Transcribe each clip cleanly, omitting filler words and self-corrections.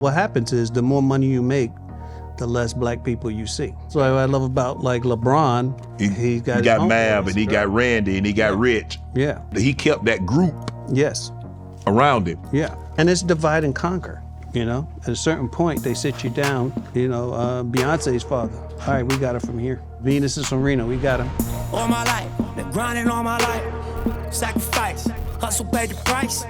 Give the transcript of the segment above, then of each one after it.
What happens is the more money you make, the less black people you see. So what I love about like LeBron, he got Mav and he got Randy and he got Rich. Yeah. He kept that group Yes. around him. Yeah. And it's divide and conquer, you know? At a certain point, they sit you down, you know, Beyonce's father. All right, we got her from here. Venus and Serena, we got him. All my life, been grinding all my life. Sacrifice, hustle paid the price.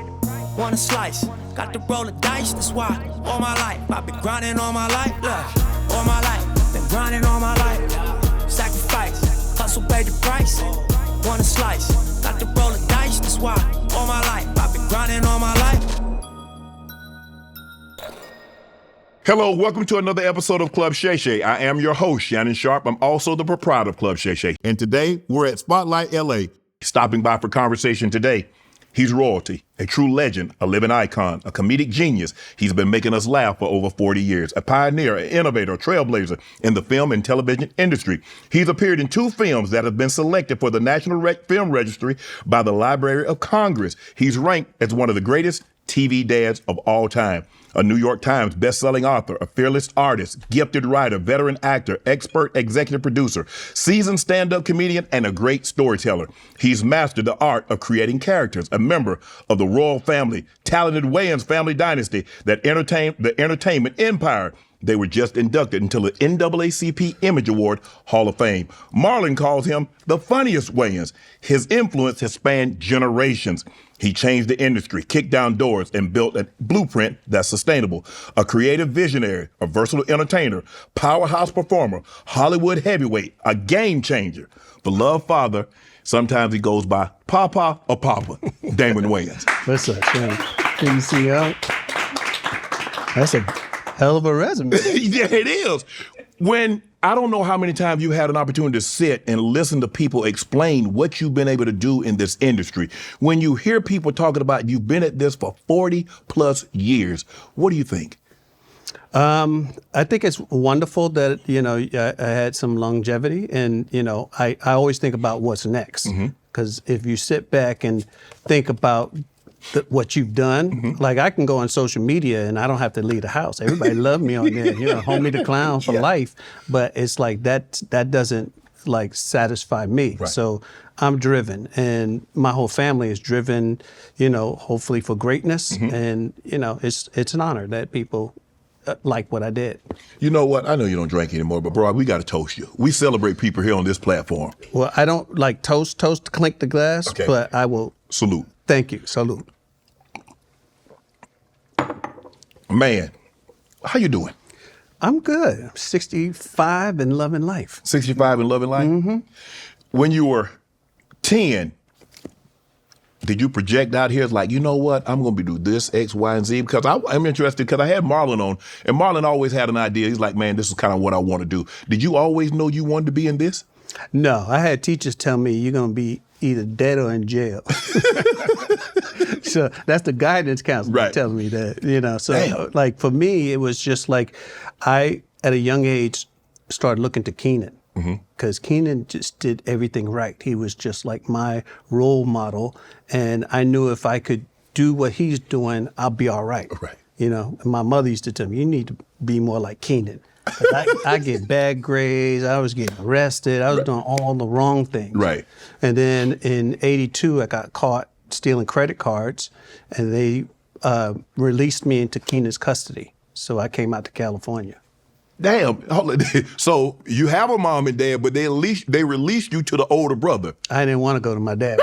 Want a slice, got to roll the dice, that's why. All my life, I've been grinding all my life. Look, all my life, been grinding all my life. Sacrifice, hustle paid the price. Want a slice, got to roll the dice, that's why. All my life, I've been grinding all my life. Hello, welcome to another episode of Club Shay Shay. I am your host, Shannon Sharpe. I'm also the proprietor of Club Shay Shay. And today, we're at Spotlight LA. Stopping by for conversation today. He's royalty, a true legend, a living icon, a comedic genius. He's been making us laugh for over 40 years, a pioneer, an innovator, a trailblazer in the film and television industry. He's appeared in 2 films that have been selected for the National Film Registry by the Library of Congress. He's ranked as one of the greatest TV dads of all time. A New York Times best-selling author, a fearless artist, gifted writer, veteran actor, expert executive producer, seasoned stand-up comedian, and a great storyteller. He's mastered the art of creating characters, a member of the royal family, talented Wayans family dynasty that entertained the entertainment empire. They were just inducted into the NAACP Image Award Hall of Fame. Marlon calls him the funniest Wayans. His influence has spanned generations. He changed the industry, kicked down doors, and built a blueprint that's sustainable. A creative visionary, a versatile entertainer, powerhouse performer, Hollywood heavyweight, a game changer. Beloved father, sometimes he goes by Papa or Papa, Damon Wayans. What's up, Shannon? Can you see out? That's a hell of a resume. Yeah, it is. When I don't know how many times you had an opportunity to sit and listen to people explain what you've been able to do in this industry. When you hear people talking about you've been at this for 40 plus years, what do you think? I think it's wonderful that, you know, I had some longevity and, you know, I always think about what's next. Because if you sit back and think about what you've done, like I can go on social media and I don't have to leave the house. Everybody love me on there, you know, homie the clown for life. But it's like that doesn't like satisfy me. Right. So I'm driven and my whole family is driven, you know, hopefully for greatness. And, you know, it's an honor that people like what I did. You know what? I know you don't drink anymore, but bro, we got to toast you. We celebrate people here on this platform. Well, I don't like toast, clink the glass, okay, but I will salute. Thank you. Salute. Man, how you doing? I'm good. I'm 65 and loving life. 65 and loving life? When you were 10, did you project out here as like, you know what, I'm going to do this, X, Y, and Z? Because I'm interested, because I had Marlon on, and Marlon always had an idea. He's like, man, this is kind of what I want to do. Did you always know you wanted to be in this? No, I had teachers tell me you're going to be either dead or in jail. So that's the guidance counselor telling me that, you know. So like for me, it was just like I, at a young age, started looking to Kenan. Because Kenan just did everything right. He was just like my role model. And I knew if I could do what he's doing, I'll be all right. You know, and my mother used to tell me, you need to be more like Kenan. I get bad grades. I was getting arrested. I was doing all the wrong things. And then in '82, I got caught stealing credit cards, and they released me into Kenan's custody. So I came out to California. Damn. So you have a mom and dad, but they released you to the older brother. I didn't want to go to my dad.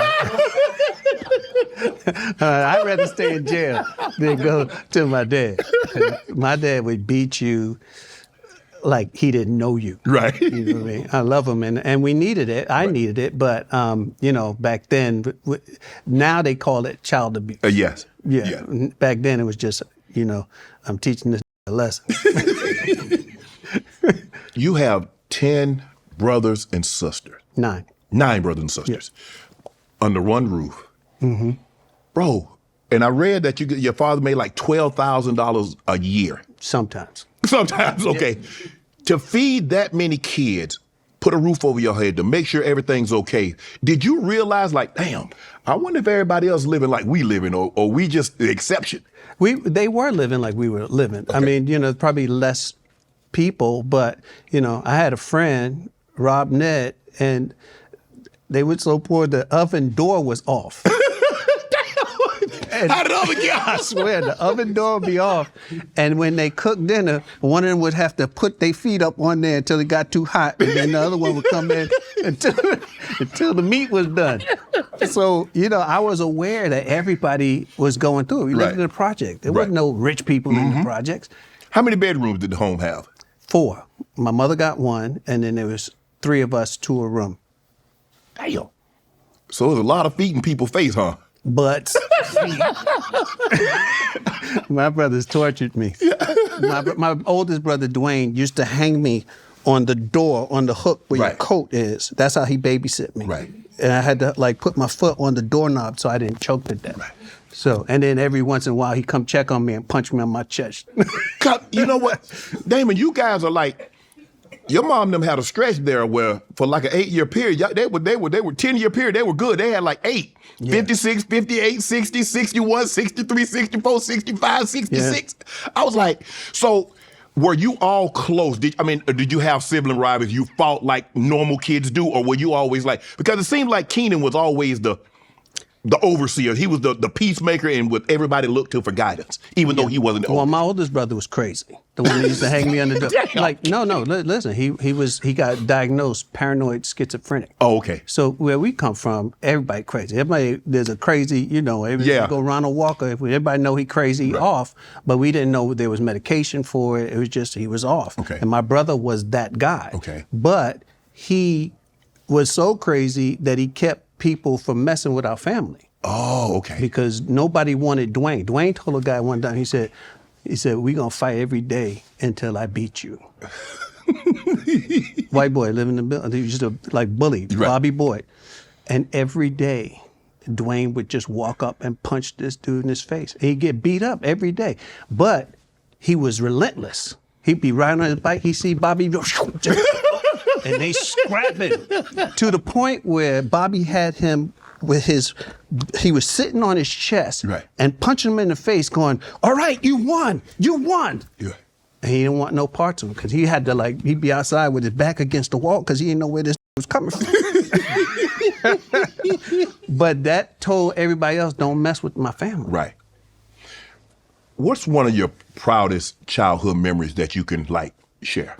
I'd rather stay in jail than go to my dad. My dad would beat you like he didn't know you. You know what I mean? I love him, and we needed it. I needed it, but you know, back then, now they call it child abuse. Yes. Yeah. Back then it was just, you know, I'm teaching this a lesson. You have 10 brothers and sisters. 9. 9 brothers and sisters. Under one roof. Bro, and I read that your father made like $12,000 a year. Sometimes, okay. To feed that many kids, put a roof over your head, to make sure everything's okay, did you realize like, damn, I wonder if everybody else living like we living, or we just the exception? They were living like we were living. Okay. I mean, probably less people, but, I had a friend, Rob Ned, and they were so poor the oven door was off. How did the oven get off? I swear, the oven door would be off. And when they cooked dinner, one of them would have to put their feet up on there until it got too hot, and then the other one would come in until the meat was done. So, I was aware that everybody was going through it. We lived in a project. There wasn't no rich people in the projects. How many bedrooms did the home have? 4. My mother got 1, and then there was 3 of us, 2 a room. Damn. So there's a lot of feet in people's face, huh? But my brothers tortured me. My oldest brother, Dwayne, used to hang me on the door, on the hook where your coat is. That's how he babysit me. Right. And I had to put my foot on the doorknob so I didn't choke to death. Right. So, and then every once in a while, he'd come check on me and punch me on my chest. You know what? Damon, you guys are like, your mom and them had a stretch there where for like an 8-year period, they were 10-year period, they were good. They had like 8, 56, 58, 60, 61, 63, 64, 65, 66. Yeah. I was like, so were you all close? Did you have sibling rivalries you fought like normal kids do, or were you always like, because it seemed like Keenen was always the overseer. He was the peacemaker and what everybody looked to for guidance, even though he wasn't the Well, my oldest brother was crazy. The one that used to hang me on the door. Listen, he got diagnosed paranoid schizophrenic. Oh, okay. So where we come from, everybody crazy. There's a crazy, go Ronald Walker, everybody know he crazy off, but we didn't know there was medication for it. It was just, he was off. Okay. And my brother was that guy. Okay. But he was so crazy that he kept people from messing with our family. Oh, okay. Because nobody wanted Dwayne. Dwayne told a guy one time, he said, we're going to fight every day until I beat you. White boy living in the building. He used to bully, Bobby Boyd. And every day, Dwayne would just walk up and punch this dude in his face. And he'd get beat up every day. But he was relentless. He'd be riding on his bike, he'd see Bobby go, and they scrapping to the point where Bobby had him he was sitting on his chest and punching him in the face going, all right, you won. Yeah. And he didn't want no parts of him because he had to he'd be outside with his back against the wall because he didn't know where this was coming from. But that told everybody else, don't mess with my family. Right. What's one of your proudest childhood memories that you can share?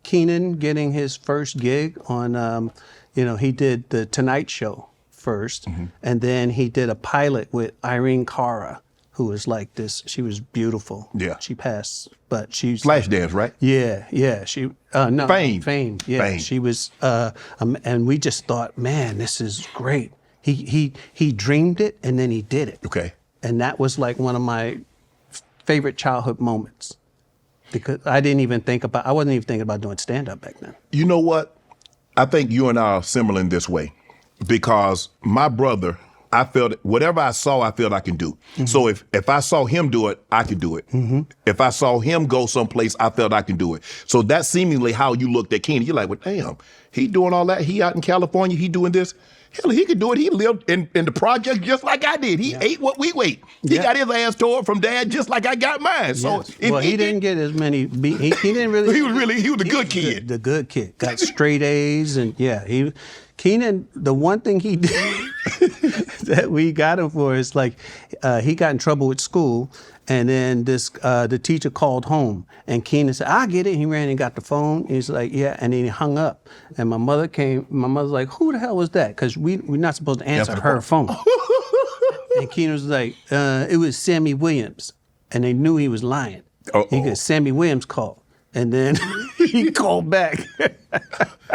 Keenen getting his first gig on, he did the Tonight Show first, and then he did a pilot with Irene Cara, who was like this. She was beautiful. Yeah. She passed, but she's Flashdance, right? Yeah. She no Fame. Yeah. Fame. She was, and we just thought, man, this is great. He dreamed it and then he did it. Okay. And that was one of my favorite childhood moments. Because I wasn't even thinking about doing stand-up back then. You know what? I think you and I are similar in this way. Because my brother, I felt whatever I saw, I felt I can do. So if I saw him do it, I could do it. If I saw him go someplace, I felt I can do it. So that's seemingly how you looked at Keenen. You're like, well, damn, he doing all that. He out in California, he doing this. Hell, he could do it. He lived in the project just like I did. He ate what we ate. He got his ass tore from dad just like I got mine. So he didn't get as many. He didn't really. he was a good kid. The good kid got straight A's and Keenen. The one thing he did that we got him for is he got in trouble with school. And then the teacher called home, and Keenen said, "I get it." He ran and got the phone. He's like, "Yeah," and then he hung up. And my mother came. My mother's like, "Who the hell was that?" Because we're not supposed to answer her phone. And Keenen was like, "It was Sammy Williams," and they knew he was lying. He got Sammy Williams called, and then he called back.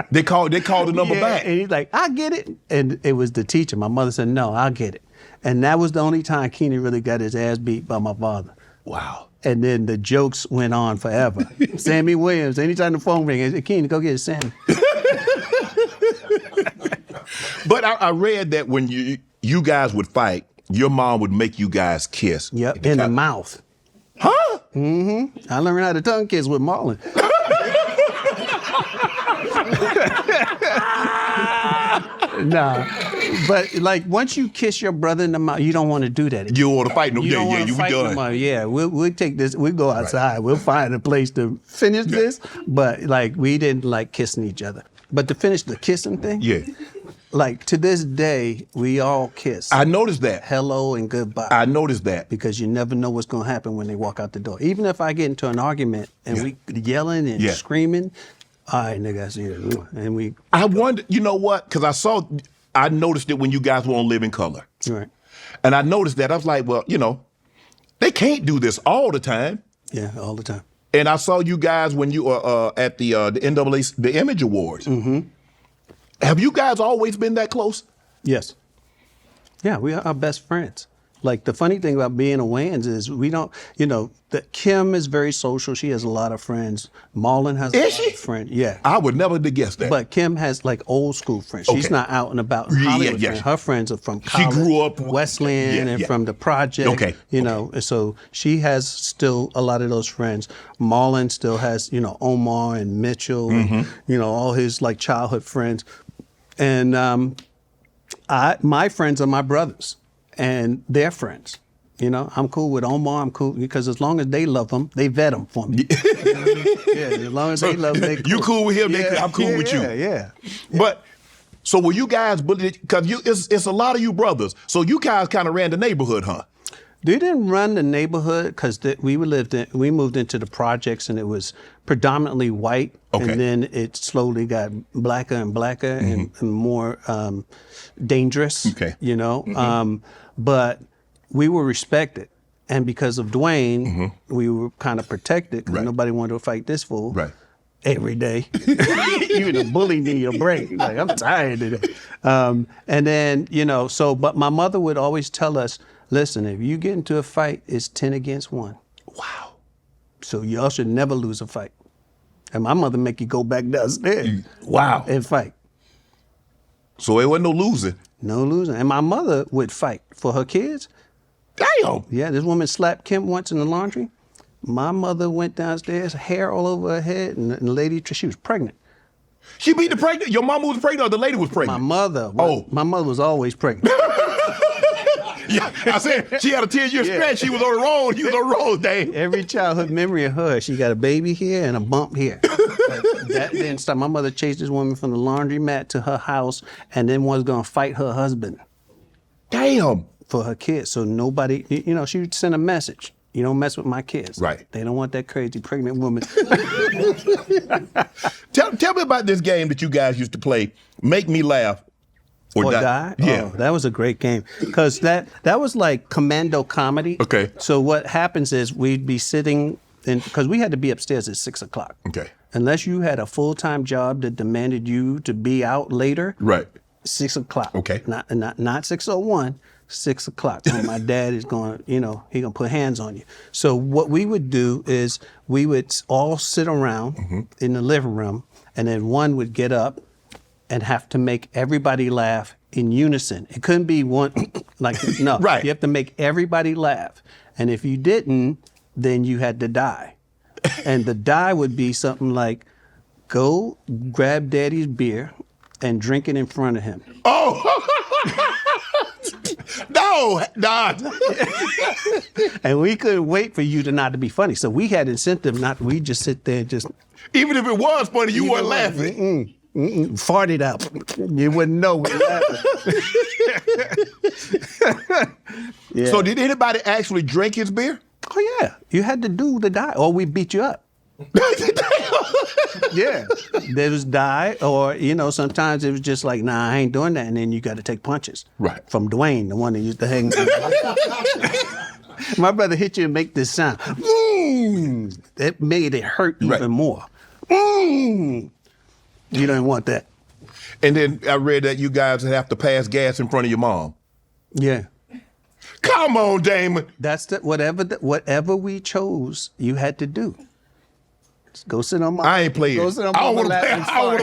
They called the number back, and he's like, "I get it," and it was the teacher. My mother said, "No, I'll get it." And that was the only time Keenen really got his ass beat by my father. Wow. And then the jokes went on forever. Sammy Williams, anytime the phone rings, Keenen, go get it, Sammy. But I read that when you guys would fight, your mom would make you guys kiss. Yep, in the mouth. Huh? Mm-hmm. I learned how to tongue kiss with Marlon. Nah. But like once you kiss your brother in the mouth, you don't want to do that. You want to fight no You don't want to you fight done. no more. Yeah, we'll take this. We'll go outside. We'll find a place to finish this. But like we didn't like kissing each other. But to finish the kissing thing, like to this day, we all kiss. I noticed that. Hello and goodbye. I noticed that. Because you never know what's going to happen when they walk out the door. Even if I get into an argument and we yelling and screaming, all right, nigga, I see you. And we. I wonder, you know what? Because I noticed it when you guys were on Living Color. Right. And I noticed that. I was like, well, you know, they can't do this all the time. Yeah, all the time. And I saw you guys when you were at the NAA, the Image Awards. Mm-hmm. Have you guys always been that close? Yes. Yeah, we are our best friends. Like the funny thing about being a Wayans is we don't, you know, that Kim is very social. She has a lot of friends. Marlon has a lot of friends. Yeah. I would never have guessed that. But Kim has like old school friends. She's not out and about in Hollywood. Yeah. Her friends are from college. She grew up Westland and from the project. You know, so she has still a lot of those friends. Marlon still has, you know, Omar and Mitchell and, you know, all his like childhood friends. And my friends are my brothers. And their friends, you know, I'm cool with Omar. I'm cool because as long as they love him, they vet him for me. As long as they love him, they cool. You cool with him? I'm cool with you. Yeah. But so were you guys? Because it's a lot of you brothers. So you guys kind of ran the neighborhood, huh? They didn't run the neighborhood because we moved into the projects and it was predominantly white, and then it slowly got blacker and blacker and more dangerous. You know. But we were respected. And because of Dwayne, we were kind of protected because nobody wanted to fight this fool every day. Even a bully need a break. Like, I'm tired of it. And then, you know, but my mother would always tell us, listen, if you get into a fight, it's 10 against 1. Wow. So y'all should never lose a fight. And my mother make you go back downstairs. Wow. And fight. So it wasn't no losing. No losing. And my mother would fight for her kids. Damn. Yeah, this woman slapped Kim once in the laundry. My mother went downstairs, hair all over her head, and the lady, she was pregnant. She beat the pregnant? Your mama was pregnant or the lady was pregnant? My mother. My mother was always pregnant. Yeah, I said she had a 10-year stretch. She was on the road. He was on the road, dang. Every childhood memory of her, she got a baby here and a bump here. That didn't stop. My mother chased this woman from the laundromat to her house and then was going to fight her husband. Damn. For her kids. So nobody, you know, she would send a message. You don't mess with my kids. Right. They don't want that crazy pregnant woman. Tell me about this game that you guys used to play, Make Me Laugh or Die. Yeah. Oh, that was a great game. Because that was like commando comedy. Okay. So what happens is we'd be sitting, because we had to be upstairs at 6 o'clock. Okay. Unless you had a full-time job that demanded you to be out later. Right. 6 o'clock. Okay. Not 6:01. 6 o'clock when my dad is going, you know, he gonna put hands on you. So what we would do is we would all sit around in the living room, and then one would get up and have to make everybody laugh in unison. It couldn't be one, like, no. Right. You have to make everybody laugh. And if you didn't, then you had to die. And the die would be something like, go grab daddy's beer and drink it in front of him. Oh! No, nah. And we couldn't wait for you to not to be funny. So we had incentive not, we just sit there and just. Even if it was funny, you weren't laughing. Fart it out. You wouldn't know we were laughing. Yeah. So did anybody actually drink his beer? Oh yeah, you had to do the die or we beat you up. Yeah, there was die, or you know, sometimes it was just like, nah, I ain't doing that, and then you got to take punches. Right. From Dwayne, the one that used to hang. My brother hit you and make this sound. That made it hurt even more. You don't want that. And then I read that you guys have to pass gas in front of your mom. Yeah. Come on, Damon. That's whatever we chose, you had to do. Go sit on my. I ain't playing. Go sit on my lap and fart.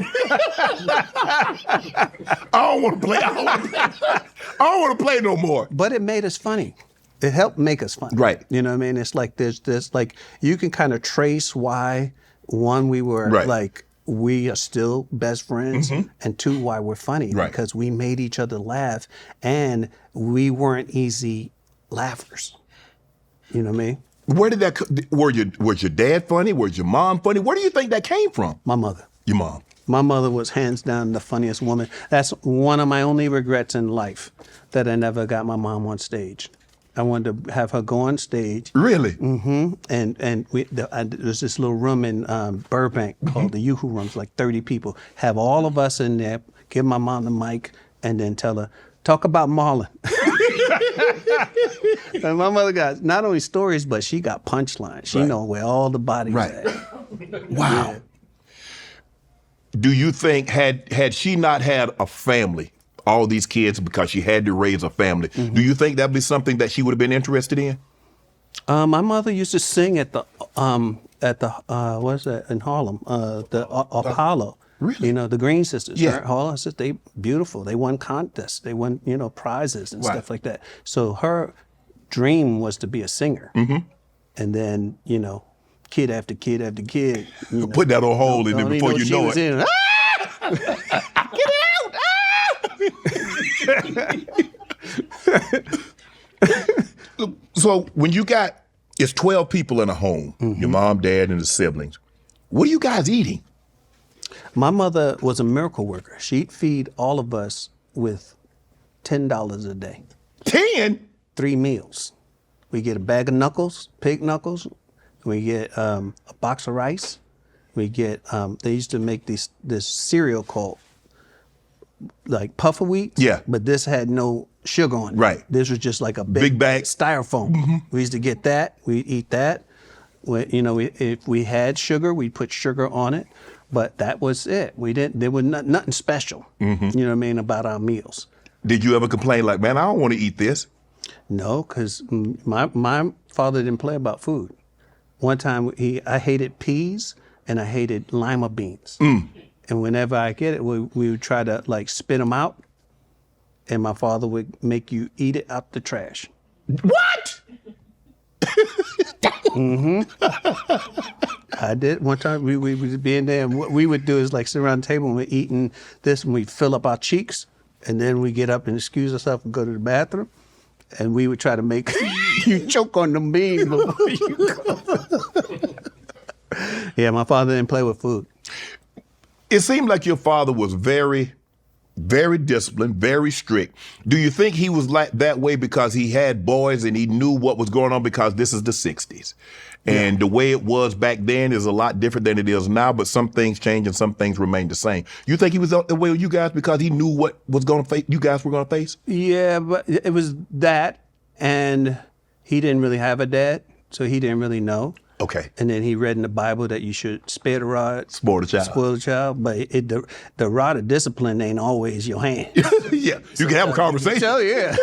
I don't want to play. I don't want to play no more. But it made us funny. It helped make us funny. Right. You know what I mean? It's like there's like you can kind of trace why we were like we are still best friends, and 2, why we're funny, because we made each other laugh, and we weren't easy laughers. You know what I mean? Where did that? Was your dad funny? Was your mom funny? Where do you think that came from? My mother. Your mom. My mother was hands down the funniest woman. That's one of my only regrets in life, that I never got my mom on stage. I wanted to have her go on stage. Really? Mm-hmm. And there's this little room in Burbank called the Yoo-Hoo Rooms, like 30 people. Have all of us in there, give my mom the mic, and then tell her, talk about Marlon. And my mother got not only stories, but she got punchlines. She know where all the bodies at. Wow. Yeah. Do you think, had she not had a family, all these kids, because she had to raise a family, do you think that'd be something that she would have been interested in? My mother used to sing at the what's that in Harlem? The Apollo. Really? You know, the Green Sisters. Yeah. Harlem sisters, they beautiful. They won contests. They won, prizes and stuff like that. So her dream was to be a singer. And then, kid after kid after kid. Put that on hold, and then before you know it. Get out! So when it's 12 people in a home, your mom, dad, and the siblings, what are you guys eating? My mother was a miracle worker. She'd feed all of us with $10 a day. 10? 3 meals. We get a bag of knuckles, pig knuckles. We get a box of rice. We get, they used to make this cereal called like puffer wheat. Yeah. But this had no sugar on it. Right. This was just like a big bag. Styrofoam. We used to get that. We'd eat that. If we had sugar, we'd put sugar on it. But that was it. There was nothing special, you know what I mean, about our meals. Did you ever complain like, man, I don't want to eat this? No, because my father didn't play about food. One time I hated peas and I hated lima beans. And whenever I get it, we would try to like spit them out, and my father would make you eat it out the trash. What? I did. One time we would be in there, and what we would do is like sit around the table and we're eating this, and we'd fill up our cheeks, and then we get up and excuse ourselves and go to the bathroom, and we would try to make you choke on them beans before you go. Yeah, my father didn't play with food. It seemed like your father was very, very disciplined, very strict. Do you think he was like that way because he had boys and he knew what was going on, because this is the 60s? And the way it was back then is a lot different than it is now, but some things change and some things remain the same. You think he was the way with you guys because he knew what was going to face, you guys were going to face? Yeah, but it was that, and he didn't really have a dad, so he didn't really know. Okay. And then he read in the Bible that you should spare the rod, spoil the child. Spoil the child, but the rod of discipline ain't always your hand. Yeah, you can have a conversation. Oh yeah.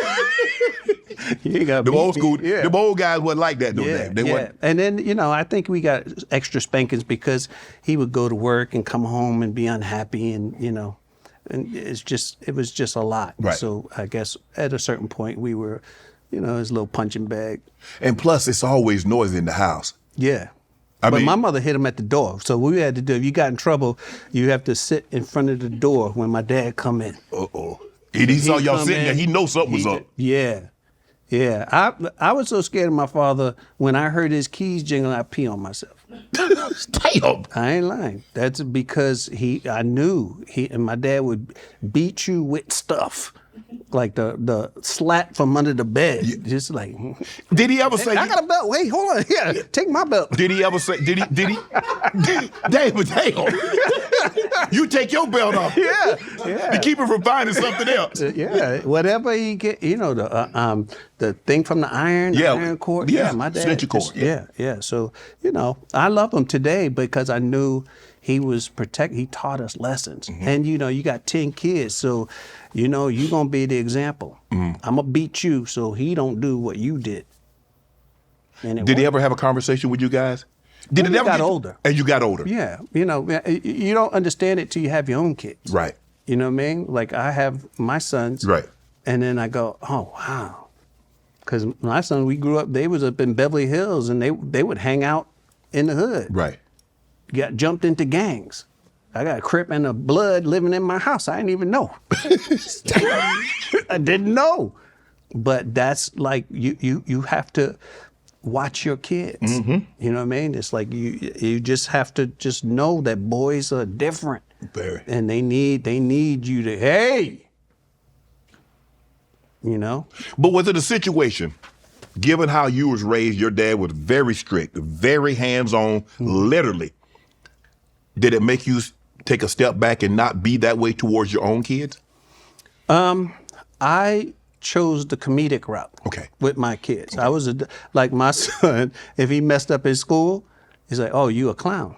You got the old school, the old guys wasn't like that though. Yeah, they weren't. And then I think we got extra spankings because he would go to work and come home and be unhappy, and and it was just a lot. Right. So I guess at a certain point we were, his little punching bag. And plus, it's always noisy in the house. Yeah. But my mother hit him at the door. So what we had to do, if you got in trouble, you have to sit in front of the door when my dad come in. Uh-oh. And he saw y'all sitting there, he know something was up. Yeah. Yeah. I was so scared of my father, when I heard his keys jingle, I pee on myself. Damn. I ain't lying. That's because I knew and my dad would beat you with stuff. Like the slat from under the bed. Yeah. Just like. Did he ever say? I got a belt. Wait, hold on. Yeah, take my belt. Did he ever say? Did he? David, damn. You take your belt off. Yeah. To keep him from finding something else. Yeah, whatever he get, the thing from the iron cord. Yeah, my dad. Extension cord. Yeah. So I love him today because I knew he was he taught us lessons, and you got 10 kids, so. You're going to be the example. I'm going to beat you so he don't do what you did. Did he ever have a conversation with you guys? Did it ever got older. And you got older? Yeah. You don't understand it till you have your own kids. Right. You know what I mean? Like I have my sons. Right. And then I go, oh, wow. Because my son, we grew up, they was up in Beverly Hills and they would hang out in the hood. Right. Got jumped into gangs. I got a Crip and a Blood living in my house. I didn't even know. I didn't know. But that's like, you have to watch your kids. You know what I mean? It's like you just have to just know that boys are different. Very. And they need you to, hey, you know? But was it a situation, given how you was raised, your dad was very strict, very hands-on, literally, did it make you take a step back and not be that way towards your own kids? I chose the comedic route with my kids. I was like my son, if he messed up in school, he's like, oh, you a clown.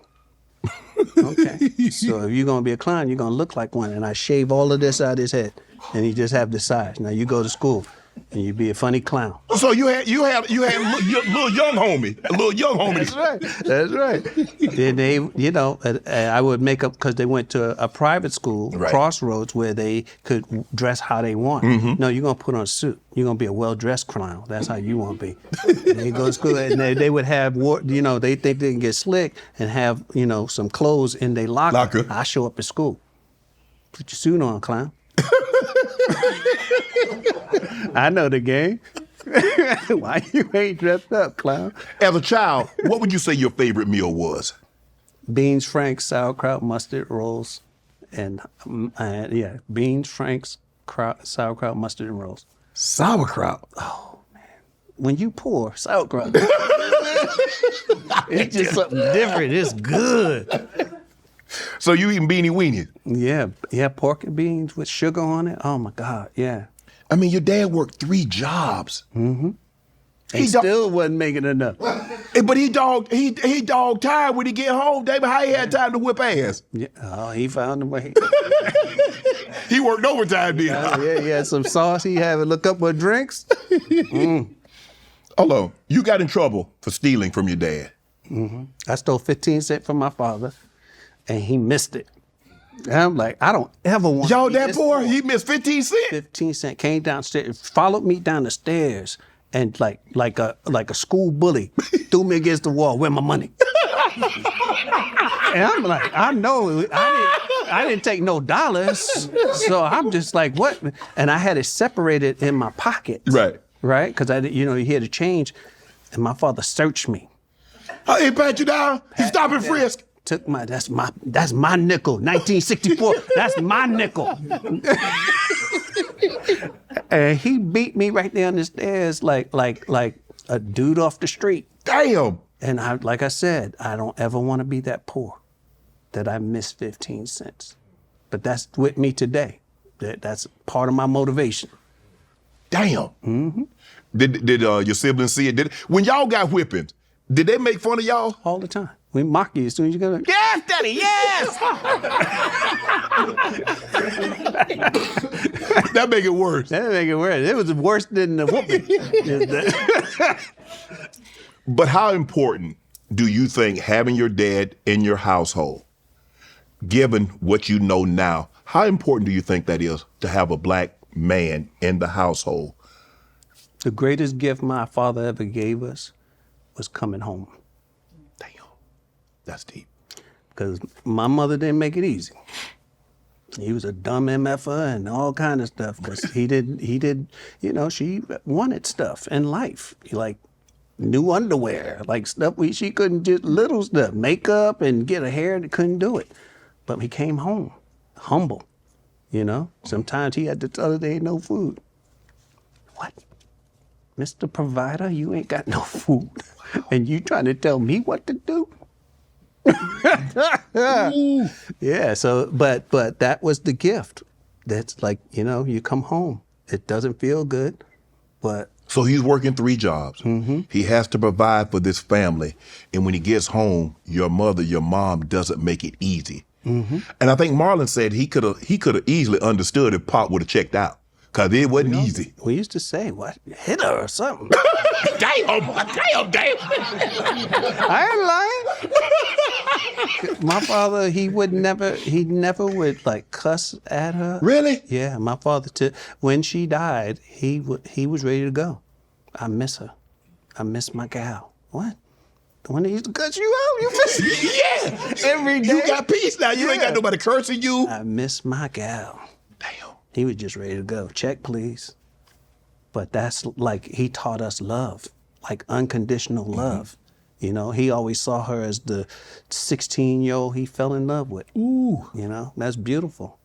Okay. So if you're going to be a clown, you're going to look like one. And I shave all of this out of his head. And he just have the size. Now you go to school and you be a funny clown. So you had a little young homie. That's right. Then they, you know, I would make up, because they went to a private school, Crossroads, where they could dress how they want. No, you're going to put on a suit. You're going to be a well-dressed clown. That's how you want to be. And they go to school and they would have, you know, they think they can get slick and have, you know, some clothes in their locker. I show up at school. Put your suit on, clown. I know the game. Why you ain't dressed up, clown? As a child, what would you say your favorite meal was? Beans, Franks, sauerkraut, mustard rolls, and beans, Franks, sauerkraut, mustard, and rolls. Sauerkraut? Oh, man. When you pour sauerkraut, it's just something different. It's good. So you eating beanie weenies? Yeah, pork and beans with sugar on it. Oh my God, yeah. I mean, your dad worked 3 jobs. He still wasn't making enough. But he dog tired when he get home, David. How he had time to whip ass? Yeah, oh, he found a way. He worked overtime, did Yeah, he had some sauce. He had to look up with drinks. Hold on, you got in trouble for stealing from your dad. I stole 15 cents from my father, and he missed it. And I'm like, I don't ever want Y'all to be that this poor? He missed 15 cents? 15 cents, came downstairs, followed me down the stairs, and like a school bully, threw me against the wall. Where my money? And I'm like, I know, I didn't take no dollars. So I'm just like, what? And I had it separated in my pocket. Right. Because you had to change. And my father searched me. Oh, he pat you down? He stopped and frisk? Took that's my nickel, 1964. That's my nickel. And he beat me right down the stairs like a dude off the street. Damn. And like I said, I don't ever want to be that poor, that I missed 15 cents. But that's with me today. That's part of my motivation. Damn. Did your siblings see it? When y'all got whippings, did they make fun of y'all? All the time. We mock you as soon as you go, yes, daddy, yes! That make it worse. That make it worse. It was worse than the whooping. But how important do you think having your dad in your household, given what you know now, how important do you think that is to have a black man in the household? The greatest gift my father ever gave us was coming home. Damn, that's deep. Because my mother didn't make it easy. He was a dumb MFer and all kind of stuff. Because he did, she wanted stuff in life. Like new underwear, like stuff she couldn't just, little stuff, makeup and get a hair, that couldn't do it. But he came home, humble, Sometimes he had to tell her there ain't no food. What? Mr. Provider, you ain't got no food. And you trying to tell me what to do? Yeah, so, but that was the gift. That's like, you come home. It doesn't feel good, but. So he's working 3 jobs. He has to provide for this family. And when he gets home, your mom doesn't make it easy. And I think Marlon said he could have easily understood if Pop would have checked out. Because it wasn't easy. We used to say, what, hit her or something. Damn. I ain't lying. My father, he never would like cuss at her. Really? Yeah, my father, when she died, he was ready to go. I miss her. I miss my gal. What? When they used to cut you out, you miss Yeah. every day. You got peace now. You ain't got nobody cursing you. I miss my gal. Damn. He was just ready to go. Check, please. But that's like, he taught us love, like unconditional love. You know, he always saw her as the 16-year-old he fell in love with. Ooh. You know, that's beautiful.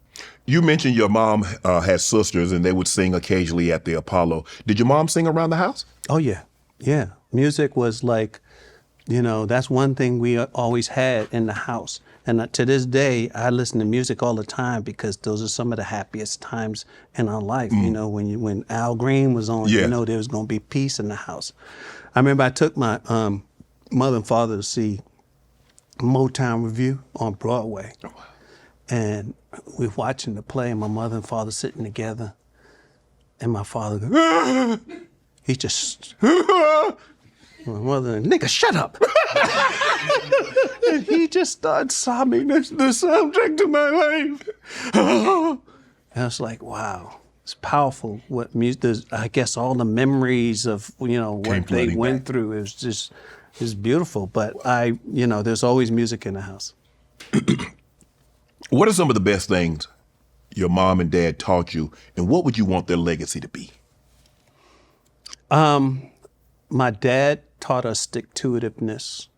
You mentioned your mom had sisters and they would sing occasionally at the Apollo. Did your mom sing around the house? Oh, yeah. Yeah. Music was like, you know, that's one thing we always had in the house. And to this day, I listen to music all the time because those are some of the happiest times in our life. You know, when Al Green was on, you know, there was going to be peace in the house. I remember I took my mother and father to see Motown Review on Broadway. Oh, wow. And we were watching the play, and my mother and father sitting together. And my father goes, ah! He just, ah! My mother, nigga, shut up. And he just started sobbing. That's the soundtrack to my life. And I was like, wow, it's powerful. What music, I guess all the memories of, you know, what they went through is just, it's beautiful. But you know, there's always music in the house. What are some of the best things your mom and dad taught you, and what would you want their legacy to be? My dad taught us stick-to-itiveness,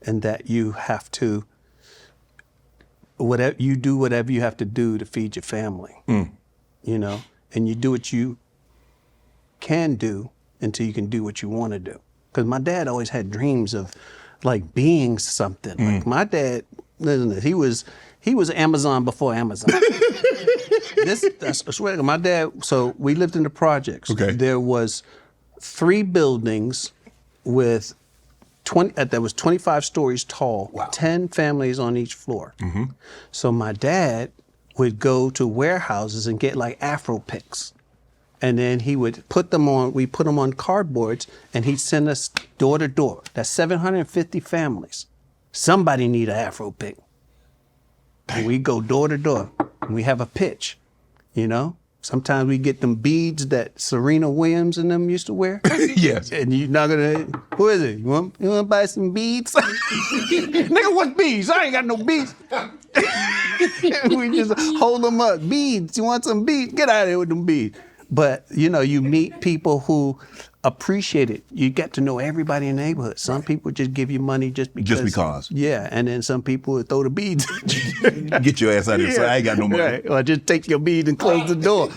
and that you have to, whatever you have to do to feed your family, you know, and you do what you can do until you can do what you want to do. Because my dad always had dreams of like being something. Like my dad, listen, he was Amazon before Amazon. I swear to God, my dad, so we lived in the projects. Okay. There was 3 buildings with 20, that was 25 stories tall, 10 families on each floor. So my dad would go to warehouses and get like Afro picks. And then he would put them on, we put them on cardboards, and he'd send us door to door. That's 750 families. Somebody need an Afro pick. And we go door to door, and we have a pitch, you know? Sometimes we get them beads that Serena Williams and them used to wear. Yes. And you're not gonna, who is it? You want to buy some beads? Nigga, what beads? I ain't got no beads. We just hold them up. Beads, you want some beads? Get out of here with them beads. But, you know, you meet people who appreciate it. You get to know everybody in the neighborhood. Some people just give you money just because. Just because. Yeah, and then some people would throw the beads at you. Get your ass out of here, so I ain't got no money. Right. Or just take your bead and close the door.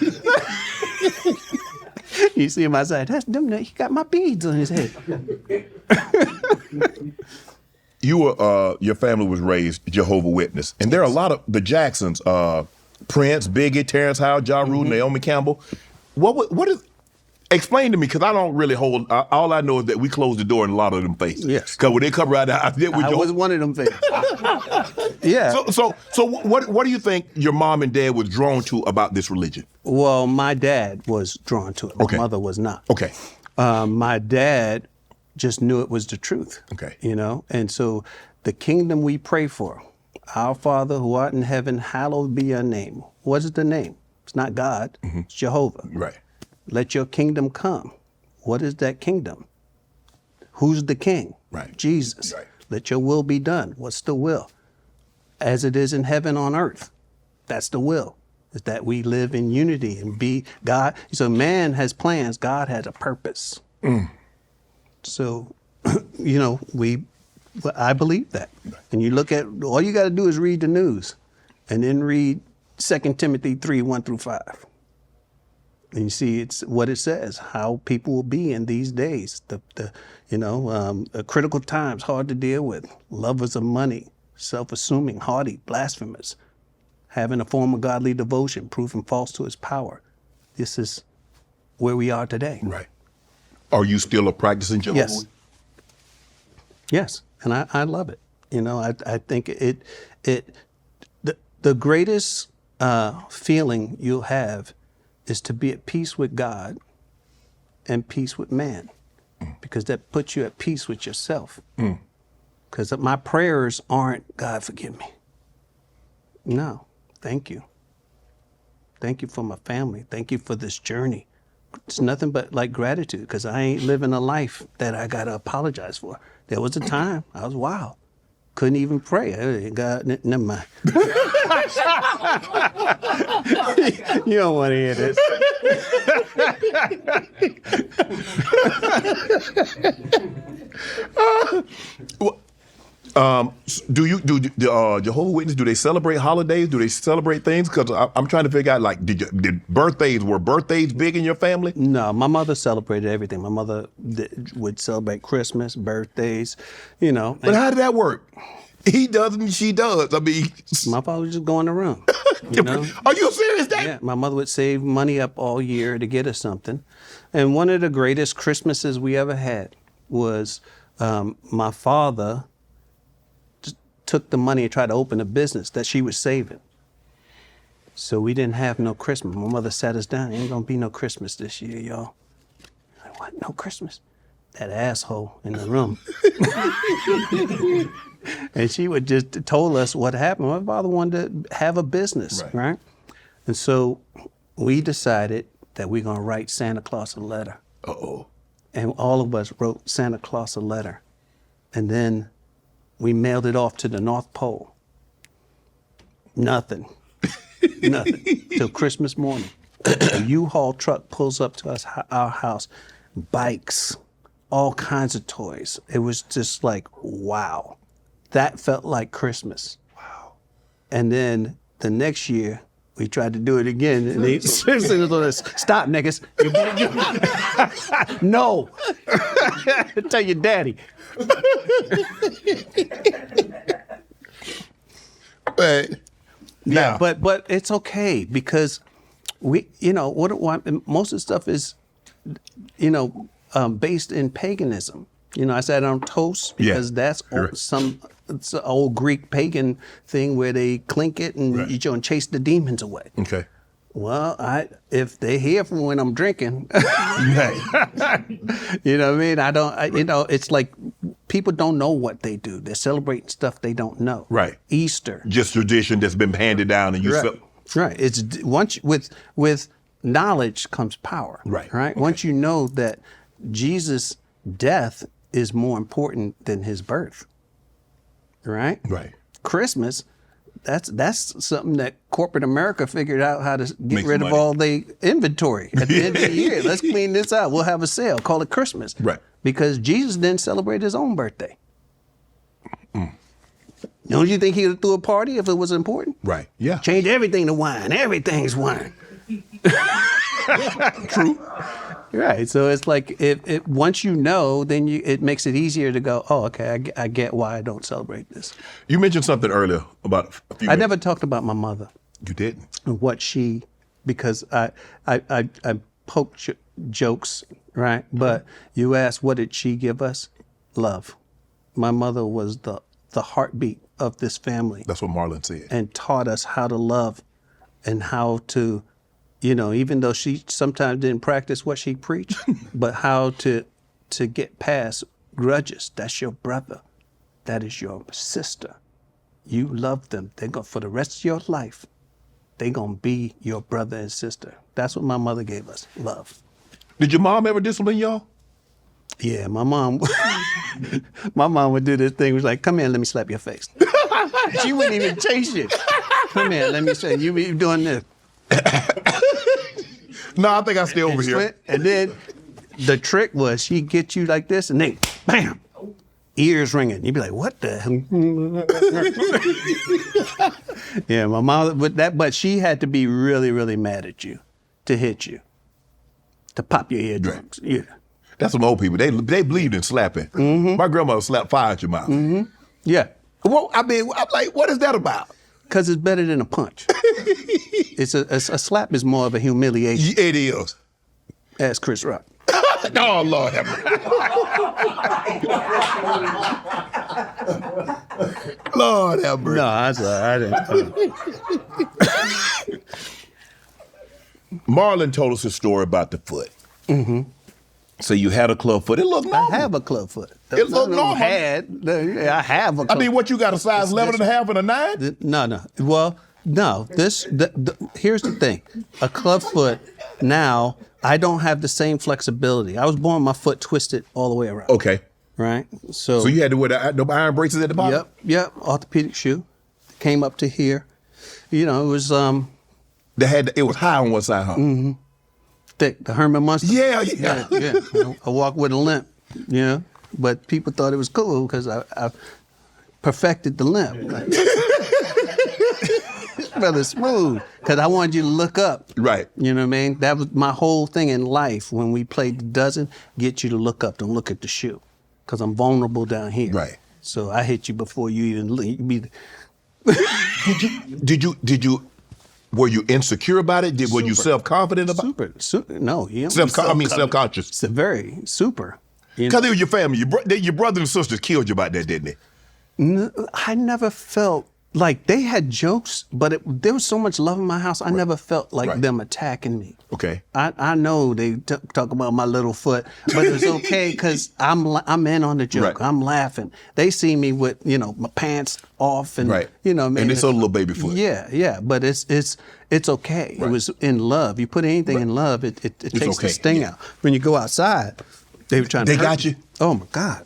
You see him outside, that's them, he got my beads on his head. You were, your family was raised Jehovah Witness, and there are a lot of the Jacksons, Prince, Biggie, Terrence Howard, Ja Rule, Naomi Campbell. What is? Explain to me, because I don't really hold. All I know is that we closed the door in a lot of them faces. Yes. Because when they come right out, I was one of them faces. Yeah. So what do you think your mom and dad was drawn to about this religion? Well, my dad was drawn to it. My mother was not. Okay. My dad just knew it was the truth. Okay. You know, and so the kingdom we pray for, our Father who art in heaven, hallowed be your name. What is the name? It's not God. It's Jehovah. Right. Let your kingdom come. What is that kingdom? Who's the king? Right. Jesus. Right. Let your will be done. What's the will? As it is in heaven on earth. That's the will. Is that we live in unity and be God. So man has plans. God has a purpose. So, you know, I believe that. And you look at, all you got to do is read the news and then read 2 Timothy 3, 1-5. And you see it's what it says, how people will be in these days. Critical times, hard to deal with. Lovers of money, self-assuming, haughty, blasphemous, having a form of godly devotion, proving false to its power. This is where we are today. Right. Are you still a practicing Jehovah? Yes. Yes, and I love it. You know, I think the greatest feeling you'll have is to be at peace with God and peace with man, because that puts you at peace with yourself. Because my prayers aren't, God, forgive me. No, thank you. Thank you for my family. Thank you for this journey. it's nothing but like gratitude, because I ain't living a life that I got to apologize for. There was a time I was wild. Couldn't even pray. Hey, God, never mind. You don't want to hear this. Do Jehovah Witnesses, do they celebrate holidays? Do they celebrate things? Because I'm trying to figure out, like, were birthdays big in your family? No, my mother celebrated everything. My mother would celebrate Christmas, birthdays, you know. But how did that work? He does and she does. I mean, my father was just going around. You know? Are you serious, Dad? Yeah, my mother would save money up all year to get us something. And one of the greatest Christmases we ever had was my father took the money and tried to open a business that she was saving. So we didn't have no Christmas. My mother sat us down. Ain't gonna be no Christmas this year, y'all. Like, what? No Christmas? That asshole in the room. And she would just told us what happened. My father wanted to have a business, right? And so we decided that we're gonna write Santa Claus a letter. Uh-oh. And all of us wrote Santa Claus a letter. And then we mailed it off to the North Pole. Nothing. Nothing. Till Christmas morning. A U-Haul truck pulls up to our house. Bikes, all kinds of toys. It was just like, wow. That felt like Christmas. Wow. And then the next year, we tried to do it again. And they stop, niggas. No. Tell your daddy. But yeah, but it's okay, because we, you know, most of the stuff is, you know, based in paganism. You know, I said on toast because that's it's an old Greek pagan thing where they clink it and you go and chase the demons away. Okay. Well, if they hear from when I'm drinking, you know what I mean? You know, it's like people don't know what they do. They're celebrating stuff they don't know. Right. Easter. Just tradition that's been handed down, and you right. It's once with knowledge comes power. Right. Right. Okay. Once you know that Jesus' death is more important than his birth. Right. Right. Christmas. That's something that corporate America figured out how to get rid of all the inventory at the end of the year. Let's clean this out. We'll have a sale. Call it Christmas. Right. Because Jesus didn't celebrate his own birthday. Don't you think he would throw a party if it was important? Right. Yeah. Change everything to wine. Everything's wine. True. Right. So it's like once you know, then it makes it easier to go, oh, okay, I get why I don't celebrate this. You mentioned something earlier about a few I never talked about my mother. You didn't? And what because I poke jokes, right? But you asked, what did she give us? Love. My mother was the heartbeat of this family. That's what Marlon said. And taught us how to love and how to, you know, even though she sometimes didn't practice what she preached, but how to get past grudges. That's your brother. That is your sister. You love them. They're going for the rest of your life. They're going to be your brother and sister. That's what my mother gave us, love. Did your mom ever discipline y'all? Yeah, my mom would do this thing. Was like, come here, let me slap your face. She wouldn't even chase you. Come here, let me say, you be doing this. No, I think I stay over here. And then the trick was she'd get you like this and then, bam, ears ringing. You'd be like, what the hell? Yeah, my mom, but she had to be really, really mad at you to hit you, to pop your eardrums. Yeah. That's some old people. They believed in slapping. Mm-hmm. My grandmother slapped fire at your mouth. Mm-hmm. Yeah. Well, I mean, I'm like, what is that about? Because it's better than a punch. It's a slap is more of a humiliation. It is. Ask Chris Rock. Oh, Lord have mercy. Lord have mercy. No, I didn't. Marlon told us a story about the foot. Mm-hmm. So you had a club foot. It looked normal. I have a club foot. It looked normal. I have a club. I mean, what, you got a size 11 and a half and a 9? No. Well, no. Here's the thing. A club foot now I don't have the same flexibility. I was born with my foot twisted all the way around. Okay. Right? So you had to wear the iron braces at the bottom? Yep. Orthopedic shoe. Came up to here. You know, it was it was high on one side, huh? Mm-hmm. Thick. The Herman Munster. Yeah. I walk with a limp, you know. But people thought it was cool because I perfected the limp. Like, brother, smooth. Because I wanted you to look up. Right. You know what I mean? That was my whole thing in life when we played the dozen, get you to look up, don't look at the shoe. Because I'm vulnerable down here. Right. So I hit you before you even leave. Did you were you insecure about it? Were you self-confident about it? Super. No, self-conscious. It's a very super. Because it was your family. Your brother and sisters killed you about that, didn't they? I never felt like they had jokes, but there was so much love in my house. I never felt like them attacking me. Okay. I know they talk about my little foot, but it's okay because I'm in on the joke. Right. I'm laughing. They see me with my pants off and maybe and it's a little baby foot. Yeah. But it's okay. Right. It was in love. You put anything in love, it takes the sting out. When you go outside, they were trying to. They got you. Oh my God!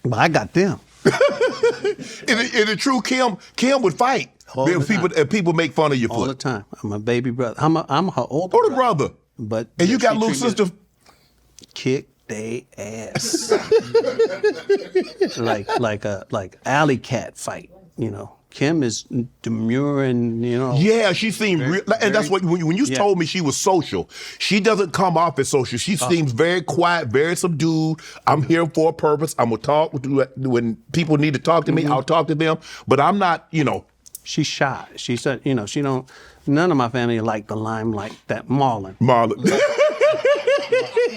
But I got them. Is it true, Kim? Kim would fight. People make fun of your foot all the time. I'm a baby brother. I'm her older brother. But you got little sister. Kick they ass like alley cat fight. Kim is demure and Yeah, she seemed real, and that's what when you told me she was social. She doesn't come off as social. She seems very quiet, very subdued. I'm here for a purpose. I'm gonna talk when people need to talk to me. I'll talk to them, but I'm not. She's shy. She said, she don't. None of my family like the limelight. That Marlon.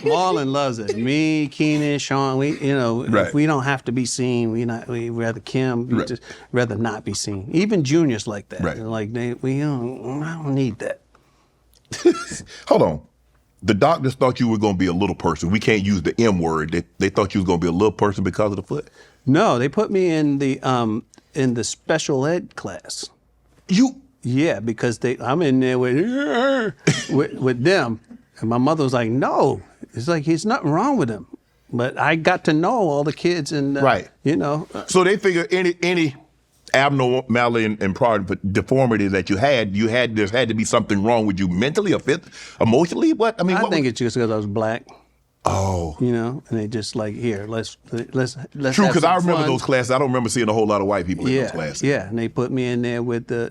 Marlon loves it. Me, Keenen, Sean. If we don't have to be seen, we rather Kim. We just rather not be seen. Even juniors like that. Right. Like I don't need that. Hold on. The doctors thought you were going to be a little person. We can't use the M word. They thought you was going to be a little person because of the foot. No, they put me in the special ed class. Yeah, because I'm in there with them. And my mother was like, no. It's like, there's nothing wrong with him. But I got to know all the kids and, So they figure any abnormality and deformity that you had, there had to be something wrong with you mentally or emotionally? What? I think it's just because I was black. Oh. And they just like, here, let's True, because I remember those classes. I don't remember seeing a whole lot of white people in those classes. Yeah, and they put me in there with the,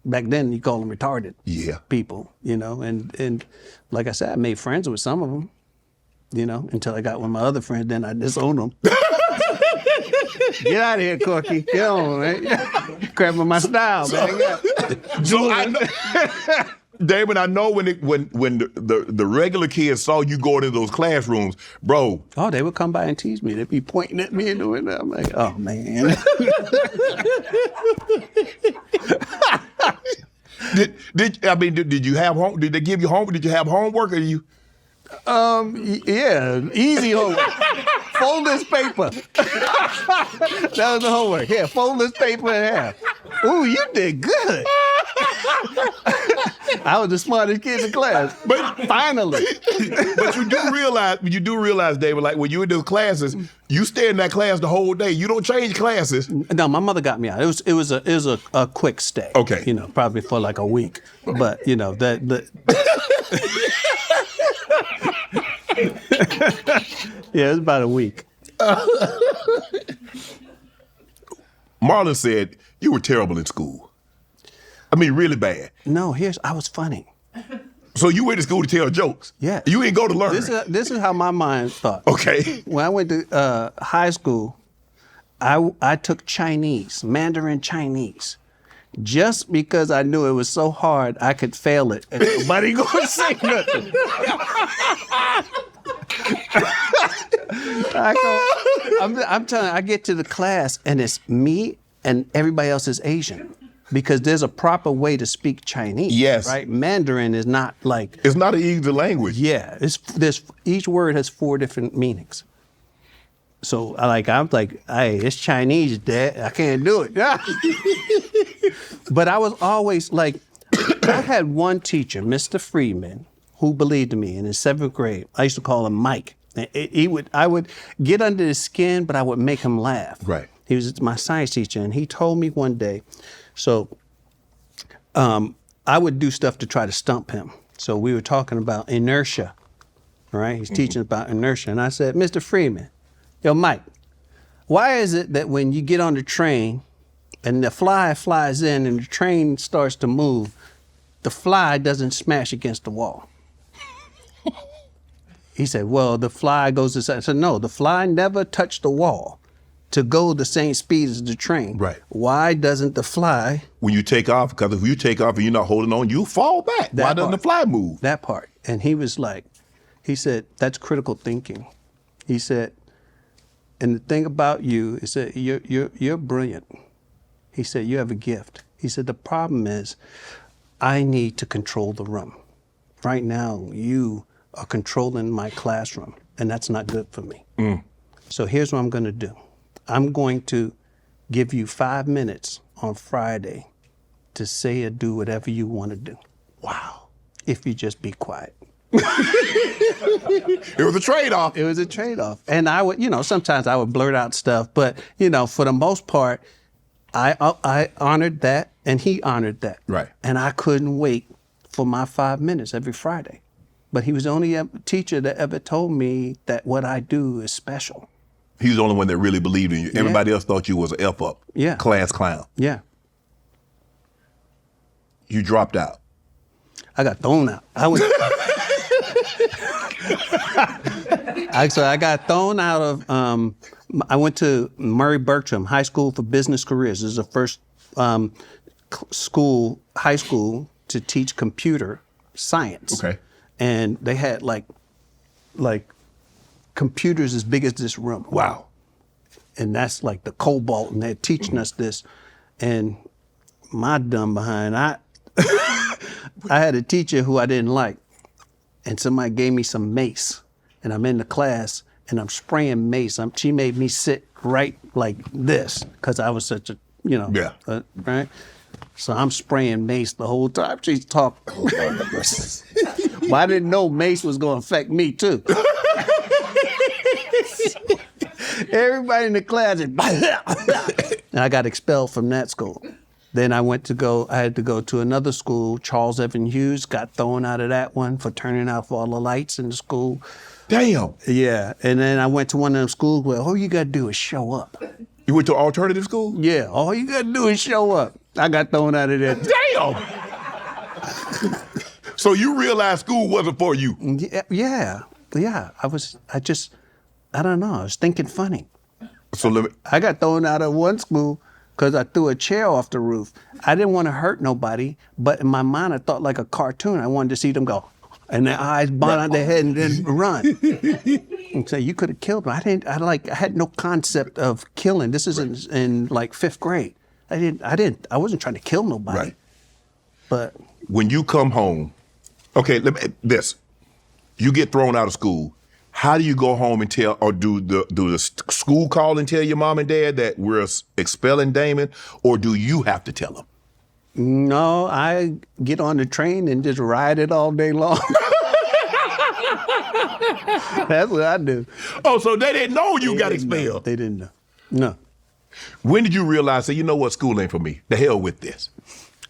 back then you call them retarded people, and like I said, I made friends with some of them, until I got with my other friend, then I disowned them. Get out of here, Corky. Get on, man. Crapping my style, man. So I know, Damon, I know when the regular kids saw you going into those classrooms, bro. Oh, they would come by and tease me. They'd be pointing at me and doing that. I'm like, oh man. Did you have home? Did they give you homework? Did you have homework or you? Yeah, easy homework. Fold this paper. That was the homework. Here, fold this paper in half. Ooh, you did good. I was the smartest kid in class. But finally. But you do realize, David, like when you in those classes, you stay in that class the whole day. You don't change classes. No, my mother got me out. It was a quick stay. Okay. Probably for like a week. But yeah, it's about a week. Marlon said you were terrible in school. I mean, really bad. No, I was funny. So you went to school to tell jokes? Yeah. You didn't go to learn? This is how my mind thought. Okay. When I went to high school, I took Chinese, Mandarin Chinese. Just because I knew it was so hard, I could fail it and nobody gonna say nothing. I'm telling you, I get to the class and it's me and everybody else is Asian. Because there's a proper way to speak Chinese. Yes. Right? Mandarin is not like... It's not an easy language. Yeah. Each word has 4 different meanings. So I'm like, hey, it's Chinese, Dad. I can't do it. But I was always like, I had one teacher, Mr. Freeman, who believed in me. And in 7th grade, I used to call him Mike. I would get under his skin, but I would make him laugh. Right. He was my science teacher, and he told me one day, so I would do stuff to try to stump him. So we were talking about inertia, right? He's teaching about inertia. And I said, Mr. Freeman, yo, Mike, why is it that when you get on the train and the fly flies in and the train starts to move, the fly doesn't smash against the wall? He said, well, the fly goes to side. I said, no, the fly never touched the wall to go the same speed as the train. Right. Why doesn't the fly? When you take off, because if you take off and you're not holding on, you fall back. Why doesn't the fly move? That part. And he was like, he said, that's critical thinking. He said, and the thing about you is that you're brilliant. He said, you have a gift. He said, the problem is I need to control the room. Right now, you are controlling my classroom, and that's not good for me. So here's what I'm going to do. I'm going to give you 5 minutes on Friday to say or do whatever you want to do. Wow. If you just be quiet. It was a trade-off. It was a trade-off. And I would, sometimes I would blurt out stuff, but, for the most part, I honored that, and he honored that. Right. And I couldn't wait for my 5 minutes every Friday. But he was the only teacher that ever told me that what I do is special. He was the only one that really believed in you. Yeah. Everybody else thought you was an F-up. Yeah. Class clown. Yeah. You dropped out. I got thrown out. So I got thrown out of, I went to Murray Bertram High School for Business Careers. This is the first high school to teach computer science. Okay. And they had like computers as big as this room. Wow. And that's like the cobalt, and they're teaching us this. And my dumb behind, I had a teacher who I didn't like, and somebody gave me some mace, and I'm in the class, and I'm spraying mace. She made me sit right like this, because I was such a, right? So I'm spraying mace the whole time she's talking. Well, I didn't know mace was going to affect me, too. Everybody in the class, and I got expelled from that school. Then I had to go to another school, Charles Evan Hughes, got thrown out of that one for turning off all the lights in the school. Damn. Yeah, and then I went to one of them schools where all you got to do is show up. You went to alternative school? Yeah, all you got to do is show up. I got thrown out of there. Damn. So you realized school wasn't for you? Yeah. I don't know, I was thinking funny. So I got thrown out of one school because I threw a chair off the roof. I didn't want to hurt nobody, but in my mind I thought like a cartoon. I wanted to see them go, and their eyes bond on their head and then run. And say, you could have killed me. I had no concept of killing. This is in like 5th grade. I wasn't trying to kill nobody. Right. But when you come home, okay, you get thrown out of school. How do you go home and tell, or do the school call and tell your mom and dad that we're expelling Damon, or do you have to tell them? No, I get on the train and just ride it all day long. That's what I do. Oh, so they didn't know you got expelled? They didn't know. No. When did you realize, say, you know what, school ain't for me? The hell with this.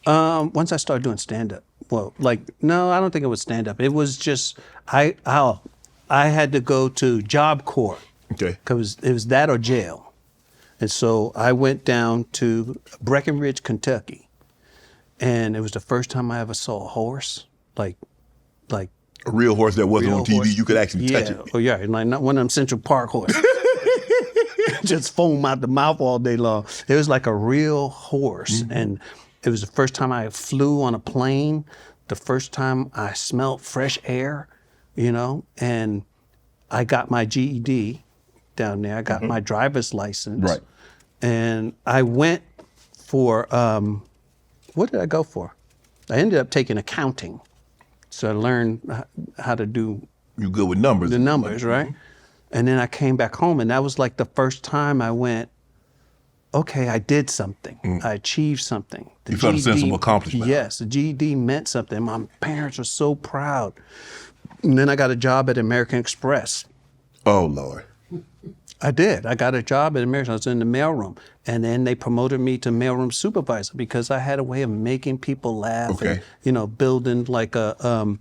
Once I started doing stand-up. Well, no, I don't think it was stand-up. It was just, I had to go to Job Corps. Okay. Because it was that or jail. And so I went down to Breckenridge, Kentucky. And it was the first time I ever saw a horse, like a real horse that wasn't on TV. Horse. You could actually touch it. Oh, yeah. Like not one of them Central Park horses. Just foam out the mouth all day long. It was like a real horse. Mm-hmm. And it was the first time I flew on a plane, the first time I smelled fresh air, and I got my GED down there. I got my driver's license. Right. And I went for, what did I go for? I ended up taking accounting. So I learned how to do. You good with numbers. The numbers, right? And then I came back home, and that was like the first time I went, okay, I did something. I achieved something. You felt a sense of accomplishment. Yes, the GED meant something. My parents were so proud. And then I got a job at American Express. Oh, Lord. I did. I got a job at American. I was in the mailroom. And then they promoted me to mailroom supervisor because I had a way of making people laugh. Okay. And, building like a,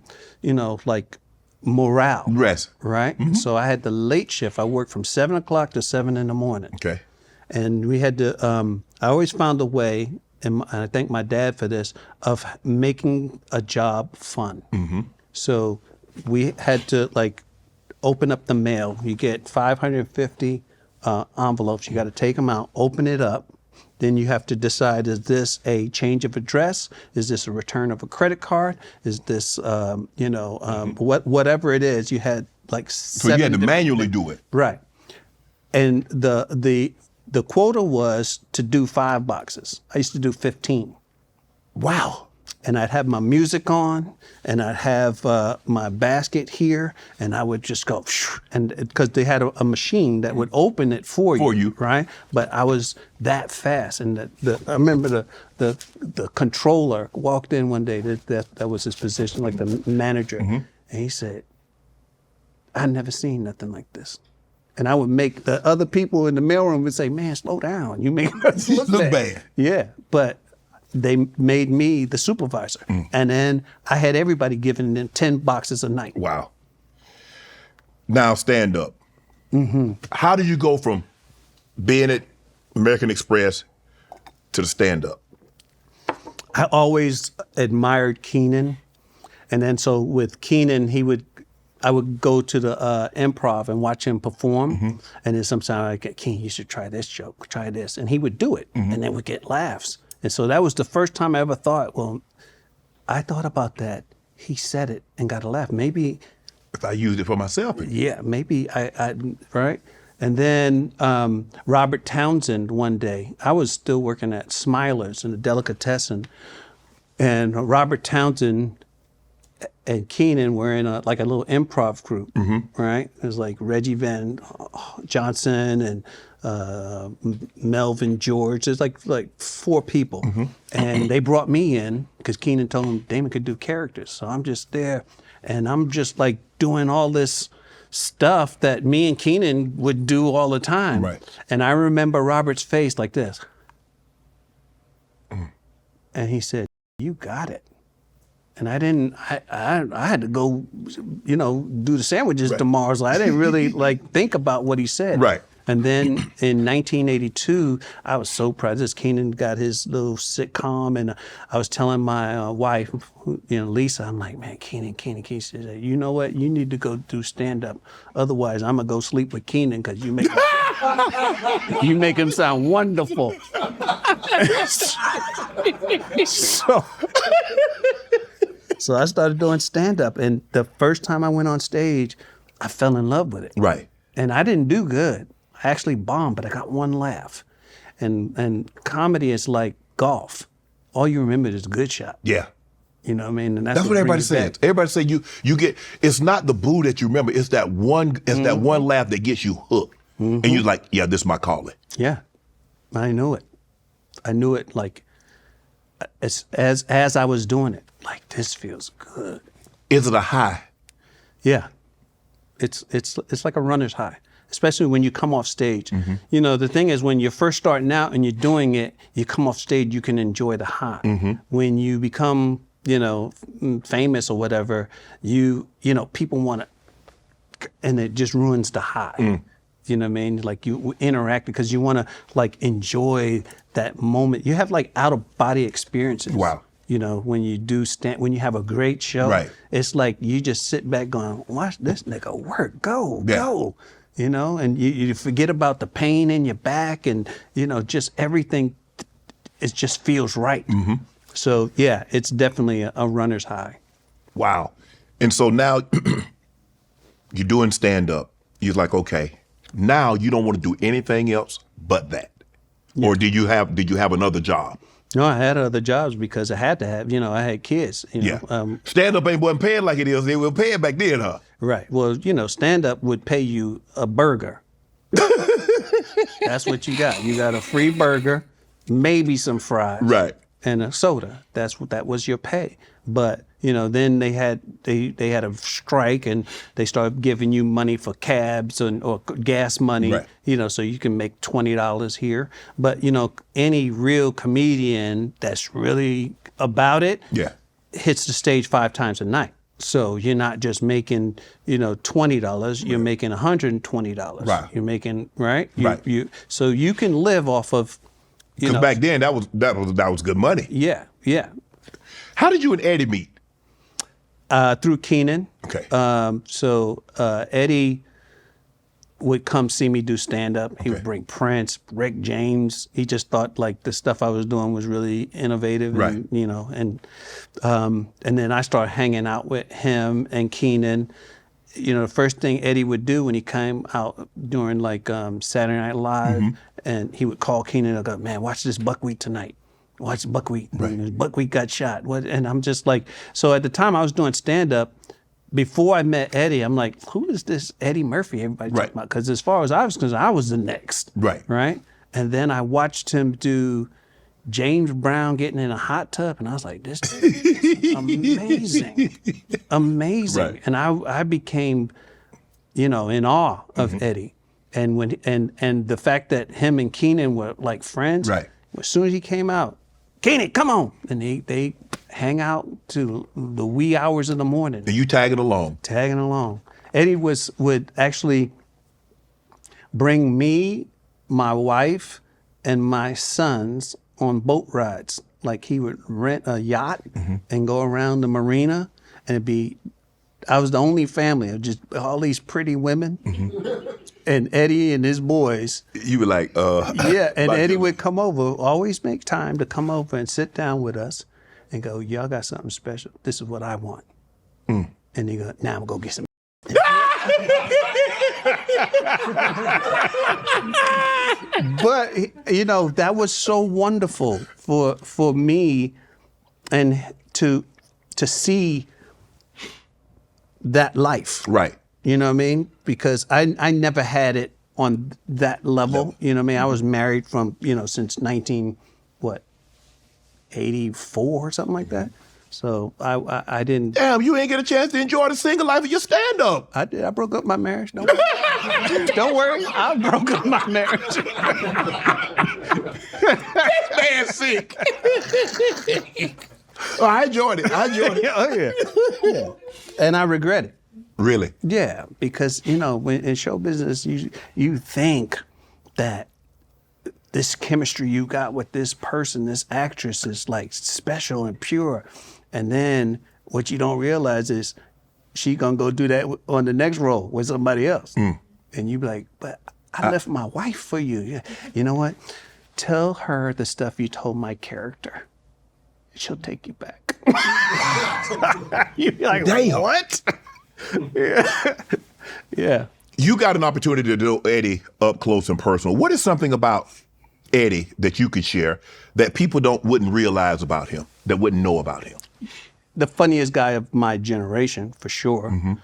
like morale. Rest. Right? Mm-hmm. So I had the late shift. I worked from 7 o'clock to 7 in the morning. Okay. And we had to, I always found a way, and I thank my dad for this, of making a job fun. Mm-hmm. So we had to open up the mail. You get 550 envelopes. You got to take them out, open it up. Then you have to decide, is this a change of address? Is this a return of a credit card? Is this, whatever it is, you had So you had to manually do it. Right. And the quota was to do 5 boxes. I used to do 15. Wow. And I'd have my music on, and I'd have my basket here, and I would just go, and because they had a machine that would open it for you, right? But I was that fast, and I remember the controller walked in one day. That was his position, like the manager, and he said, "I've never seen nothing like this." And I would make the other people in the mailroom would say, "Man, slow down. You make us look bad." Yeah, but they made me the supervisor. And then I had everybody giving them 10 boxes a night. Wow. Now stand up. Mm-hmm. How do you go from being at American Express to the stand up? I always admired Keenen. And then so with Keenen, I would go to the improv and watch him perform. And then sometimes I'd get, Keenen, you should try this joke, try this. And he would do it. And then we'd get laughs. And so that was the first time I ever thought, well, I thought about that. He said it and got a laugh. Maybe if I used it for myself. Yeah, maybe I right? And then Robert Townsend one day, I was still working at Smilers in the delicatessen. And Robert Townsend and Keenen were in a little improv group, right? It was like Reggie Van Johnson and Melvin George. There's like 4 people. And they brought me in because Keenen told them Damon could do characters. So I'm just there and I'm just doing all this stuff that me and Keenen would do all the time. Right. And I remember Robert's face like this. And he said, "You got it." And I didn't, I had to go, do the sandwiches tomorrow. So I didn't really think about what he said. Right. And then in 1982, I was so proud. Keenen got his little sitcom, and I was telling my wife, Lisa, I'm like, man, Keenen, she said, you know what? You need to go do stand-up. Otherwise, I'm going to go sleep with Keenen because you make him sound wonderful. So I started doing stand-up, and the first time I went on stage, I fell in love with it. Right. And I didn't do good. I actually bombed, but I got 1 laugh. And comedy is like golf. All you remember is a good shot. Yeah. You know what I mean? And that's what everybody says. Everybody say you get, it's not the boo that you remember, it's that one laugh that gets you hooked. And you're like, yeah, this is my calling. Yeah. I knew it. I knew it as I was doing it. This feels good. Is it a high? Yeah. It's like a runner's high, especially when you come off stage. The thing is, when you're first starting out and you're doing it, you come off stage, you can enjoy the high. When you become, famous or whatever, people want to, and it just ruins the high. You know what I mean? You interact because you want to enjoy that moment. You have out of body experiences. Wow. When you do when you have a great show, right. It's like you just sit back going, watch this nigga work, go. And you forget about the pain in your back and, just everything, it just feels right. So yeah, it's definitely a runner's high. Wow. And so now you're doing stand-up. You're like, okay, now you don't want to do anything else but that. Yeah. Or did you have another job? No, I had other jobs because I had to have, I had kids. Stand-up wasn't paying like it is. They were paying back then, huh? Right. Well, stand-up would pay you a burger. That's what you got. You got a free burger, maybe some fries, right, and a soda. That was your pay. But then they had a strike, and they started giving you money for cabs or gas money. Right. So you can make $20 here. But any real comedian that's really about it, hits the stage 5 times a night. So you're not just making $20. You're making $120. Right. You're making right. Right. So you can live off of. Because back then that was good money. Yeah. Yeah. How did you and Eddie meet? Through Keenen. Okay. So Eddie would come see me do stand-up. He would bring Prince, Rick James. He just thought like the stuff I was doing was really innovative. Right. And then I started hanging out with him and Keenen. The first thing Eddie would do when he came out during like Saturday Night Live, and he would call Keenen and go, man, watch this buckwheat tonight. Watch buckwheat. Right. Buckwheat got shot. And I'm just like, so at the time I was doing stand-up, before I met Eddie, I'm like, who is this Eddie Murphy everybody talking about? Because as far as I was concerned, I was the next. Right. Right? And then I watched him do James Brown getting in a hot tub, and I was like, this is amazing. Amazing. Right. And I became, in awe of Eddie. And when and the fact that him and Keenen were like friends, right. As soon as he came out, Keenen, come on. And they hang out to the wee hours of the morning. And you tagging along. Tagging along. Eddie would actually bring me, my wife, and my sons on boat rides. Like he would rent a yacht and go around the marina, and I was the only family of just all these pretty women. And Eddie and his boys. You were like, yeah, and Eddie would come over, always make time to come over and sit down with us and go, y'all got something special. This is what I want. And he go, now I'm going to go get some. But, that was so wonderful for me and to see that life. Right. You know what I mean? Because I never had it on that level. No. You know what I mean? I was married from, since 84 or something like that. So I didn't. Damn, you ain't get a chance to enjoy the single life of your stand-up. I did. I broke up my marriage. Don't worry. Don't worry. I broke up my marriage. This man's sick. Oh, I enjoyed it. Oh, yeah. Yeah. And I regret it. Really? Yeah, because, when in show business, you think that this chemistry you got with this person, this actress is like special and pure. And then what you don't realize is she gonna go do that on the next role with somebody else. And you be like, but I left my wife for you. Yeah. You know what? Tell her the stuff you told my character. She'll take you back. You be like, damn. What? Yeah. Yeah. You got an opportunity to do Eddie up close and personal. What is something about Eddie that you could share that people wouldn't realize about him, that wouldn't know about him? The funniest guy of my generation, for sure.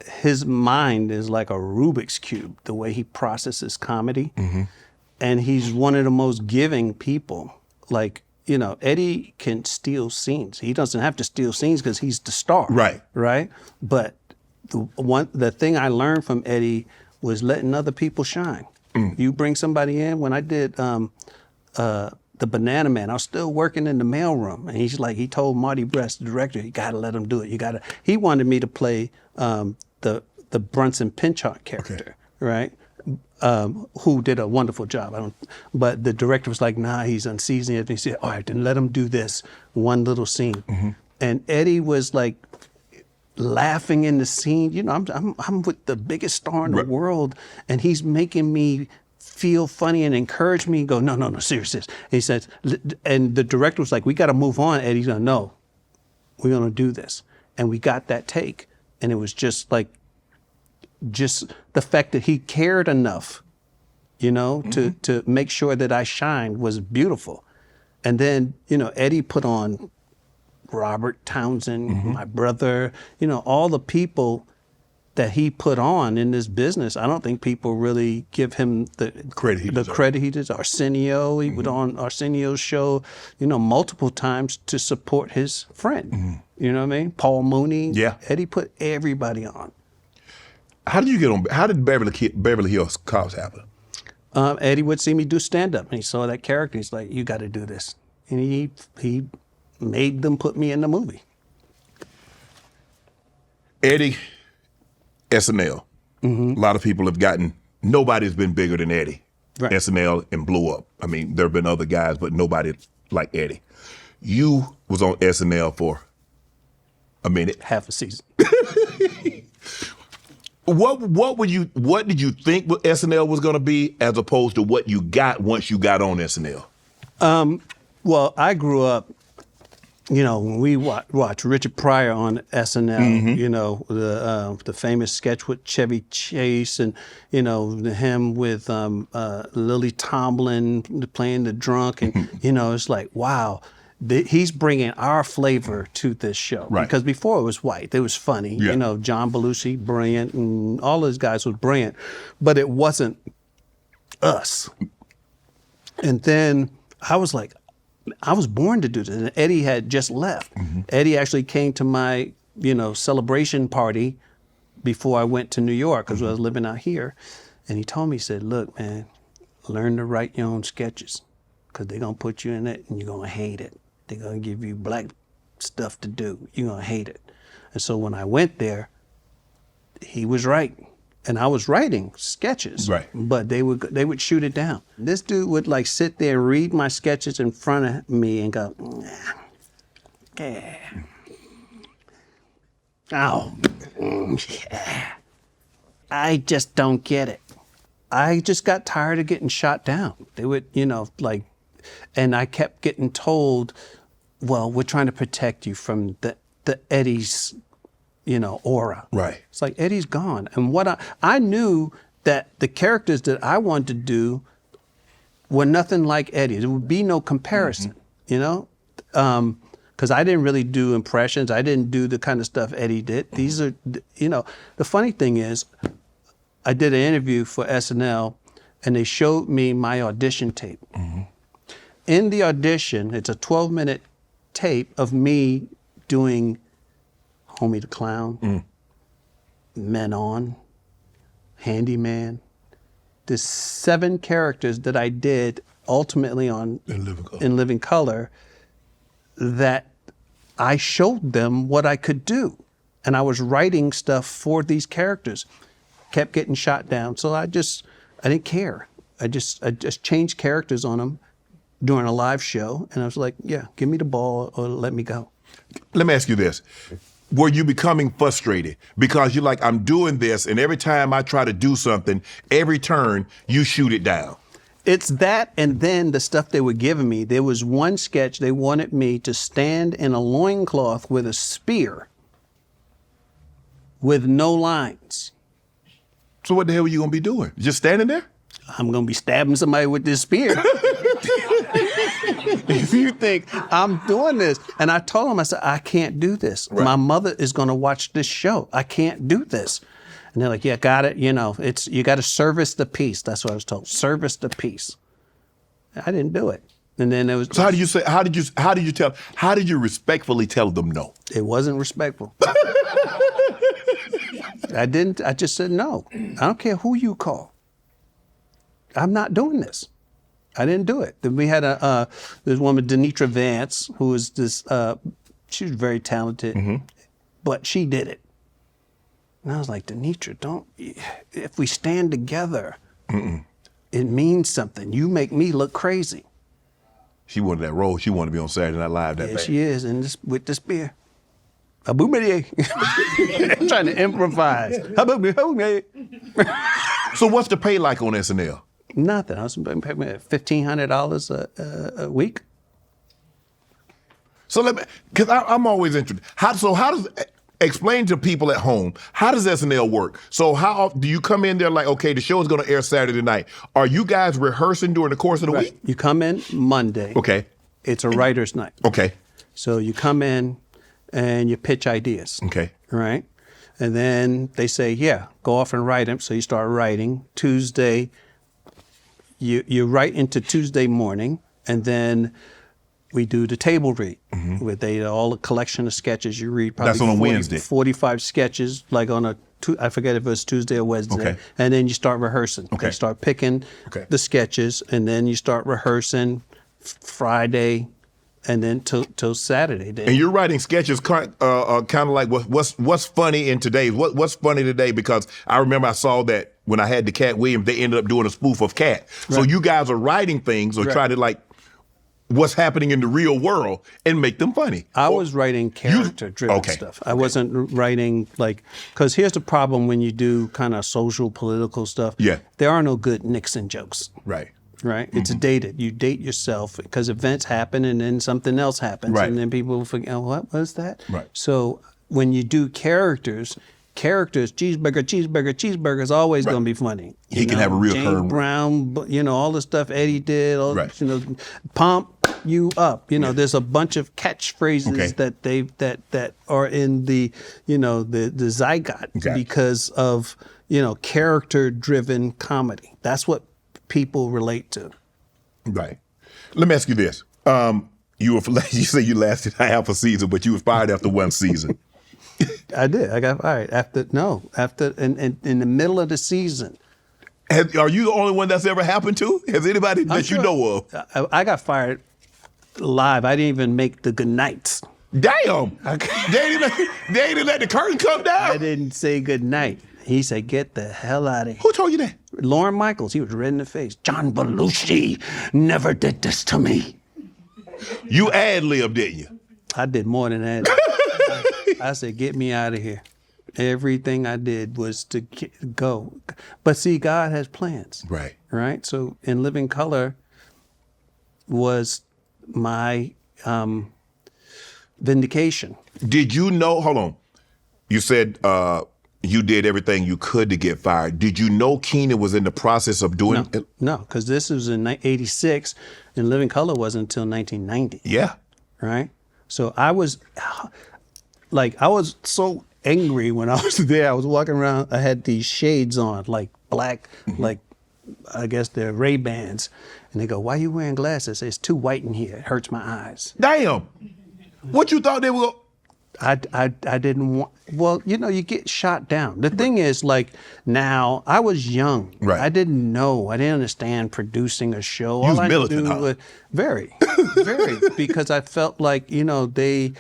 His mind is like a Rubik's Cube, the way he processes comedy. And he's one of the most giving people. Like, Eddie can steal scenes. He doesn't have to steal scenes because he's the star. Right. Right? But the thing I learned from Eddie was letting other people shine. You bring somebody in. When I did The Banana Man, I was still working in the mailroom. And he told Marty Brest, the director, you got to let him do it. He wanted me to play the Brunson Pinchot character, right? Who did a wonderful job. But the director was like, nah, he's unseasoned. And he said, all right, then let him do this one little scene. And Eddie was like laughing in the scene. I'm with the biggest star in the world, and he's making me feel funny and encourage me and go, no, seriously. He says, and the director was like, we got to move on. Eddie's going, no, we're going to do this. And we got that take. And it was just the fact that he cared enough, to make sure that I shined was beautiful. And then, Eddie put on Robert Townsend, my brother, all the people that he put on in this business, I don't think people really give him the credit he deserves. Arsenio, he was on Arsenio's show, multiple times to support his friend. You know what I mean? Paul Mooney. Yeah. Eddie put everybody on. How did you get on? How did Beverly Hills Cops happen? Eddie would see me do stand-up, and he saw that character. He's like, you got to do this. And he made them put me in the movie. Eddie, SNL. A lot of people have nobody's been bigger than Eddie. Right. SNL and blew up. I mean, there have been other guys, but nobody like Eddie. You was on SNL for a minute. Half a season. What did you think SNL was going to be as opposed to what you got once you got on SNL? Well, I grew up, when we watch Richard Pryor on SNL, the famous sketch with Chevy Chase and, him with Lily Tomlin playing the drunk. And, it's like, wow. He's bringing our flavor to this show. Right. Because before it was white. It was funny. Yeah. John Belushi, brilliant, and all those guys was brilliant. But it wasn't us. And then I was like, I was born to do this. And Eddie had just left. Eddie actually came to my, celebration party before I went to New York because I was living out here. And he told me, he said, look, man, learn to write your own sketches because they're going to put you in it and you're going to hate it. They're going to give you black stuff to do. You're going to hate it. And so when I went there, he was right. And I was writing sketches, right. But they would shoot it down. This dude would sit there and read my sketches in front of me and go, yeah. Oh, yeah. I just don't get it. I just got tired of getting shot down. They would, and I kept getting told, well, we're trying to protect you from the Eddie's, aura. Right. It's like Eddie's gone. And what I knew that the characters that I wanted to do were nothing like Eddie. There would be no comparison, because I didn't really do impressions. I didn't do the kind of stuff Eddie did. These are, the funny thing is, I did an interview for SNL and they showed me my audition tape. In the audition, it's a 12-minute tape of me doing Homie the Clown, Men On, Handyman. There's 7 characters that I did ultimately on In Living Color that I showed them what I could do. And I was writing stuff for these characters. Kept getting shot down. So I didn't care. I just changed characters on them during a live show. And I was like, yeah, give me the ball or let me go. Let me ask you this. Were you becoming frustrated? Because you're like, I'm doing this, and every time I try to do something, every turn, you shoot it down. It's that, and then the stuff they were giving me. There was one sketch they wanted me to stand in a loincloth with a spear with no lines. So what the hell are you going to be doing? Just standing there? I'm going to be stabbing somebody with this spear. If you think I'm doing this. And I told him, I said, I can't do this. Right. My mother is going to watch this show. I can't do this. And they're like, yeah, got it. You got to service the piece. That's what I was told. Service the piece. I didn't do it. And then there was. So how did you respectfully tell them no? It wasn't respectful. I just said no. I don't care who you call. I'm not doing this. I didn't do it. Then we had this woman, Denitra Vance, who was this, she was very talented, but she did it. And I was like, Denitra, if we stand together, it means something. You make me look crazy. She wanted that role. She wanted to be on Saturday Night Live that bad. She is, and with the spear. I'm trying to improvise. So what's the pay like on SNL? Nothing. I was paying $1,500 a week. So because I'm always interested. How does explain to people at home, how does SNL work? So how often do you come in there like, okay, the show is going to air Saturday night. Are you guys rehearsing during the course of the week? You come in Monday. Okay. It's a writer's night. Okay. So you come in and you pitch ideas. Okay. Right? And then they say, yeah, go off and write them. So you start writing. Tuesday, you write into Tuesday morning, and then we do the table read with all the collection of sketches you read. Probably that's on a Wednesday. 45 sketches, like on I forget if it was Tuesday or Wednesday. Okay. And then you start rehearsing. Okay. You start picking the sketches, and then you start rehearsing Friday, and then till Saturday. And you're writing sketches kind of like what's funny in today's, what's funny today, because I remember I saw that when I had the Katt Williams, they ended up doing a spoof of Katt. So you guys are writing things or try to like what's happening in the real world and make them funny. I was writing character-driven stuff. I wasn't writing because here's the problem when you do kind of social, political stuff. Yeah. There are no good Nixon jokes. Right. Right? It's dated. You date yourself because events happen and then something else happens. Right. And then people forget, oh, what was that? Right. So when you do characters, cheeseburger is always going to be funny. He can have a real James Brown, all the stuff Eddie did, pump you up. There's a bunch of catchphrases that are in the, the zygote because of, character-driven comedy. That's what people relate to. Right. Let me ask you this. You say you lasted half a season, but you were fired after one season. I did. I got fired after in the middle of the season. Are you the only one that's ever happened to? Has anybody that you know of? I got fired live. I didn't even make the good nights. Damn. They didn't let the curtain come down? I didn't say good night. He said, get the hell out of here. Who told you that? Lauren Michaels. He was red in the face. John Belushi never did this to me. You ad-libbed, didn't you? I did more than that. I said, get me out of here. Everything I did was to go. But see, God has plans. Right. Right? So In Living Color was my vindication. Did you know, hold on, you said you did everything you could to get fired. Did you know Keenen was in the process of doing it? No, because this was in 86 and Living Color wasn't until 1990. Yeah. Right? So I was so angry when I was there. I was walking around, I had these shades on, like black, like I guess they're Ray-Bans. And they go, why are you wearing glasses? It's too white in here. It hurts my eyes. Damn. What you thought they were? I didn't want, well, you get shot down. The thing is, now, I was young. Right. I didn't know. I didn't understand producing a show. You was militant, huh? Very, because I felt like, they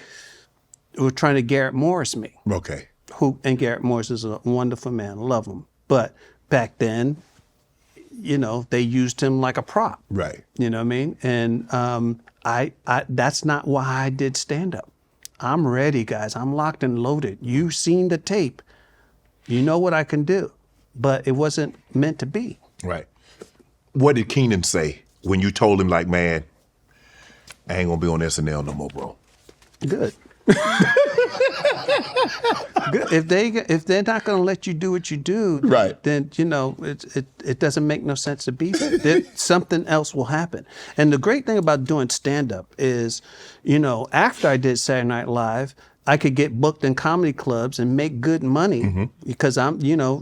were trying to Garrett Morris me. Okay. And Garrett Morris is a wonderful man. I love him. But back then, they used him like a prop. Right. You know what I mean? And I that's not why I did stand-up. I'm ready, guys. I'm locked and loaded. You've seen the tape. You know what I can do. But it wasn't meant to be. Right. What did Keenen say when you told him, man, I ain't gonna be on SNL no more, bro? Good. Good. If they're not going to let you do what you do, right, then it doesn't make no sense to be there. Something else will happen. And the great thing about doing stand-up is, after I did Saturday Night Live, I could get booked in comedy clubs and make good money because I'm,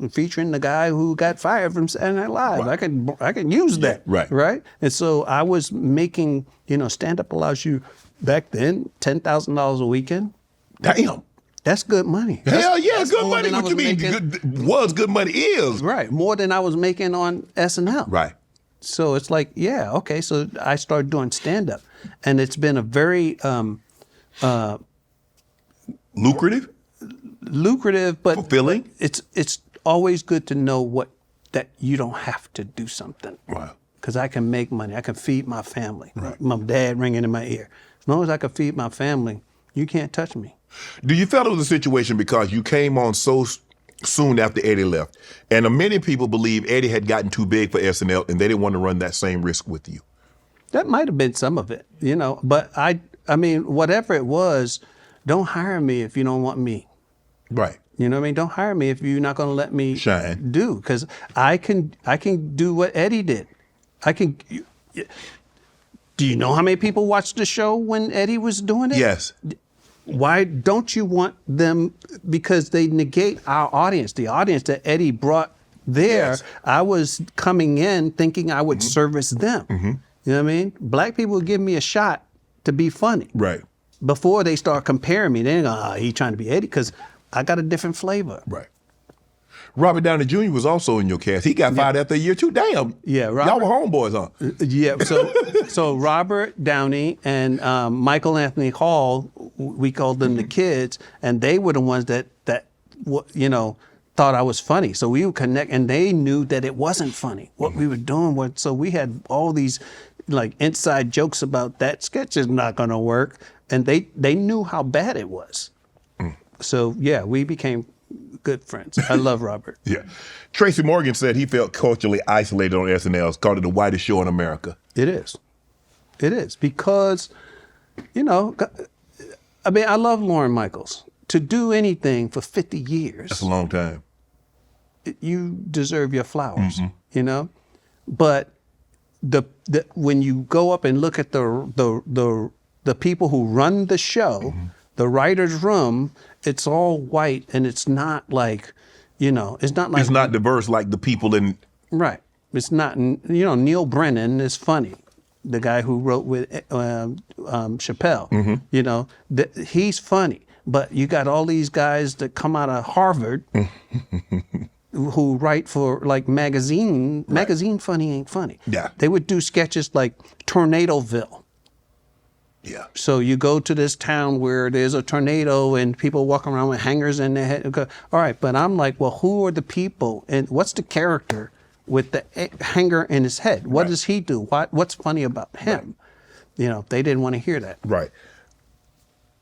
featuring the guy who got fired from Saturday Night Live. Right. I can use that. Right. Right. And so I was making, stand-up allows you back then $10,000 a weekend. Damn. That's good money. Hell yeah, it's good money. What you mean? Good money is. Right. More than I was making on SNL. Right. So it's like, yeah, okay. So I started doing stand-up. And it's been a very lucrative, but fulfilling. It's always good to know that you don't have to do something. Wow. Because I can make money. I can feed my family. Right. My dad ringing in my ear. As long as I can feed my family, you can't touch me. Do you feel it was a situation because you came on so soon after Eddie left, and many people believe Eddie had gotten too big for SNL and they didn't want to run that same risk with you? That might have been some of it, But I mean, whatever it was, don't hire me if you don't want me. Right. You know what I mean? Don't hire me if you're not going to let me shine. Because I can do what Eddie did. Do you know how many people watched the show when Eddie was doing it? Yes. Why don't you want them? Because they negate our audience. The audience that Eddie brought there, yes. I was coming in thinking I would service them. You know what I mean? Black people give me a shot to be funny. Right. Before they start comparing me, they go, he's trying to be Eddie, because I got a different flavor. Right. Robert Downey Jr. was also in your cast. He got fired after a year too. Damn. Yeah, y'all were homeboys, huh? Yeah. So Robert Downey and Michael Anthony Hall, we called them the kids, and they were the ones that thought I was funny. So we would connect, and they knew that it wasn't funny. What we were doing so we had all these like inside jokes about that sketch is not going to work, and they knew how bad it was. So yeah, we became good friends. I love Robert. Yeah. Tracy Morgan said he felt culturally isolated on SNL, called it the whitest show in America. It is. It is. Because, I mean, I love Lorne Michaels. To do anything for 50 years. That's a long time. You deserve your flowers, But when you go up and look at the people who run the show, the writer's room, it's all white, and it's not like, it's not like... It's not diverse like the people in... Right. It's not, Neil Brennan is funny. The guy who wrote with Chappelle, he's funny. But you got all these guys that come out of Harvard who write for like magazine. Right. Magazine funny ain't funny. Yeah. They would do sketches like Tornadoville. Yeah. So you go to this town where there's a tornado and people walk around with hangers in their head. All right, but I'm like, well, who are the people and what's the character with the hanger in his head? What does he do? What's funny about him? Right. They didn't want to hear that. Right.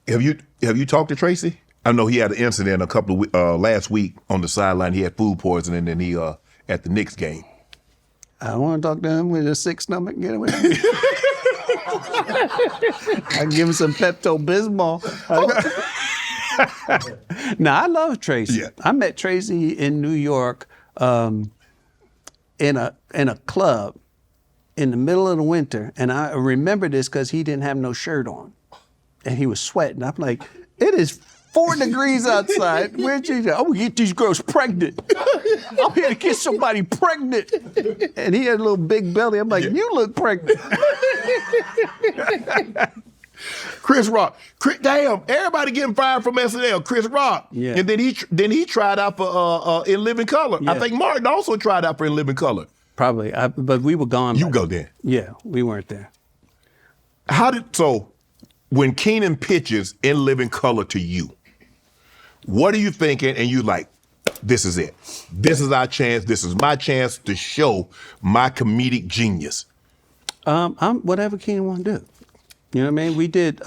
Have you talked to Tracy? I know he had an incident a couple of last week on the sideline. He had food poisoning, and he at the Knicks game. I don't want to talk to him with a sick stomach. Get away. I can give him some Pepto-Bismol. I love Tracy. Yeah. I met Tracy in New York in a club in the middle of the winter, and I remember this because he didn't have no shirt on, and he was sweating. I'm like, it is 4 degrees outside. Where'd you go? I'm gonna get these girls pregnant. I'm here to get somebody pregnant. And he had a little big belly. I'm like, you look pregnant. Chris Rock. Damn, everybody getting fired from SNL. Chris Rock. Yeah. And then he tried out for In Living Color. Yeah. I think Martin also tried out for In Living Color. Probably, but we were gone. You go there. Yeah, we weren't there. When Keenen pitches In Living Color to you, what are you thinking? And you like, this is it. This is our chance. This is my chance to show my comedic genius. I'm whatever Keenen want to do. You know what I mean? We did,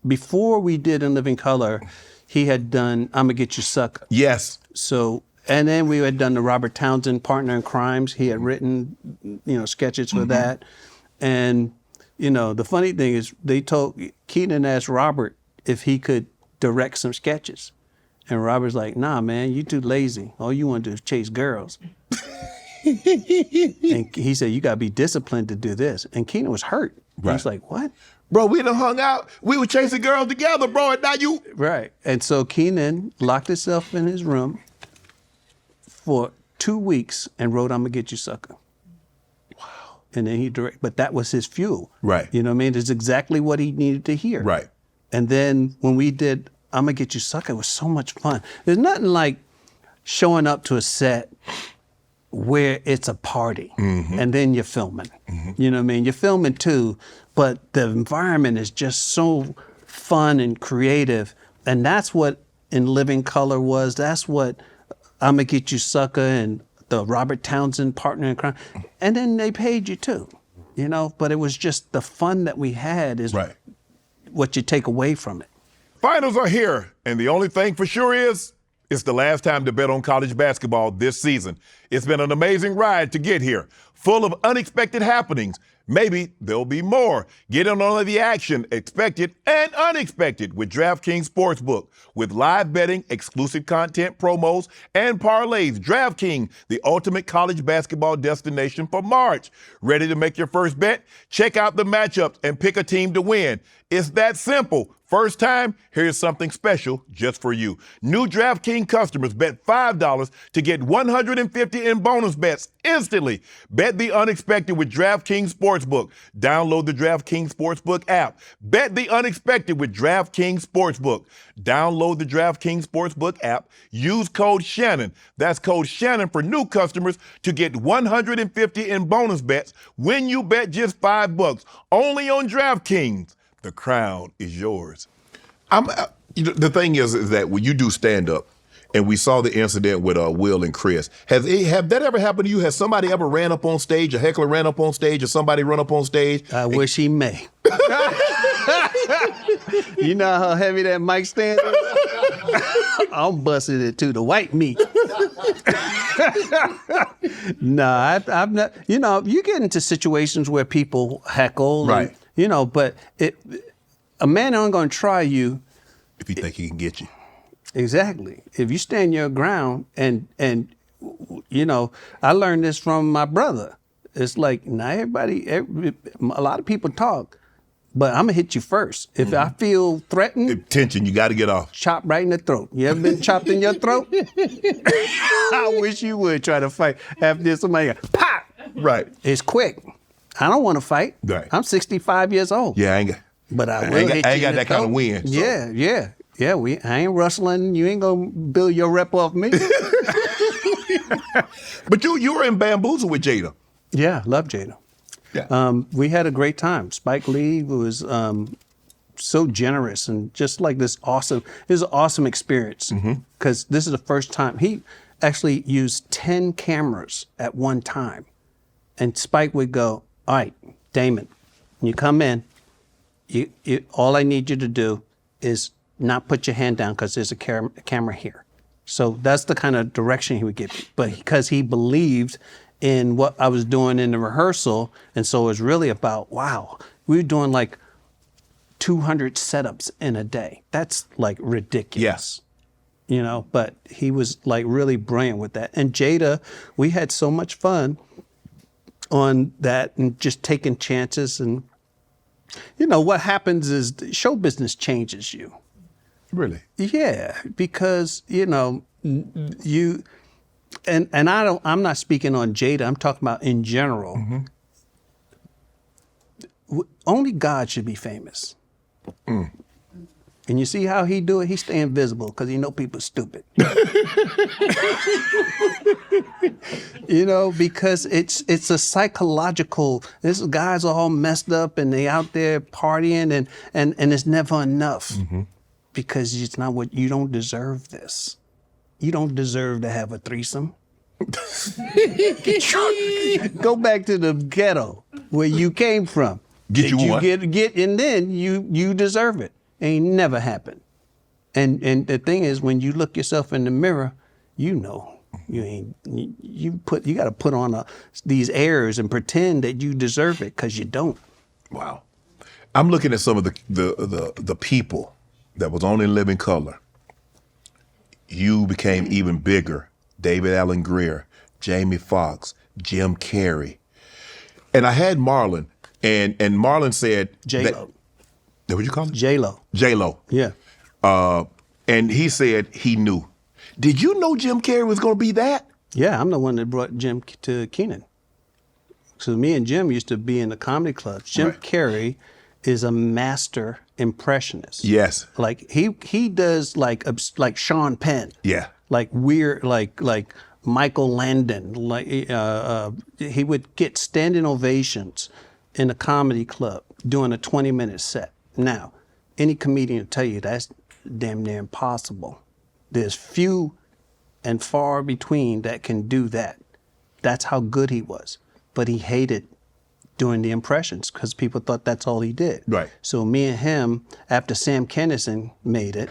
before we did In Living Color, he had done I'ma Get You Sucker. Yes. So, and then we had done the Robert Townsend Partner in Crimes. He had written, sketches for that. And, the funny thing is Keenen asked Robert if he could direct some sketches. And Robert's like, nah, man, you too lazy. All you want to do is chase girls. And he said, you got to be disciplined to do this. And Keenen was hurt. Right. He's like, what? Bro, we done hung out. We were chasing girls together, bro, and now you. Right. And so Keenen locked himself in his room for 2 weeks and wrote I'ma Get You Sucker. Wow. And then he directed, but that was his fuel. Right. You know what I mean? It's exactly what he needed to hear. Right. And then when we did I'ma Get You Sucker, it was so much fun. There's nothing like showing up to a set where it's a party and then you're filming. You know what I mean? You're filming too, but the environment is just so fun and creative. And that's what In Living Color was. That's what I'ma Get You Sucker and the Robert Townsend Partner in Crime. And then they paid you too, but it was just the fun that we had is what you take away from it. Finals are here, and the only thing for sure is it's the last time to bet on college basketball this season. It's been an amazing ride to get here, full of unexpected happenings. Maybe there'll be more. Get in on the action, expected and unexpected, with DraftKings Sportsbook. With live betting, exclusive content, promos, and parlays, DraftKings, the ultimate college basketball destination for March. Ready to make your first bet? Check out the matchups and pick a team to win. It's that simple. First time, here's something special just for you. New DraftKings customers bet $5 to get $150 in bonus bets instantly. Bet the unexpected with DraftKings Sportsbook. Download the DraftKings Sportsbook app. Bet the unexpected with DraftKings Sportsbook. Download the DraftKings Sportsbook app. Use code Shannon. That's code Shannon for new customers to get $150 in bonus bets when you bet just $5. Only on DraftKings. The crown is yours. The thing is that when you do stand-up, and we saw the incident with Will and Chris, have that ever happened to you? Has somebody ever ran up on stage, a heckler ran up on stage, or somebody run up on stage? I wish he may. You know how heavy that mic stand is? I'm busting it to the white meat. No, I've not. You know, you get into situations where people heckle. Right. And, you know, but a man ain't gonna try you if you think he can get you. Exactly. If you stand your ground, and you know, I learned this from my brother. It's like not everybody. A lot of people talk, but I'm gonna hit you first. If I feel threatened, tension, you got to get off. Chop right in the throat. You ever been chopped in your throat? I wish you would try to fight after somebody goes, pop. Right. It's quick. I don't want to fight. Right. I'm 65 years old. Yeah, I ain't got. But I will ain't got that kind of win. So. Yeah. I ain't rustling. You ain't gonna build your rep off me. But you were in Bamboozle with Jada. Yeah, love Jada. Yeah. We had a great time. Spike Lee was so generous and just like this awesome. It was an awesome experience because this is the first time he actually used 10 cameras at one time, and Spike would go, "All right, Damon, when you come in, you all I need you to do is not put your hand down because there's a camera here." So that's the kind of direction he would give me. But because he believed in what I was doing in the rehearsal, and so it was really about, wow, we were doing like 200 setups in a day. That's like ridiculous. Yes. You know, but he was like really brilliant with that. And Jada, we had so much fun on that and just taking chances. And, you know, what happens is show business changes you. Really? Yeah, because, you know, you, and I'm not speaking on Jada, I'm talking about in general. Only God should be famous. And you see how he do it? He stay invisible because he know people stupid. You know, because it's a psychological, this guys are all messed up and they out there partying and it's never enough. Because it's not what, you don't deserve this. You don't deserve to have a threesome. Go back to the ghetto where you came from. Get you one. Get, and then you deserve it. Ain't never happened. And the thing is, when you look yourself in the mirror, you know you got to put on these airs and pretend that you deserve it because you don't. Wow. I'm looking at some of the people that was on In Living Color. You became even bigger. David Allen Greer, Jamie Foxx, Jim Carrey. And I had Marlon, and Marlon said... J-Lo. That what you call it? J-Lo. J-Lo. Yeah. And he said he knew. Did you know Jim Carrey was going to be that? Yeah, I'm the one that brought Jim to Keenen. So me and Jim used to be in the comedy clubs. Jim Carrey is a master impressionist. Yes. Like he does like Sean Penn. Yeah. Like weird, like Michael Landon. Like he would get standing ovations in a comedy club doing a 20-minute set. Now, any comedian will tell you that's damn near impossible. There's few and far between that can do that. That's how good he was. But he hated doing the impressions because people thought that's all he did. Right. So me and him, after Sam Kinison made it,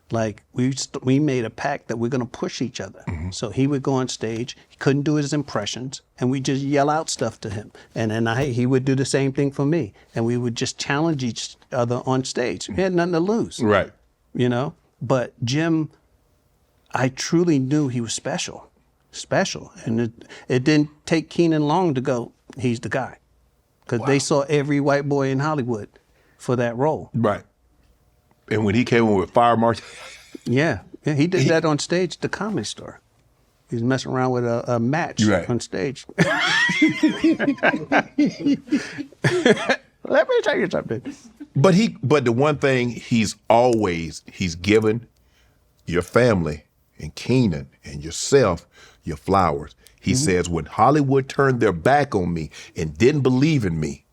like we made a pact that we're gonna push each other. So he would go on stage, he couldn't do his impressions, and we just yell out stuff to him. And then he would do the same thing for me. And we would just challenge each other on stage. We had nothing to lose. Right. You know? But Jim, I truly knew he was special. And it didn't take Keenen long to go, he's the guy. Because they saw every white boy in Hollywood for that role. Right. And when he came in with Fire March. Yeah, he did that on stage at the Comedy Store. He was messing around with a match on stage. Let me tell you something. But the one thing he's given your family and Keenen and yourself your flowers. He says, when Hollywood turned their back on me and didn't believe in me,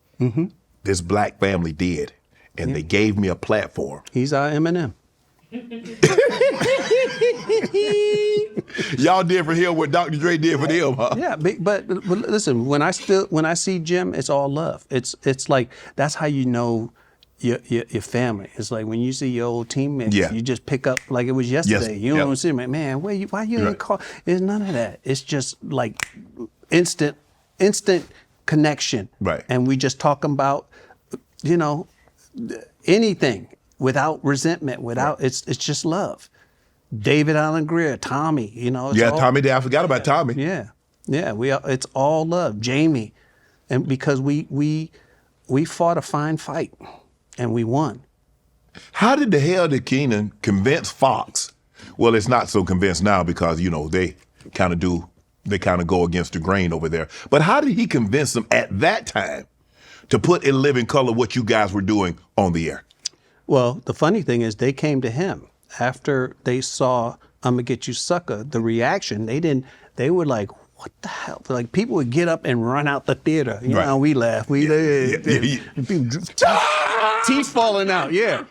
this black family did. And they gave me a platform. He's our Eminem. Y'all did for him what Dr. Dre did for them, huh? Yeah, but listen, when I see Jim, it's all love. It's like, that's how you know your family. It's like when you see your old teammates, you just pick up like it was yesterday. You don't see them, man, why you ain't call? There's none of that. It's just like instant connection. Right. And we just talking about, anything without resentment, it's just love. David Allen Greer, Tommy, Tommy, I forgot about Tommy. Yeah. It's all love. Jamie, and because we fought a fine fight, and we won. How did the hell did Keenen convince Fox? Well, it's not so convinced now because they kind of go against the grain over there. But how did he convince them at that time to put in living color what you guys were doing on the air? Well, the funny thing is they came to him after they saw "I'ma Get You Sucker." The reaction, they were like, what the hell? Like, people would get up and run out the theater. You know how we laugh. Teeth falling out. Yeah.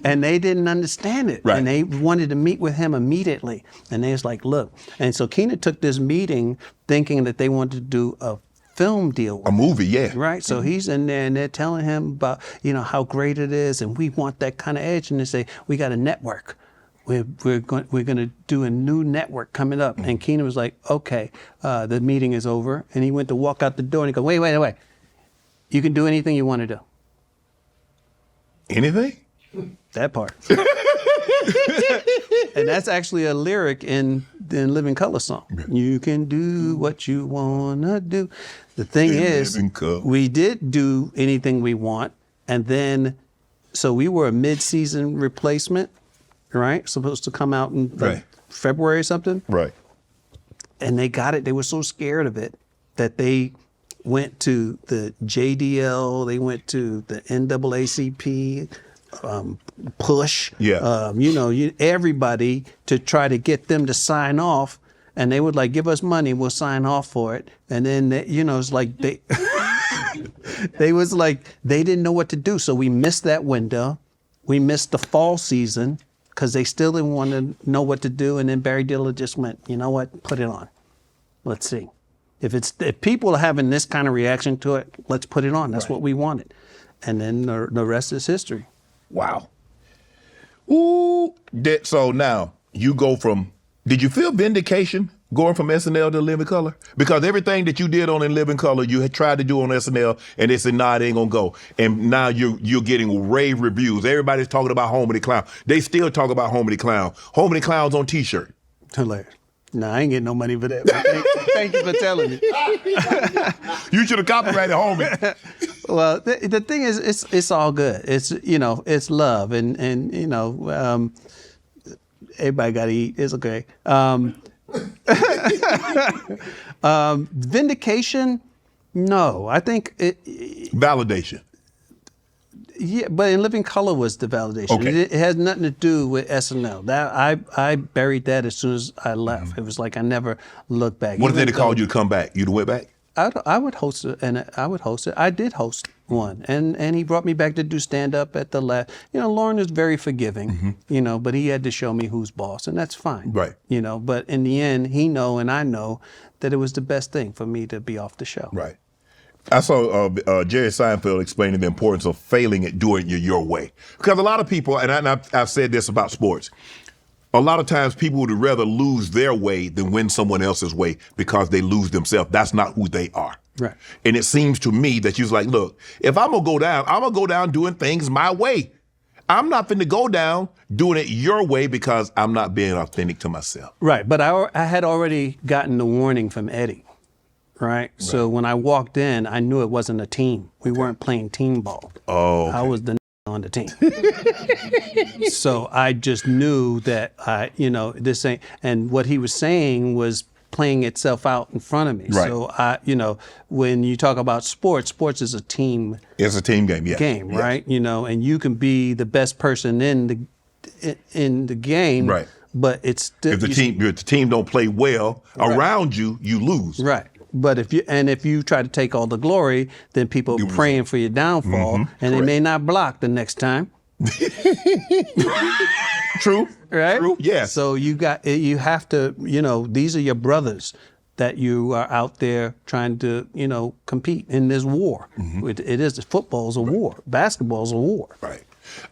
And they didn't understand it. Right. And they wanted to meet with him immediately. And they was like, look. And so Keenen took this meeting thinking that they wanted to do a film deal with a movie, yeah. Right. So he's in there and they're telling him about, how great it is. And we want that kind of edge. And they say, we got a network. We're going to do a new network coming up. And Keenen was like, okay, the meeting is over. And he went to walk out the door and he goes, wait. You can do anything you want to do. Anything? That part. And that's actually a lyric in the Living Color song. You can do what you want to do. The thing is, we did do anything we want. And then, so we were a mid-season replacement, right? Supposed to come out in February or something. Right. And they got it. They were so scared of it that they went to the JDL, they went to the NAACP, Push, everybody to try to get them to sign off. And they would like, give us money, we'll sign off for it. And then, it's like they didn't know what to do. So we missed that window. We missed the fall season because they still didn't want to know what to do. And then Barry Diller just went, you know what, put it on. Let's see. If people are having this kind of reaction to it, let's put it on. That's what we wanted. And then the rest is history. Wow. Ooh. So now you go from, did you feel vindication going from SNL to Living Color? Because everything that you did on In Living Color, you had tried to do on SNL, and they said, nah, it ain't gonna go. And now you're getting rave reviews. Everybody's talking about Home of the Clown. They still talk about Home of the Clown. Home of the Clown's on T-shirt. Hilarious. No, I ain't getting no money for that. Thank you for telling me. You should have copyrighted Homie. Well, the thing is, it's all good. It's it's love, and everybody got to eat. It's okay. Vindication, no. I think validation. Yeah, but In Living Color was the validation. Okay. It has nothing to do with SNL. That I buried that as soon as I left. Mm-hmm. It was like I never looked back. What if they called you to come back? You'd have went back? I would host it, and I would host it. I did host one, and he brought me back to do stand-up at the last. Lauren is very forgiving, but he had to show me who's boss, and that's fine. Right. But in the end, he know and I know that it was the best thing for me to be off the show. Right. I saw Jerry Seinfeld explaining the importance of failing at doing it your way. Because a lot of people, and I've said this about sports, a lot of times people would rather lose their way than win someone else's way because they lose themselves. That's not who they are. Right. And it seems to me that you're like, look, if I'm going to go down, I'm going to go down doing things my way. I'm not finna go down doing it your way because I'm not being authentic to myself. Right. But I had already gotten the warning from Eddie. Right. So when I walked in, I knew it wasn't a team. We weren't playing team ball. Oh. Okay. I was the on on the team. So I just knew that this ain't, and what he was saying was playing itself out in front of me. Right. So when you talk about sports is a team. It's a team game, yeah. Game, yes. Right? And you can be the best person in the game. Right. But it's still, if the team don't play well around you, you lose. Right. But if you try to take all the glory, then people are praying for your downfall, and they may not block the next time. True. Right. True. Yes. So you have to, these are your brothers that you are out there trying to, compete in this war. Football's a war. Basketball's a war. Right.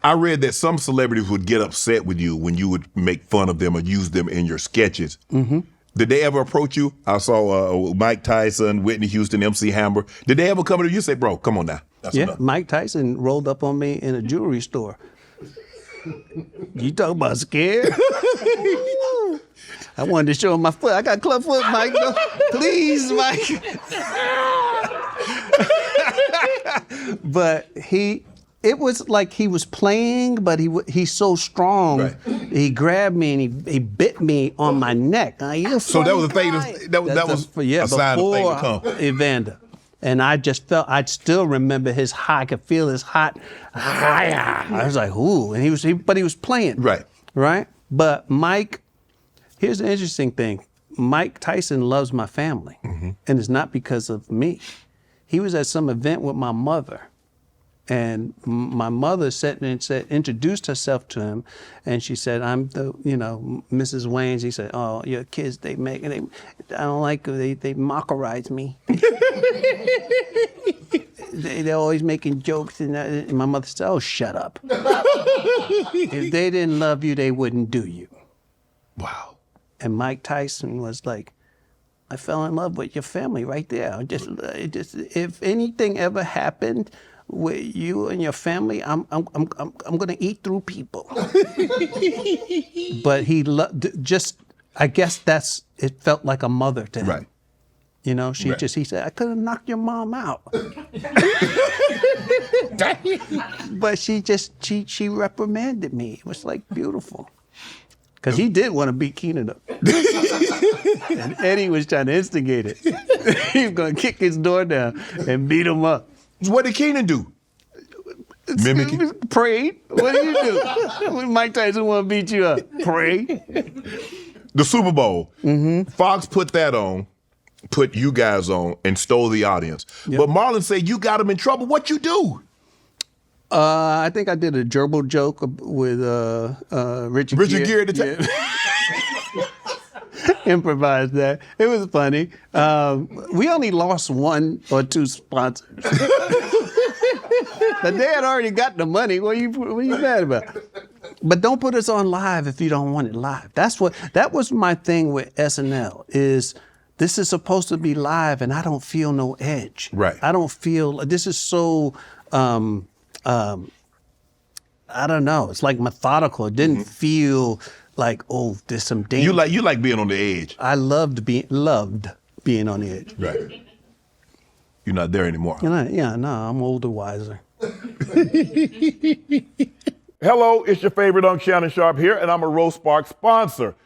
I read that some celebrities would get upset with you when you would make fun of them or use them in your sketches. Mm-hmm. Did they ever approach you? I saw Mike Tyson, Whitney Houston, MC Hammer. Did they ever come to you and say, bro, come on now? That's enough. Mike Tyson rolled up on me in a jewelry store. You talking about scared? I wanted to show him my foot. I got club foot, Mike. No, please, Mike. But it was like he was playing, but he's so strong. Right. He grabbed me and he bit me on my neck. So that was the thing. That was a sign of thing to come. Evander. And I still remember his high. I could feel his hot. I was like, ooh. And but he was playing. Right. Right. But Mike, here's the interesting thing. Mike Tyson loves my family, and it's not because of me. He was at some event with my mother. And my mother introduced herself to him, and she said, "I'm the, Mrs. Wayans." He said, "Oh, your kids, I don't like, they mockerize me. They're always making jokes." And my mother said, "Oh, shut up. If they didn't love you, they wouldn't do you." Wow. And Mike Tyson was like, "I fell in love with your family right there. Just if anything ever happened with you and your family, I'm gonna eat through people." But he I guess it felt like a mother to him. Right. He said, "I could have knocked your mom out." But she reprimanded me. It was like beautiful. Because he did want to beat Keenen up. And Eddie was trying to instigate it. He was going to kick his door down and beat him up. What did Keenen do? Mimic? Prayed. What do you do when Mike Tyson want to beat you up? Pray. The Super Bowl. Fox put that on, put you guys on, and stole the audience. Yep. But Marlon said you got him in trouble. What you do? I think I did a gerbil joke with Richard Gere at the time. Yeah. Improvised that. It was funny. We only lost 1 or 2 sponsors. But they had already got the money. What are you mad about? But don't put us on live if you don't want it live. That was my thing with SNL is this is supposed to be live and I don't feel no edge. Right. I don't feel, this is so, I don't know. It's like methodical. It didn't feel like, oh, there's some danger. You like being on the edge. I loved being on the edge. Right. You're not there anymore. I'm older, wiser. Hello, it's your favorite Unc Shannon Sharpe here, and I'm a Rose Sparks sponsor.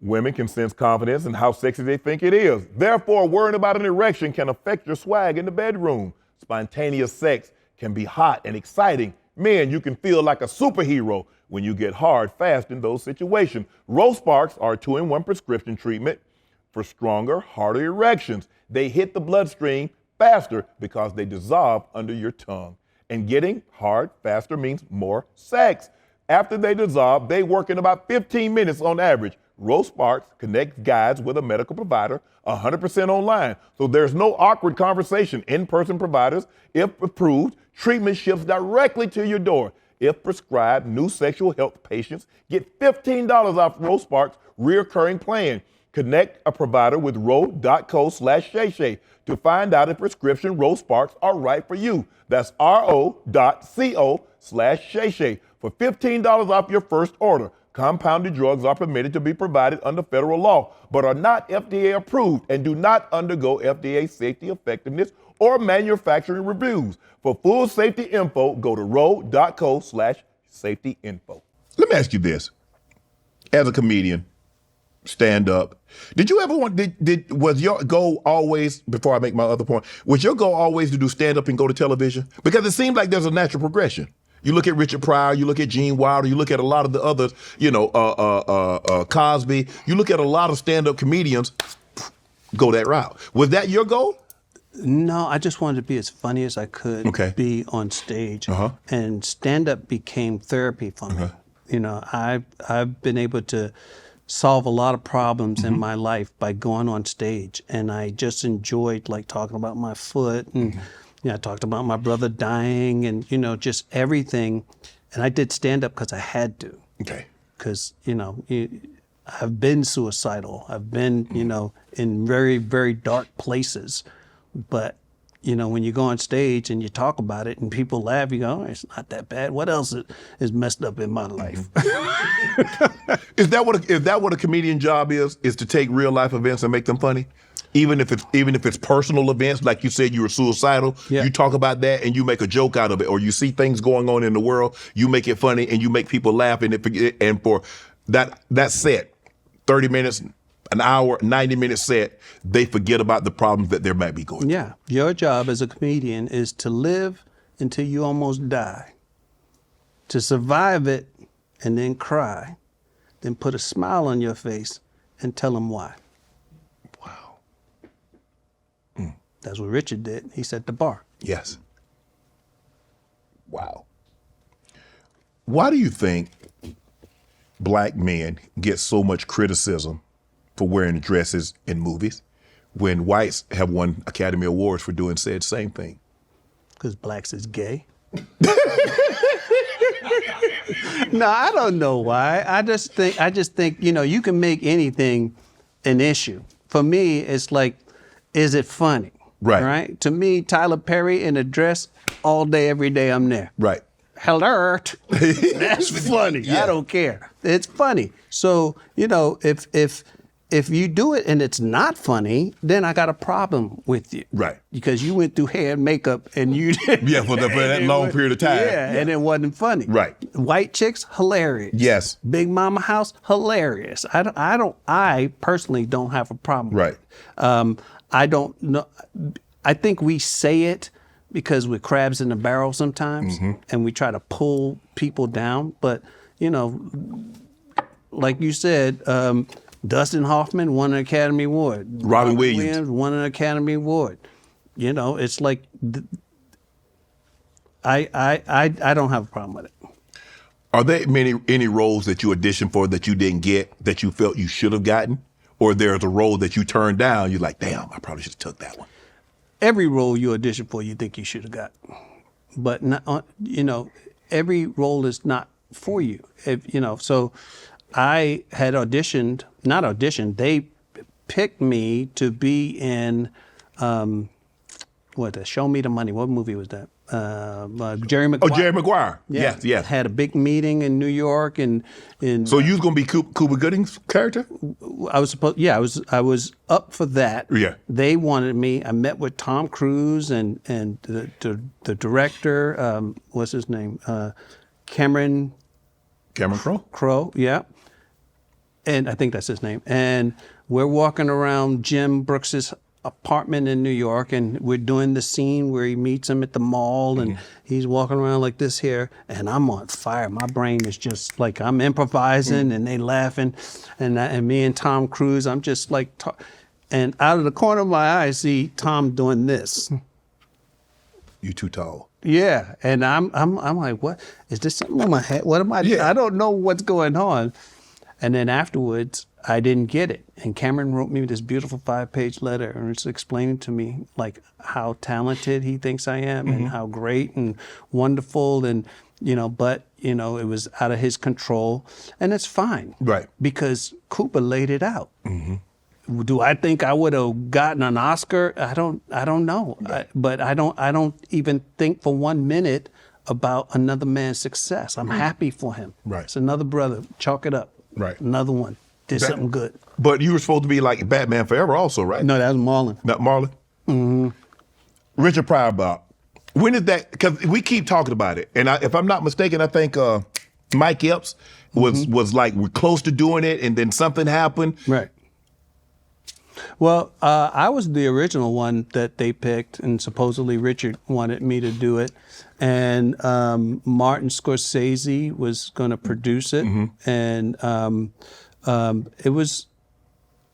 Women can sense confidence in how sexy they think it is. Therefore, worrying about an erection can affect your swag in the bedroom. Spontaneous sex can be hot and exciting. Men, you can feel like a superhero when you get hard fast in those situations. Rose Sparks are a 2-in-1 prescription treatment for stronger, harder erections. They hit the bloodstream faster because they dissolve under your tongue. And getting hard faster means more sex. After they dissolve, they work in about 15 minutes on average. Rose Sparks connects guys with a medical provider 100% online. So there's no awkward conversation. In-person providers, if approved, treatment ships directly to your door. If prescribed, new sexual health patients get $15 off Rose Sparks' recurring plan. Connect a provider with ro.co/Shay Shay to find out if prescription Rose Sparks are right for you. That's ro.co/Shay Shay for $15 off your first order. Compounded drugs are permitted to be provided under federal law, but are not FDA approved and do not undergo FDA safety, effectiveness, or manufacturing reviews. For full safety info, go to road.co/safety info. Let me ask you this. As a comedian, stand up, did you ever want, was your goal always, before I make my other point, was your goal always to do stand up and go to television? Because it seems like there's a natural progression. You look at Richard Pryor, you look at Gene Wilder, you look at a lot of the others, Cosby, you look at a lot of stand-up comedians, go that route. Was that your goal? No, I just wanted to be as funny as I could be on stage. And stand-up became therapy for me. You know, I've been able to solve a lot of problems in my life by going on stage. And I just enjoyed like talking about my foot and I talked about my brother dying and, just everything. And I did stand up because I had to. Because, I've been suicidal. I've been, in very, very dark places. But, when you go on stage and you talk about it and people laugh, you go, oh, it's not that bad. What else is messed up in my life? Is that what a comedian job is to take real life events and make them funny? Even if it's personal events, like you said, you were suicidal, you talk about that and you make a joke out of it, or you see things going on in the world, you make it funny and you make people laugh, and for that set, 30 minutes, an hour, 90-minute set, they forget about the problems that there might be going on. Yeah, your job as a comedian is to live until you almost die, to survive it and then cry, then put a smile on your face and tell them why. Wow. That's what Richard did. He set the bar. Yes. Wow. Why do you think black men get so much criticism for wearing dresses in movies when whites have won Academy Awards for doing said same thing? Because blacks is gay. No, I don't know why. I just think, you can make anything an issue. For me, it's like, is it funny? Right? To me, Tyler Perry in a dress, all day, every day, I'm there. Right. Hello. That's funny. Yeah. I don't care. It's funny. So, if you do it and it's not funny, then I got a problem with you. Right. Because you went through hair and makeup and you did. Yeah, for that long period of time. Yeah, and it wasn't funny. Right. White chicks, hilarious. Yes. Big Mama House, hilarious. I personally don't have a problem right. with it. I don't know. I think we say it because we're crabs in the barrel sometimes and we try to pull people down. But, like you said, Dustin Hoffman won an Academy Award. Robin Williams won an Academy Award. It's like I don't have a problem with it. Are there any roles that you auditioned for that you didn't get that you felt you should have gotten? Or there's a role that you turned down, you're like, damn, I probably should have took that one. Every role you audition for, you think you should have got. But, every role is not for you. So I had they picked me to be in, Show Me the Money. What movie was that? Jerry Maguire. Oh, Jerry Maguire. Yeah. Yes. Had a big meeting in New York and So you was gonna be Cuba Gooding's character? I was up for that. Yeah. They wanted me. I met with Tom Cruise and the director, what's his name? Cameron Crowe, yeah. And I think that's his name. And we're walking around Jim Brooks's apartment in New York, and we're doing the scene where he meets him at the mall, and he's walking around like this here, and I'm on fire. My brain is just like, I'm improvising, and they laughing, and me and Tom Cruise, I'm just like, and out of the corner of my eye, I see Tom doing this. You too tall. Yeah, and I'm like, what? Is this something on my head? What am I doing? I don't know what's going on. And then afterwards, I didn't get it. And Cameron wrote me this beautiful 5-page letter and it's explaining to me like how talented he thinks I am and how great and wonderful and, but, it was out of his control and it's fine. Right. Because Cooper laid it out. Do I think I would have gotten an Oscar? I don't know. Right. But I don't even think for 1 minute about another man's success. I'm happy for him. Right. It's another brother. Chalk it up. Right. Another one. Did something good. But you were supposed to be like Batman Forever also, right? No, that was Marlon. Not Marlon? Richard Pryor, Bob. When is that? Because we keep talking about it, and if I'm not mistaken, I think Mike Epps was like we're close to doing it, and then something happened. Right. Well, I was the original one that they picked, and supposedly Richard wanted me to do it, and Martin Scorsese was going to produce it, and it was.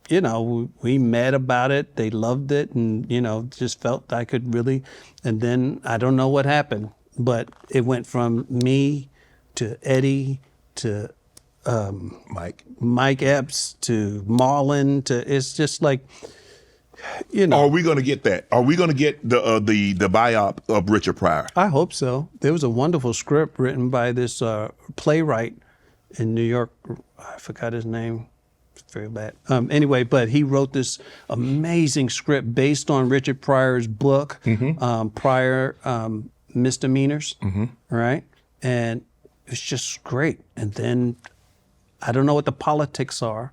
You know, we met about it. They loved it, and just felt I could really. And then I don't know what happened, but it went from me to Eddie to Mike Epps to Marlon to. It's just like, Are we going to get that? Are we going to get the biop of Richard Pryor? I hope so. There was a wonderful script written by this playwright in New York. I forgot his name. Very bad. Anyway, but he wrote this amazing script based on Richard Pryor's book, Pryor Misdemeanors, right? And it's just great. And then I don't know what the politics are,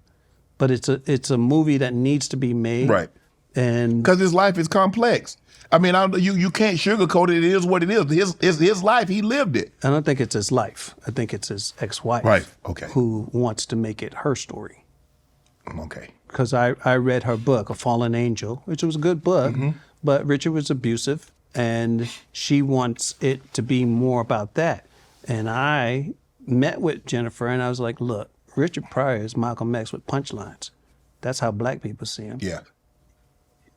but it's a movie that needs to be made, right? And because his life is complex. I mean, you can't sugarcoat it. It is what it is. His life. He lived it. I don't think it's his life. I think it's his ex-wife, right? Okay. Who wants to make it her story. Okay. Because I read her book, A Fallen Angel, which was a good book, but Richard was abusive, and she wants it to be more about that. And I met with Jennifer, and I was like, look, Richard Pryor is Malcolm X with punchlines. That's how black people see him. Yeah.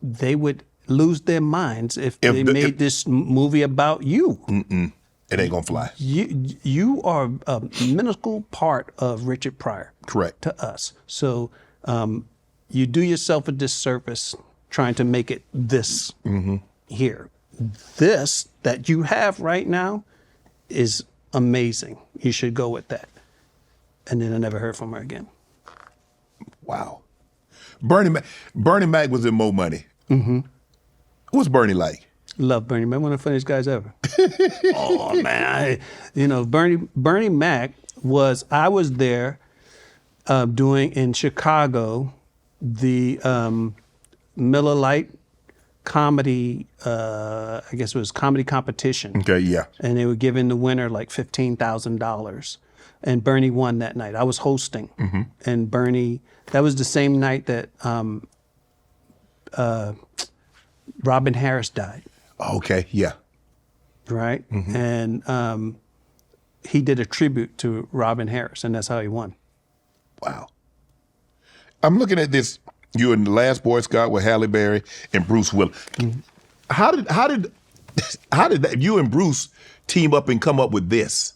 They would lose their minds if they made this movie about you. It ain't gonna fly. You are a minuscule part of Richard Pryor. Correct. To us. So you do yourself a disservice trying to make it this here. This that you have right now is amazing. You should go with that. And then I never heard from her again. Wow. Bernie Mac was in Mo Money. What's Bernie like? Love Bernie Mac, one of the funniest guys ever. Oh man, Bernie Mac I was there doing in Chicago the Miller Lite comedy, I guess it was comedy competition. Okay, yeah. And they were giving the winner like $15,000. And Bernie won that night. I was hosting. And Bernie, that was the same night that Robin Harris died. Okay, yeah. Right? And he did a tribute to Robin Harris, and that's how he won. Wow. I'm looking at this. You in The Last Boy Scout with Halle Berry and Bruce Willis. How did you and Bruce team up and come up with this?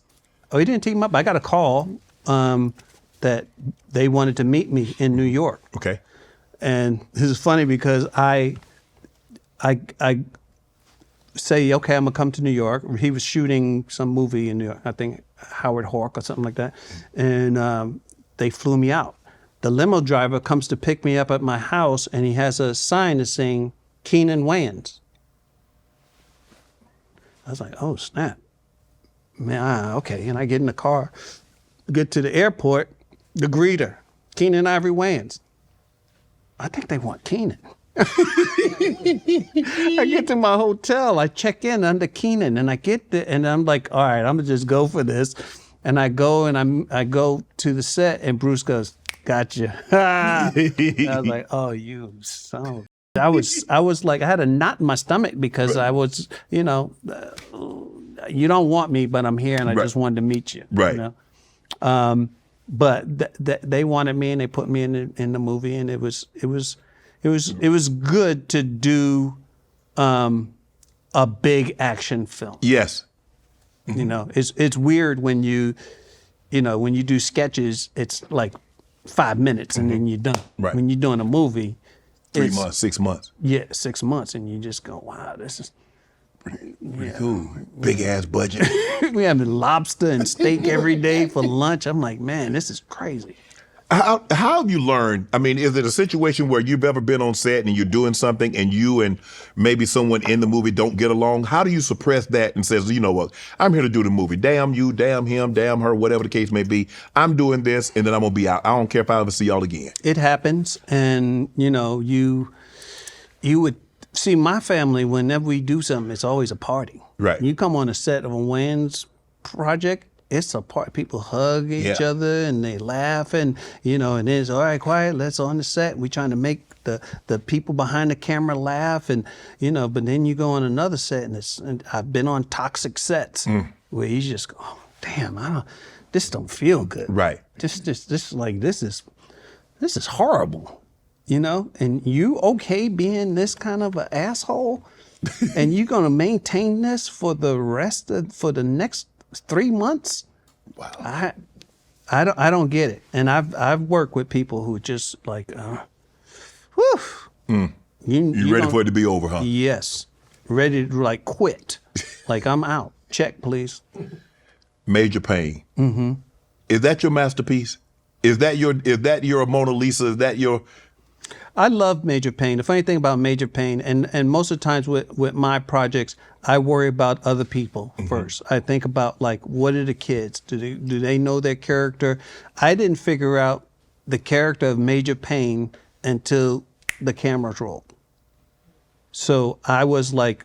Oh, he didn't team up. I got a call that they wanted to meet me in New York. Okay. And this is funny because I say, okay, I'm gonna come to New York. He was shooting some movie in New York, I think Howard Hawk or something like that. And they flew me out. The limo driver comes to pick me up at my house, and he has a sign that's saying Keenen Wayans. I was like, oh snap. Man, okay. And I get in the car, get to the airport, the greeter, Keenen Ivory Wayans. I think they want Keenen. I get to my hotel, I check in under Keenen, and I get there, and I'm like, all right, I'm gonna just go for this. And I go and I go to the set, and Bruce goes, gotcha. I was like, oh, you son. I was like, I had a knot in my stomach because I was, you don't want me, but I'm here, and I just wanted to meet you. Right. You know? But they wanted me, and they put me in the movie, and it was good to do a big action film. Yes. You know, it's weird when you do sketches, it's like 5 minutes and then you're done. Right. When you're doing a movie, 3 months, 6 months. Yeah, 6 months, and you just go, wow, this is pretty cool. Big ass budget. We have lobster and steak every day for lunch. I'm like, man, this is crazy. How have you learned? I mean, is it a situation where you've ever been on set and you're doing something and you and maybe someone in the movie don't get along? How do you suppress that and says, you know what, I'm here to do the movie. Damn you, damn him, damn her, whatever the case may be. I'm doing this and then I'm going to be out. I don't care if I ever see y'all again. It happens. And, you would See, my family, whenever we do something, it's always a party. Right. You come on a set of a Wayans project, it's a party. People hug each other and they laugh and, and then it's, all right, quiet, let's on the set. We're trying to make the people behind the camera laugh and, but then you go on another set and I've been on toxic sets where you just go, oh, damn, this don't feel good. Right. This is horrible, and you okay being this kind of an asshole and you're going to maintain this for the next 3 months? Wow. I don't get it. And I've worked with people who just like, whew. You ready for it to be over, huh? Yes. Ready to like quit. Like I'm out. Check, please. Major Pain. Mm-hmm. Is that your masterpiece? Is that your Mona Lisa? Is that your... I love Major Pain. The funny thing about Major Pain, and most of the times with my projects, I worry about other people first. I think about like, what are the kids? Do they know their character? I didn't figure out the character of Major Pain until the cameras rolled. So I was like,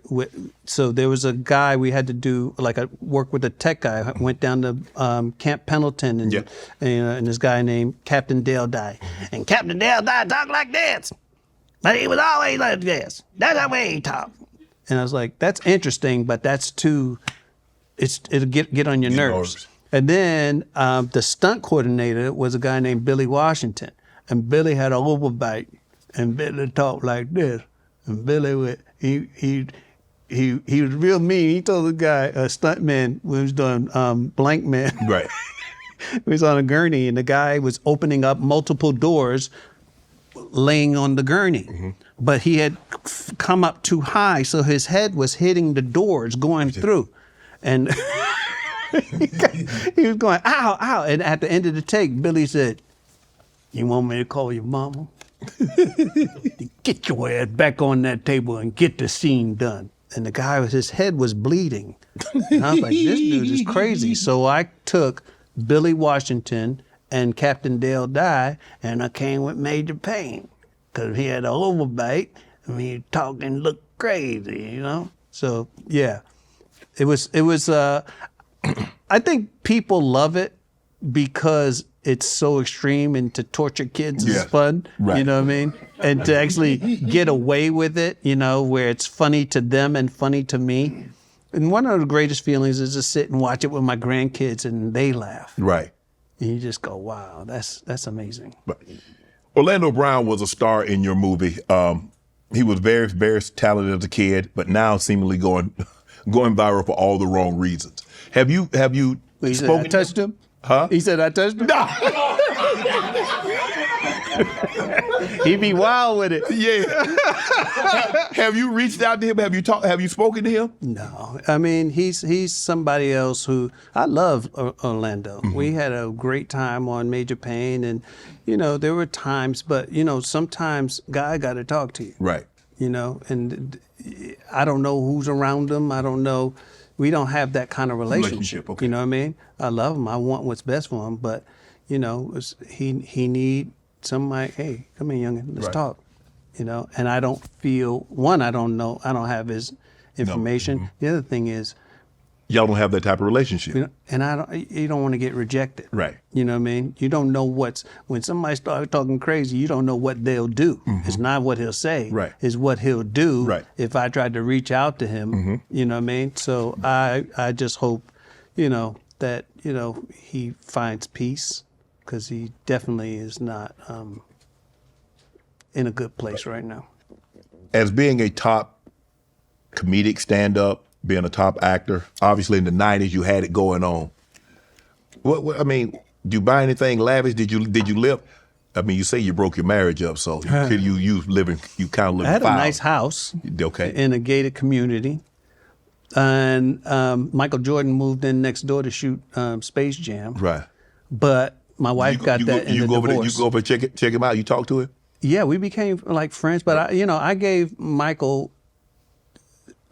so there was a guy we had to do, like I worked with a tech guy. I went down to Camp Pendleton and this guy named Captain Dale Dye. And Captain Dale Dye talked like this, but he was always like this. That's the way he talked. And I was like, that's interesting, but that's it'll get on your nerves. And then the stunt coordinator was a guy named Billy Washington. And Billy had an overbite, and Billy talked like this. And Billy, he was real mean. He told the guy, a stunt man, who was doing Blank Man. Right. He was on a gurney, and the guy was opening up multiple doors, laying on the gurney. Mm-hmm. But he had come up too high, so his head was hitting the doors going through. And he was going, ow, ow. And at the end of the take, Billy said, "You want me to call your mama? Get your ass back on that table and get the scene done." And the guy, his head was bleeding. And I was like, this dude is crazy. So I took Billy Washington and Captain Dale Dye, and I came with Major Pain, because he had an overbite, and he talked and looked crazy, So yeah, it was. I think people love it because it's so extreme, and to torture kids is fun, right. You know what I mean? And to actually get away with it, where it's funny to them and funny to me. And one of the greatest feelings is to sit and watch it with my grandkids and they laugh. Right. And you just go, wow, that's amazing. Right. Orlando Brown was a star in your movie. He was very, very talented as a kid, but now seemingly going viral for all the wrong reasons. Have you spoken? I touched him? Huh? He said I touched him? No. He be wild with it. Yeah. Have you reached out to him? Have you spoken to him? No. I mean, he's somebody else who, I love Orlando. Mm-hmm. We had a great time on Major Pain, and, there were times, but, sometimes guy got to talk to you. Right. And I don't know who's around him. I don't know. We don't have that kind of relationship. Okay. You know what I mean? I love him. I want what's best for him. But, he need somebody, hey, come here, youngin', let's talk. And I don't feel, I don't know, I don't have his information. No. Mm-hmm. The other thing is, y'all don't have that type of relationship. And you don't want to get rejected. Right. You know what I mean? You don't know when somebody starts talking crazy, you don't know what they'll do. Mm-hmm. It's not what he'll say. Right. It's what he'll do. Right. If I tried to reach out to him, mm-hmm. You know what I mean? So I just hope, that, he finds peace, because he definitely is not in a good place right now. As being a top comedic stand-up, being a top actor, obviously in the 90s you had it going on. What I mean, do you buy anything lavish? Did you live? I mean, you say you broke your marriage up, so you kind of living I had a nice house. Okay. In a gated community. And Michael Jordan moved in next door to shoot Space Jam. Right. But my wife got that in the divorce. You go over and check him out? You talk to him? Yeah, we became like friends. But I gave Michael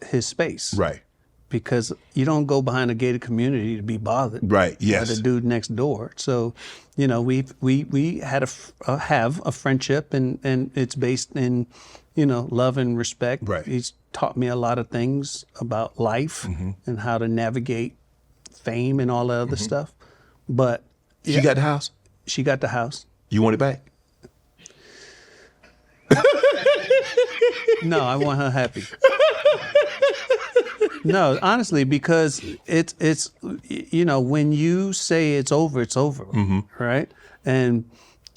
his space. Right. Because you don't go behind a gated community to be bothered. Right. Yes. By the dude next door. So, we have a friendship, and it's based in, love and respect. Right. He's taught me a lot of things about life and how to navigate fame and all that other stuff. But She got the house? She got the house. You want it back? No, I want her happy. No, honestly, because it's when you say it's over, right? And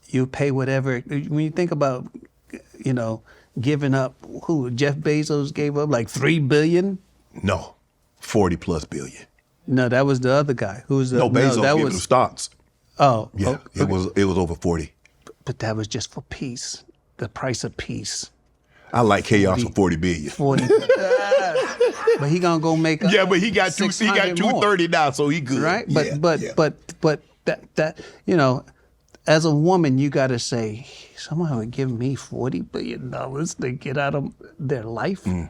you pay whatever. When you think about, giving up, Jeff Bezos gave up like $3 billion? No, 40+ billion. No, that was the other guy. Bezos that gave was the stocks. Oh, yeah, okay. It was over 40. But that was just for peace. The price of peace. I like chaos for 40 billion. 40. But he gonna go make. Yeah, but he got 230 now, so he good. Right, Yeah, but that as a woman, you got to say, someone would give me $40 billion to get out of their life. Damn.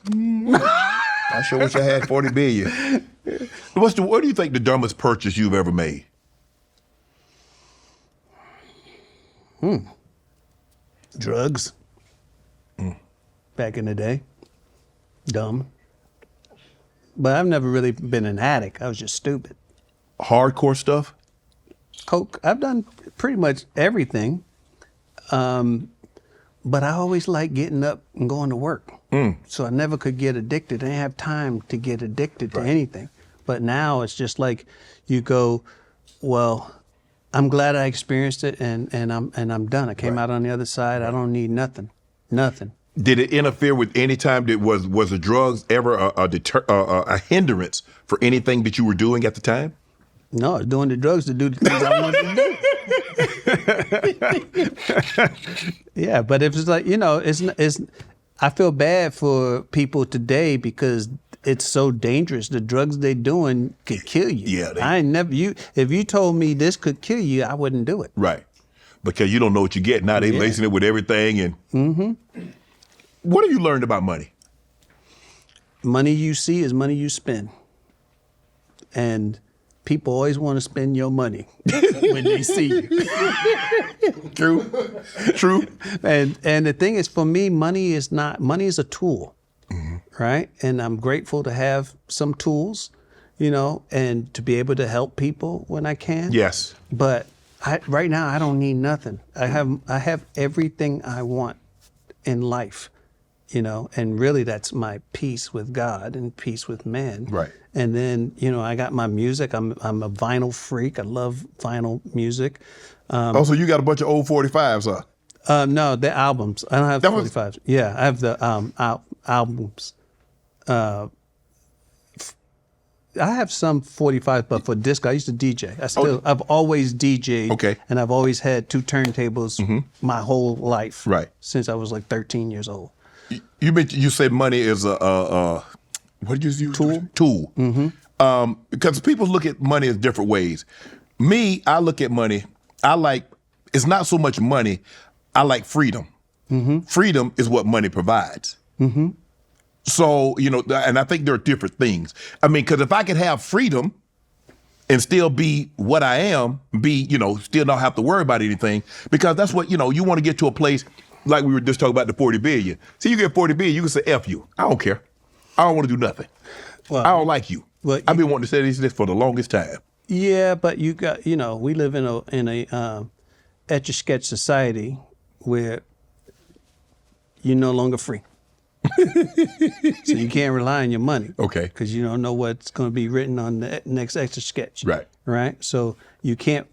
I sure wish I had 40 billion. What do you think the dumbest purchase you've ever made? Drugs. Back in the day. Dumb. But I've never really been an addict. I was just stupid. Hardcore stuff? Coke. I've done pretty much everything. But I always liked getting up and going to work. So I never could get addicted. I didn't have time to get addicted to anything. But now it's just like you go, well, I'm glad I experienced it and I'm done. I came out on the other side. I don't need nothing. Nothing. Did it interfere with any time that was the drugs ever a hindrance for anything that you were doing at the time? No, I was doing the drugs to do the things I wanted to do. Yeah, but if it's like, it's I feel bad for people today because it's so dangerous. The drugs they're doing could kill you. Yeah, if you told me this could kill you, I wouldn't do it. Right. Because you don't know what you get. Now they lacing it with everything and What have you learned about money? Money you see is money you spend. And people always want to spend your money when they see you. True. And the thing is, for me, money is a tool, right? And I'm grateful to have some tools, and to be able to help people when I can. Yes. But right now, I don't need nothing. I have everything I want in life. And really that's my peace with God and peace with man. Right. And then, I got my music. I'm a vinyl freak. I love vinyl music. So you got a bunch of old 45s, huh? No, the albums. I don't have 45s. Yeah, I have the albums. I have some 45s, but for disco, I used to DJ. I've always DJ'd. Okay. And I've always had two turntables my whole life. Right. Since I was like 13 years old. You said money is a what did you use? Tool. Because people look at money as different ways. Me, I look at money. It's not so much money. I like freedom. Freedom is what money provides. So and I think there are different things. I mean, because if I could have freedom and still be what I am, still not have to worry about anything, because that's what you want to get to a place. Like we were just talking about the 40 billion. See, you get 40 billion, you can say F you. I don't care. I don't want to do nothing. Well, I don't like you. Well, I've been wanting to say this for the longest time. Yeah, but you got, we live in a etch-a-sketch society where you're no longer free. So you can't rely on your money. Okay. Because you don't know what's going to be written on the next etch-a-sketch. Right. Right? So you can't,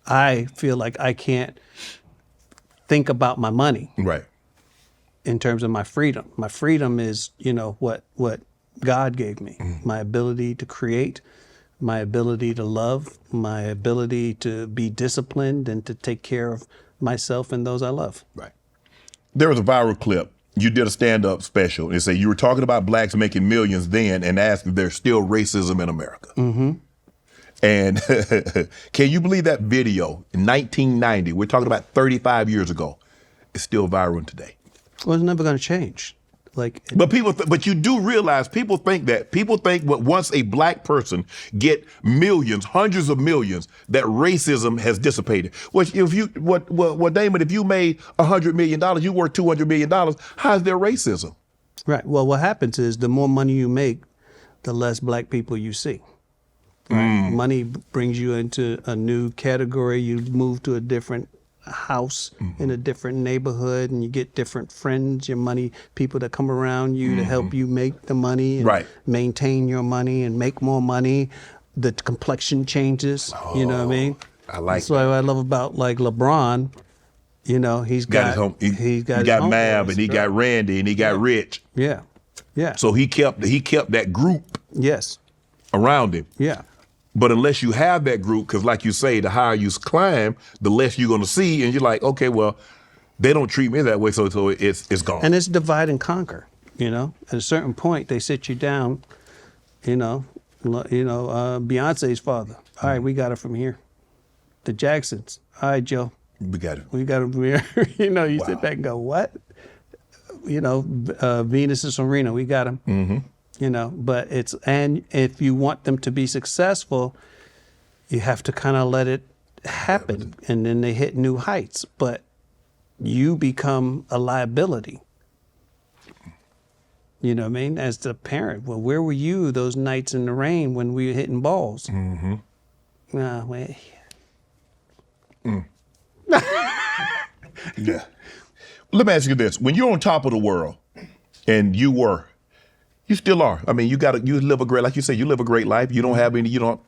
I feel like I can't think about my money. Right. In terms of my freedom. My freedom is, what God gave me. My ability to create, my ability to love, my ability to be disciplined and to take care of myself and those I love. Right. There was a viral clip. You did a stand-up special. It said you were talking about blacks making millions then and asked if there's still racism in America. And can you believe that video in 1990, we're talking about 35 years ago, is still viral today? Well, it's never going to change. But but you do realize people think that once a black person get millions, hundreds of millions, that racism has dissipated. Damon, if you made $100 million, you worth $200 million. How's there racism? Right. Well, what happens is the more money you make, the less black people you see. Right? Money brings you into a new category. You move to a different house in a different neighborhood, and you get different friends, your money, people that come around you to help you make the money and maintain your money and make more money. The complexion changes. You know what I mean? I like that's what I love about like LeBron. You know, he's got his home. He got Mav, and he got Randy, and he got Rich. Yeah. Yeah. So he kept that group. Yes. Around him. Yeah. But unless you have that group, because like you say, the higher you climb, the less you're going to see, and you're like, okay, well, they don't treat me that way, so it's gone. And it's divide and conquer. You know, at a certain point, they sit you down. Beyonce's father. All right, we got it from here. The Jacksons. All right, Joe. We got it. We got it from here. You sit back and go, what? Venus and Serena, we got them. Mm-hmm. But and if you want them to be successful, you have to kind of let it happen, and then they hit new heights. But you become a liability. You know what I mean? As the parent, well, where were you those nights in the rain when we were hitting balls? Mm-hmm. Yeah. Let me ask you this: when you're on top of the world, and you still are. I mean, you live a great, like you say, you live a great life. You don't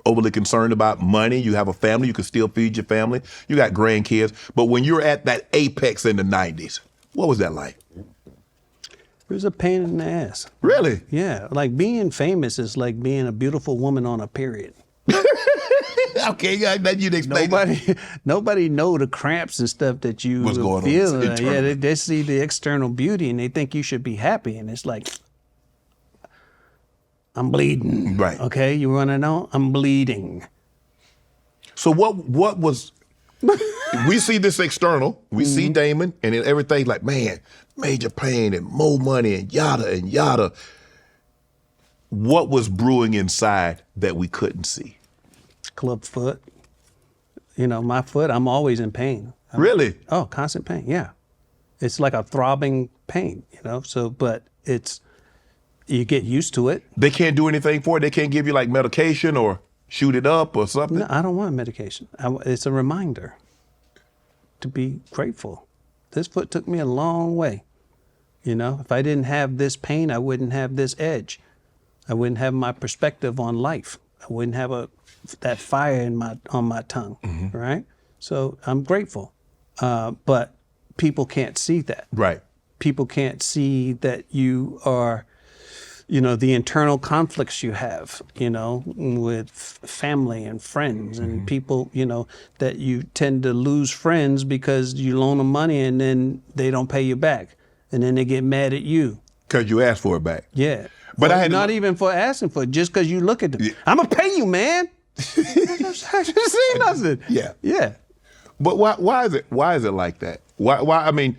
overly concerned about money. You have a family. You can still feed your family. You got grandkids. But when you're at that apex in the 90s, what was that like? It was a pain in the ass. Really? Yeah. Like being famous is like being a beautiful woman on a period. Okay, you'd explain. Nobody know the cramps and stuff that you feel. Yeah, they see the external beauty and they think you should be happy, and it's like, I'm bleeding. Right. Okay, you want to know? I'm bleeding. So what was? We see this external. We see Damon, and then everything's like, man, major pain and more money and yada and yada. What was brewing inside that we couldn't see? Club foot. My foot, I'm always in pain. Really? Oh, constant pain, yeah. It's like a throbbing pain, but you get used to it. They can't do anything for it? They can't give you like medication or shoot it up or something? No, I don't want medication. It's a reminder to be grateful. This foot took me a long way. If I didn't have this pain, I wouldn't have this edge. I wouldn't have my perspective on life. I wouldn't have that fire on my tongue, right? So I'm grateful, but people can't see that. Right. People can't see that you are, the internal conflicts you have, with family and friends and people, that you tend to lose friends because you loan them money and then they don't pay you back, and then they get mad at you. Because you asked for it back. Yeah. But I had not even for asking for it, just because you look at them. Yeah. I'm gonna pay you, man. I should say nothing. Yeah. Yeah. But why is it like that? Why? I mean,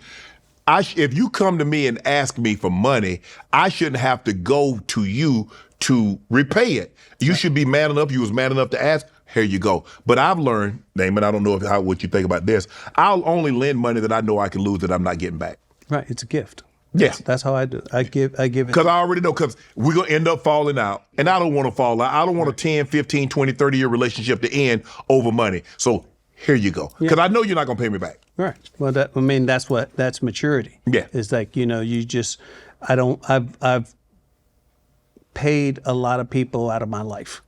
if you come to me and ask me for money, I shouldn't have to go to you to repay it. You should be man enough. You was man enough to ask. Here you go. But I've learned, Damon, I don't know what you think about this. I'll only lend money that I know I can lose that I'm not getting back. Right. It's a gift. Yeah. That's how I do it. I give it. Because I already know, because we're going to end up falling out. And I don't want to fall out. I don't want a 10, 15, 20, 30-year relationship to end over money. So here you go. Because I know you're not going to pay me back. Right. Well, that's maturity. Yeah. It's like, I've paid a lot of people out of my life.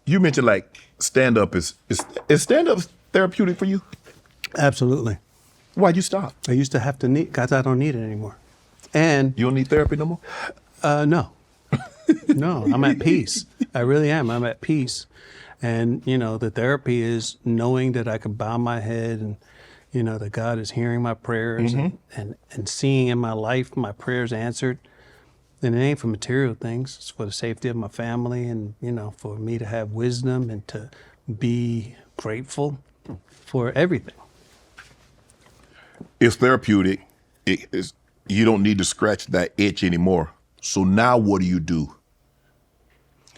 You mentioned like stand-up is stand-up therapeutic for you? Absolutely. Why'd you stop? I used to have to because I don't need it anymore. And you don't need therapy no more? No. No, I'm at peace. I really am. I'm at peace. And, the therapy is knowing that I can bow my head and, that God is hearing my prayers and seeing in my life my prayers answered. And it ain't for material things. It's for the safety of my family and, for me to have wisdom and to be grateful for everything. It's therapeutic. you don't need to scratch that itch anymore. So now what do you do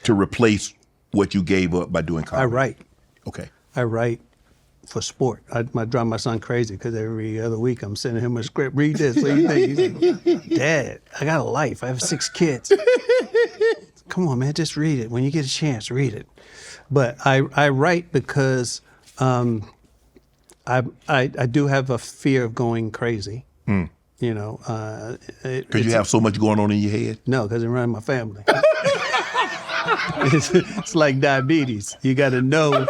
to replace what you gave up by doing comedy? I write. Okay. I write for sport. I drive my son crazy because every other week I'm sending him a script. Read this. What do you think? He's like, Dad, I got a life. I have 6 kids. Come on, man, just read it. When you get a chance, read it. But I write because I do have a fear of going crazy. You know, because you have so much going on in your head. No, because it runs my family. It's like diabetes. You got to know.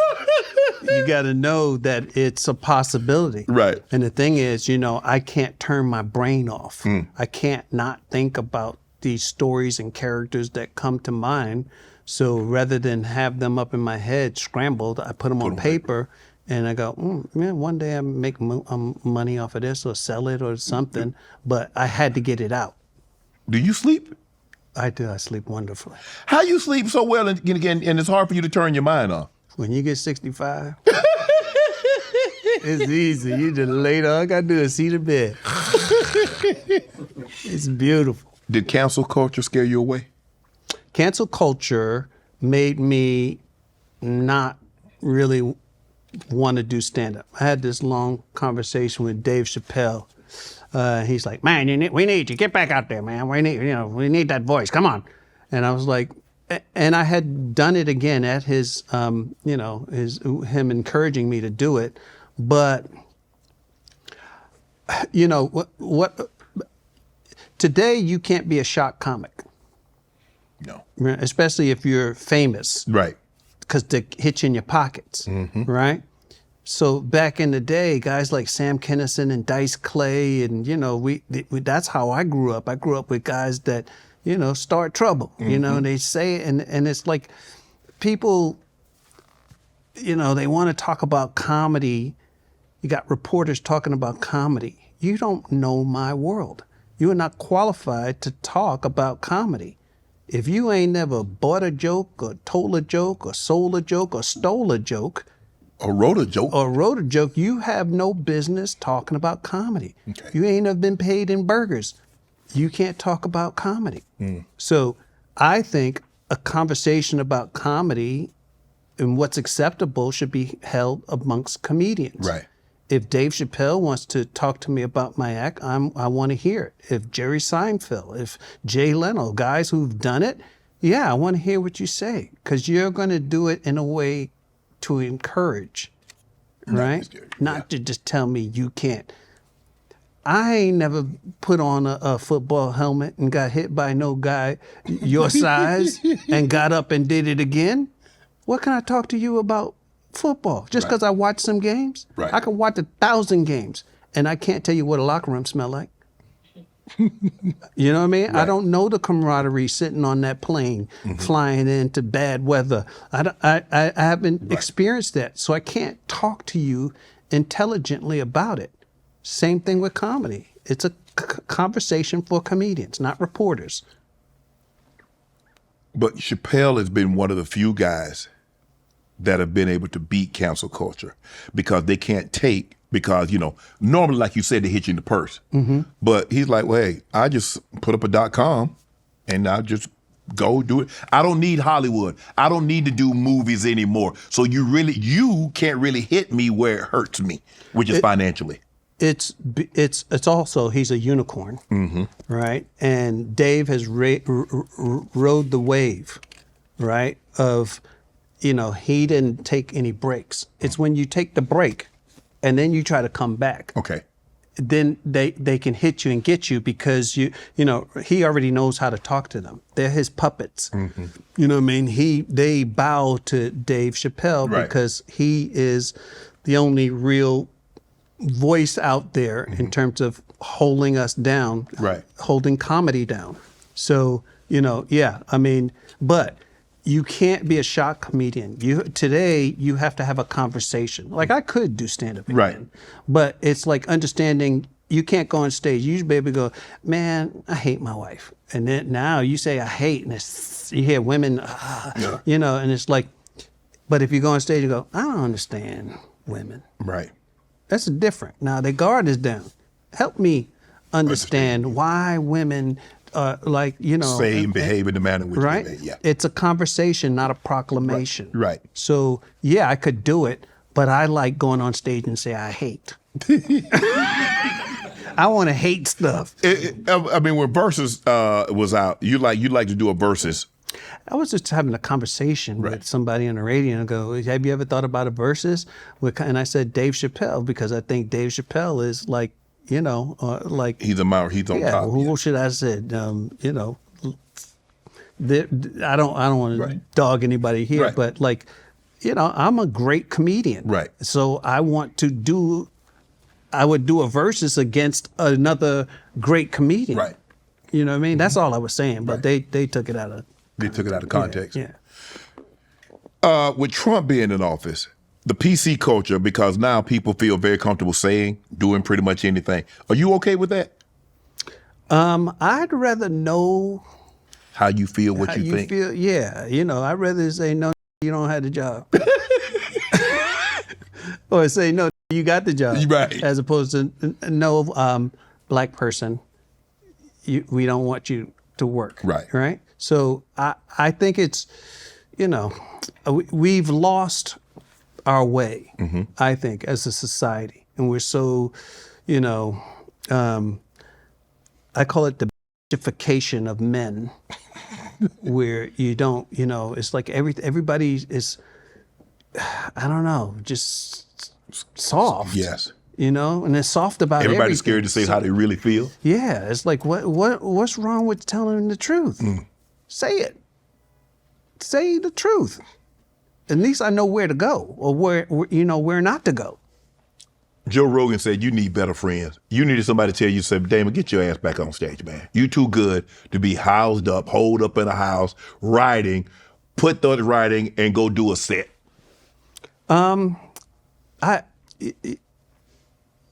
You got to know that it's a possibility. Right. And the thing is, you know, I can't turn my brain off. I can't not think about these stories and characters that come to mind. So rather than have them up in my head scrambled, I put them on paper and I go, man, one day I make money off of this or sell it or something. But I had to get it out. Do you sleep? I do. I sleep wonderfully. How you sleep so well and it's hard for you to turn your mind off? When you get 65, it's easy. You just lay down. All I got to do is see the bed. It's beautiful. Did cancel culture scare you away? Cancel culture made me not really want to do stand-up. I had this long conversation with Dave Chappelle. He's like, man, we need you. Get back out there, man. We need that voice. Come on. And I was like, and I had done it again at his, him encouraging me to do it. But, you know, what today you can't be a shock comic. No. Especially if you're famous. Right. Because they hit you in your pockets, right? So back in the day, guys like Sam Kinison and Dice Clay, and, you know, we that's how I grew up. I grew up with guys that, you know, start trouble, you know, and they say, and it's like people, you know, they want to talk about comedy. You got reporters talking about comedy. You don't know my world. You are not qualified to talk about comedy. If you ain't never bought a joke or told a joke or sold a joke or stole a joke, or wrote a joke, you have no business talking about comedy. Okay. You ain't have been paid in burgers. You can't talk about comedy. So I think a conversation about comedy and what's acceptable should be held amongst comedians. Right. If Dave Chappelle wants to talk to me about my act, I want to hear it. If Jerry Seinfeld, if Jay Leno, guys who've done it, yeah, I want to hear what you say, because you're going to do it in a way to encourage, right? Not to just tell me you can't. I ain't never put on a football helmet and got hit by no guy your size and got up and did it again. What can I talk to you about football? Just because I watch some games? Right. I can watch 1,000 games and I can't tell you what a locker room smell like. You know what I mean? Right. I don't know the camaraderie sitting on that plane, flying into bad weather. I haven't experienced that, so I can't talk to you intelligently about it. Same thing with comedy. It's a conversation for comedians, not reporters. But Chappelle has been one of the few guys that have been able to beat cancel culture, because they can't take, because, you know, normally, like you said, they hit you in the purse. But he's like, well, hey, I just put up a .com and I'll just go do it. I don't need Hollywood. I don't need to do movies anymore. So you can't really hit me where it hurts me, which is financially. It's also, he's a unicorn, right? And Dave has rode the wave, right, of, you know, he didn't take any breaks. It's when you take the break and then you try to come back. Okay. Then they can hit you and get you, because you know, he already knows how to talk to them. They're his puppets. You know what I mean? They bow to Dave Chappelle because he is the only real voice out there in terms of holding us down, holding comedy down. So, you know, yeah, I mean, but you can't be a shock comedian. Today you have to have a conversation. Like, I could do stand-up again, but it's like understanding you can't go on stage. You should be able to go, man, I hate my wife. And then now you say I hate, and you hear women, you know, and it's like, but if you go on stage and go, I don't understand women. Right. That's different. Now their guard is down. Help me understand why women like, say and behave in the manner in which right? they behave. Yeah. It's a conversation, not a proclamation. Right. So yeah, I could do it, but I like going on stage and say I hate. I want to hate stuff. I mean, when Versus was out, you like to do a Versus. I was just having a conversation with somebody on the radio and go, have you ever thought about a Versus? And I said Dave Chappelle, because I think Dave Chappelle is like, like he's on top. Who should I said? I don't want to dog anybody here, but like, I'm a great comedian. Right. So I would do a Versus against another great comedian. Right. You know what I mean? That's all I was saying, but they took it out of context. Yeah. With Trump being in office, the PC culture, because now people feel very comfortable doing pretty much anything. Are you okay with that? I'd rather know how you feel, what you think. Yeah, I'd rather say no, you don't have the job, or say no, you got the job, right? As opposed to no, black person, we don't want you to work, right? So I think it's, we've lost our way, I think, as a society. And we're so, I call it the bitchification of men, where you don't, it's like everybody is, I don't know, just soft. Yes. And they're soft about everything. Everybody's scared to say how they really feel. Yeah, it's like, what's wrong with telling the truth? Say it. Say the truth. At least I know where to go, or where not to go. Joe Rogan said you need better friends. You needed somebody to tell you, say, Damon, get your ass back on stage, man. You too good to be housed up, holed up in a house, writing, put that writing, and go do a set. I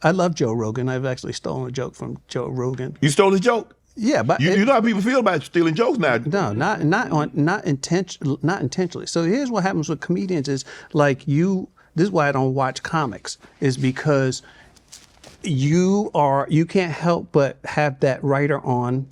love Joe Rogan. I've actually stolen a joke from Joe Rogan. You stole his joke? Yeah, but you know how people feel about stealing jokes now. No, not intentionally. So here's what happens with comedians is like this is why I don't watch comics, is because you can't help but have that writer on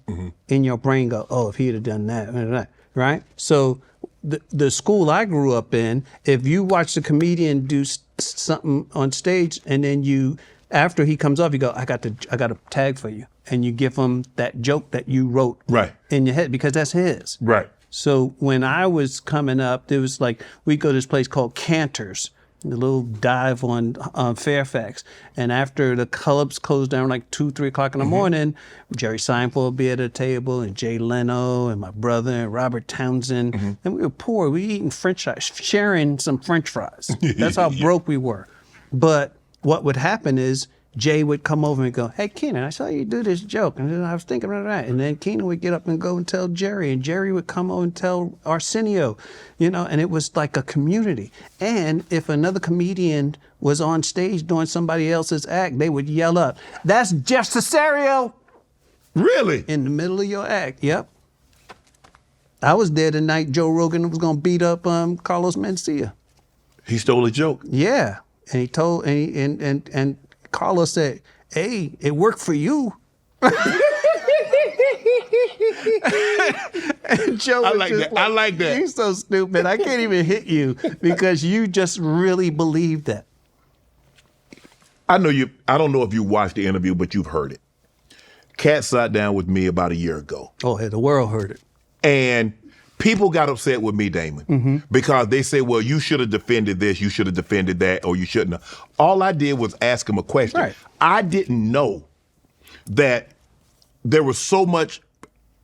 in your brain go, oh, if he'd have done that, right? So the school I grew up in, if you watch the comedian do something on stage and then after he comes off, you go, I got a tag for you. And you give him that joke that you wrote in your head, because that's his. Right. So when I was coming up, there was like, we go to this place called Cantor's, a little dive on Fairfax. And after the clubs closed down like 2, 3 o'clock in the morning, Jerry Seinfeld would be at a table, and Jay Leno and my brother and Robert Townsend. And we were poor. We were eating French fries, sharing some French fries. That's how broke we were. But what would happen is Jay would come over and go, hey, Keenen, I saw you do this joke. And I was thinking of that. And then Keenen would get up and go and tell Jerry. And Jerry would come over and tell Arsenio, and it was like a community. And if another comedian was on stage doing somebody else's act, they would yell up, that's Jeff Cesario. Really? In the middle of your act, yep. I was there the night Joe Rogan was going to beat up Carlos Mencia. He stole a joke? Yeah. And he told, and Carlos said, hey, it worked for you. And Joe I like that. I like that. You're so stupid. I can't even hit you because you just really believe that. I don't know if you watched the interview, but you've heard it. Katt sat down with me about a year ago. Oh, the world heard it. And people got upset with me, Damon, because they say, well, you should have defended this, you should have defended that, or you shouldn't have. All I did was ask him a question. Right. I didn't know that there was so much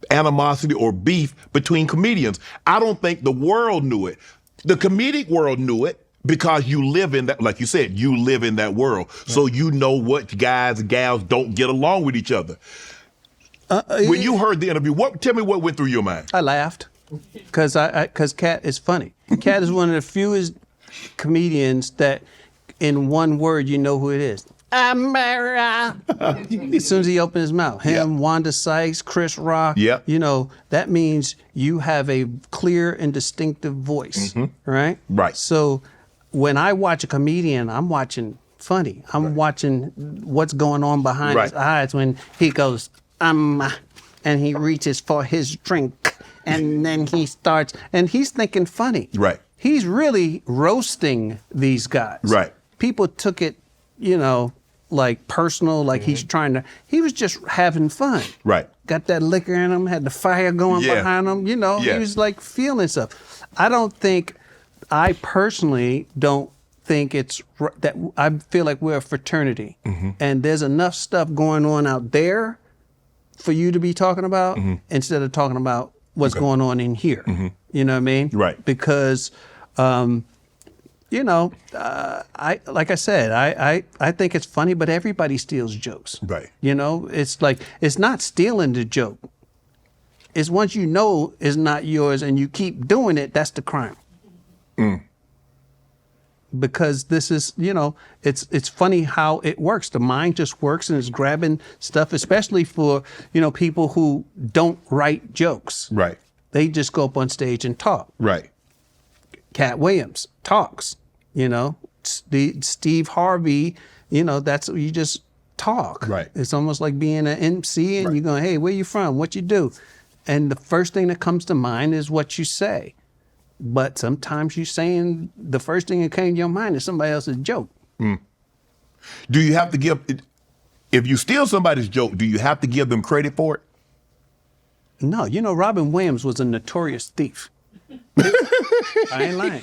animosity or beef between comedians. I don't think the world knew it. The comedic world knew it because you live in that, like you said, you live in that world. Right. So you know what guys and gals don't get along with each other. When you heard the interview, tell me what went through your mind. I laughed. Because Katt is funny. Katt is one of the fewest comedians that in one word you know who it is. America. As soon as he opens his mouth. Him, Wanda Sykes, Chris Rock. Yep. That means you have a clear and distinctive voice, right? Right. So when I watch a comedian, I'm watching funny. I'm watching what's going on behind his eyes when he goes, and he reaches for his drink, and then he starts, and he's thinking funny. Right. He's really roasting these guys. Right. People took it, like personal, like he was just having fun. Right. Got that liquor in him, had the fire going behind him, he was like feeling stuff. I personally don't think it's that. I feel like we're a fraternity, and there's enough stuff going on out there for you to be talking about instead of talking about what's going on in here. You know what I mean? Right. Because, I like I said, I think it's funny, but everybody steals jokes. Right. It's like, it's not stealing the joke. It's once you know it's not yours and you keep doing it, that's the crime. Because this is, it's funny how it works. The mind just works and is grabbing stuff, especially for, people who don't write jokes. Right. They just go up on stage and talk. Right. Katt Williams talks, Steve Harvey, that's you just talk. Right. It's almost like being an MC and you're going, hey, where you from? What you do? And the first thing that comes to mind is what you say. But sometimes you're saying the first thing that came to your mind is somebody else's joke. Do you have to give, if you steal somebody's joke, do you have to give them credit for it? No, Robin Williams was a notorious thief. I ain't lying.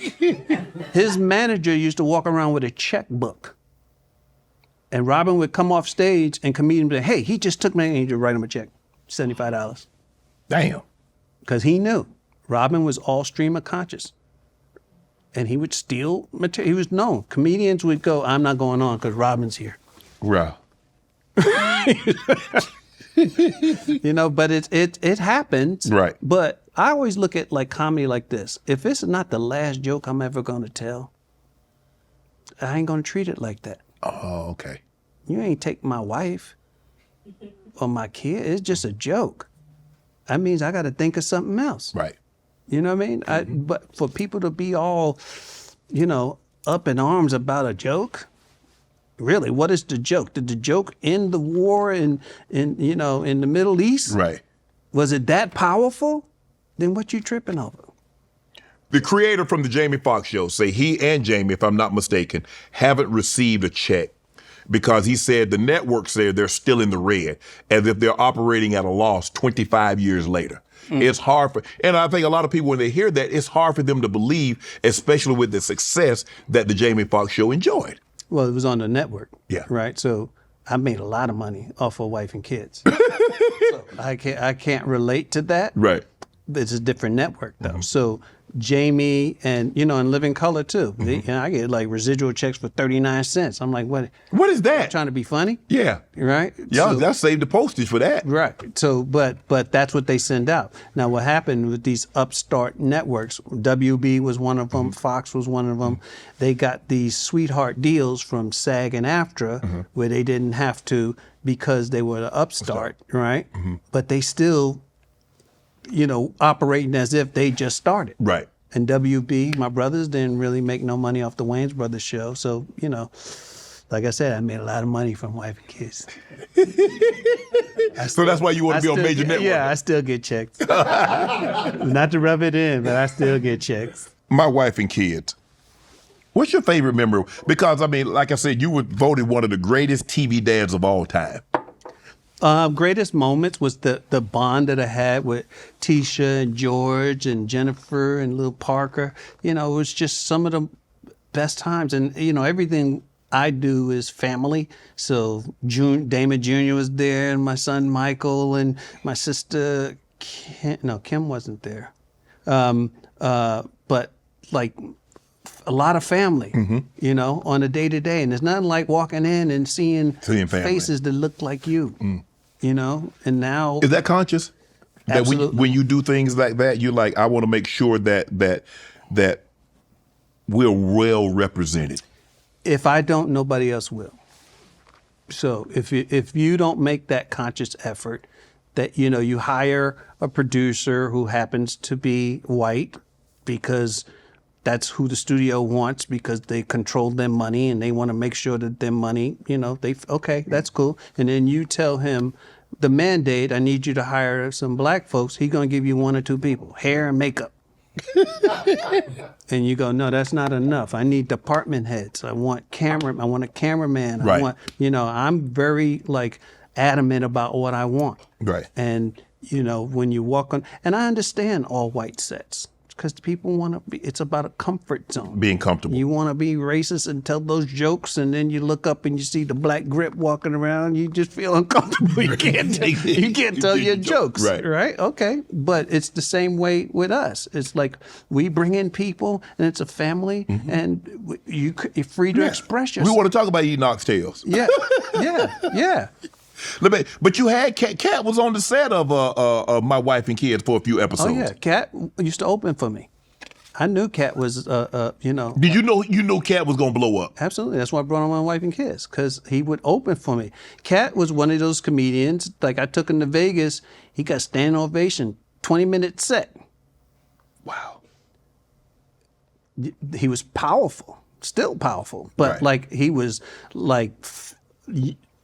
His manager used to walk around with a checkbook. And Robin would come off stage and comedian would say, hey, he just took my name to write him a check, $75. Damn. Because he knew. Robin was all stream of conscious. And he would steal material. He was known. Comedians would go, I'm not going on because Robin's here. Right. But it happens. Right. But I always look at like comedy like this. If it's not the last joke I'm ever going to tell, I ain't going to treat it like that. Oh, okay. You ain't take my wife or my kid. It's just a joke. That means I got to think of something else. Right. You know what I mean? But for people to be all, up in arms about a joke, really, what is the joke? Did the joke end the war in the Middle East? Right. Was it that powerful? Then what you tripping over? The creator from the Jamie Foxx show say he and Jamie, if I'm not mistaken, haven't received a check because he said the network said they're still in the red as if they're operating at a loss 25 years later. It's hard and I think a lot of people, when they hear that, it's hard for them to believe, especially with the success that the Jamie Foxx show enjoyed. Well, it was on the network. Yeah. Right. So I made a lot of money off of wife and kids. So I can't relate to that. Right. It's a different network though. So Jamie and and Living Color too. I get like residual checks for 39 cents. I'm like, what is that? Trying to be funny? Yeah. Right? Yeah, So, that saved the postage for that. right. So but that's what they send out. Now what happened with these upstart networks, WB was one of them, Fox was one of them. They got these sweetheart deals from SAG and AFTRA where they didn't have to because they were the upstart, right? But they still operating as if they just started. Right. And WB, my brothers didn't really make no money off the Wayans Brothers show. So, like I said, I made a lot of money from wife and kids. So that's why you want to be on major network. Yeah, I still get checks. Not to rub it in, but I still get checks. My wife and kids. What's your favorite memory? Because, like I said, you were voted one of the greatest TV dads of all time. Greatest moments was the bond that I had with Tisha and George and Jennifer and Lil Parker. It was just some of the best times. And, everything I do is family. So Damon Jr. was there and my son Michael and my sister Kim wasn't there. But like a lot of family, on a day-to-day. And there's nothing like walking in and seeing faces that look like you. And now... Is that conscious? Absolutely. That when you do things like that, you're like, I want to make sure that we're well represented. If I don't, nobody else will. So if you don't make that conscious effort, that, you hire a producer who happens to be white because that's who the studio wants because they control their money and they want to make sure that their money, okay, that's cool. And then you tell him the mandate, I need you to hire some black folks. He's going to give you 1 or 2 people, hair and makeup. And you go, no, that's not enough. I need department heads. I want a cameraman. Right. I'm very adamant about what I want. Right. And, when you walk on, and I understand all white sets. Because people want to be, it's about a comfort zone. Being comfortable. You want to be racist and tell those jokes, and then you look up and you see the black grip walking around, you just feel uncomfortable. You can't tell your jokes. Right? Okay. But it's the same way with us. It's like we bring in people, and it's a family, and you're free to express yourself. We want to talk about eating oxtails. Yeah. But you had Katt. Katt was on the set of My Wife and Kids for a few episodes. Oh yeah, Katt used to open for me. I knew Katt was, Did you know Katt was gonna blow up? Absolutely. That's why I brought on My Wife and Kids, because he would open for me. Katt was one of those comedians. Like I took him to Vegas. He got standing ovation, 20-minute set. Wow. He was powerful, still powerful, but he was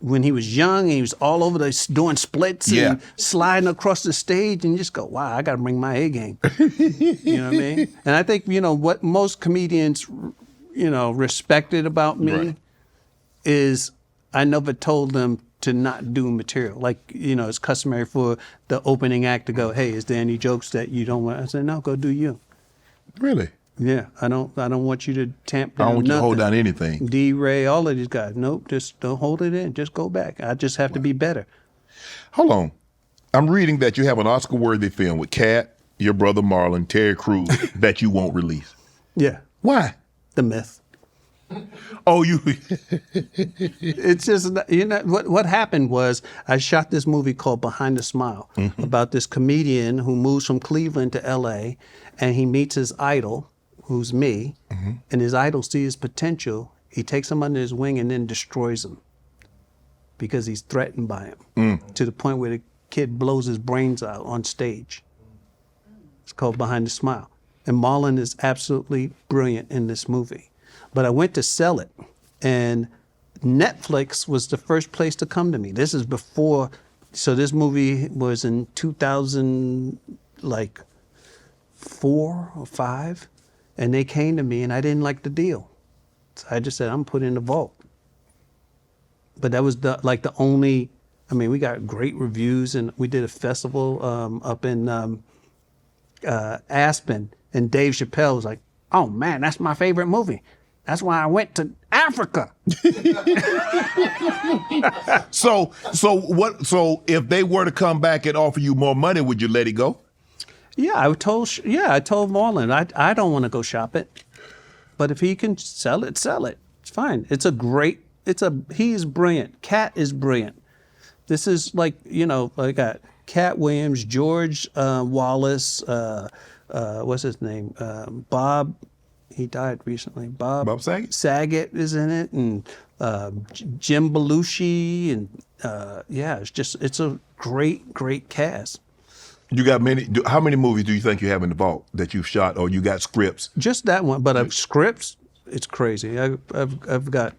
when he was young and he was all over doing splits and sliding across the stage, and you just go, wow, I got to bring my A game. You know what I mean? And I think, what most comedians, respected about me is I never told them to not do material. It's customary for the opening act to go, hey, is there any jokes that you don't want? I said, no, go do you. Really? Yeah, I don't want you to tamp down. I don't want you nothing. to hold down anything. D-Ray, all of these guys. Nope, just don't hold it in. Just go back. I just have to be better. Hold on. I'm reading that you have an Oscar-worthy film with Katt, your brother Marlon, Terry Crews that you won't release. Yeah. Why? The myth. Oh, you. It's just, what happened was I shot this movie called Behind the Smile about this comedian who moves from Cleveland to L.A. and he meets his idol, who's me, and his idol sees his potential. He takes him under his wing and then destroys him because he's threatened by him to the point where the kid blows his brains out on stage. It's called Behind the Smile. And Marlon is absolutely brilliant in this movie. But I went to sell it, and Netflix was the first place to come to me. This is before, so this movie was in 2004 or 5. And they came to me, and I didn't like the deal. So I just said, I'm put in the vault. But that was the only, we got great reviews, and we did a festival up in Aspen, and Dave Chappelle was like, oh man, that's my favorite movie. That's why I went to Africa. So if they were to come back and offer you more money, would you let it go? Yeah, I told Marlon, I don't want to go shop it, but if he can sell it, It's fine. He's brilliant. Katt is brilliant. This is I got Katt Williams, George Wallace, what's his name? Bob, he died recently. Bob Saget? Saget is in it, and Jim Belushi, and it's a great cast. You got how many movies do you think you have in the vault that you've shot, or you got scripts? Just that one, but scripts, it's crazy. I've got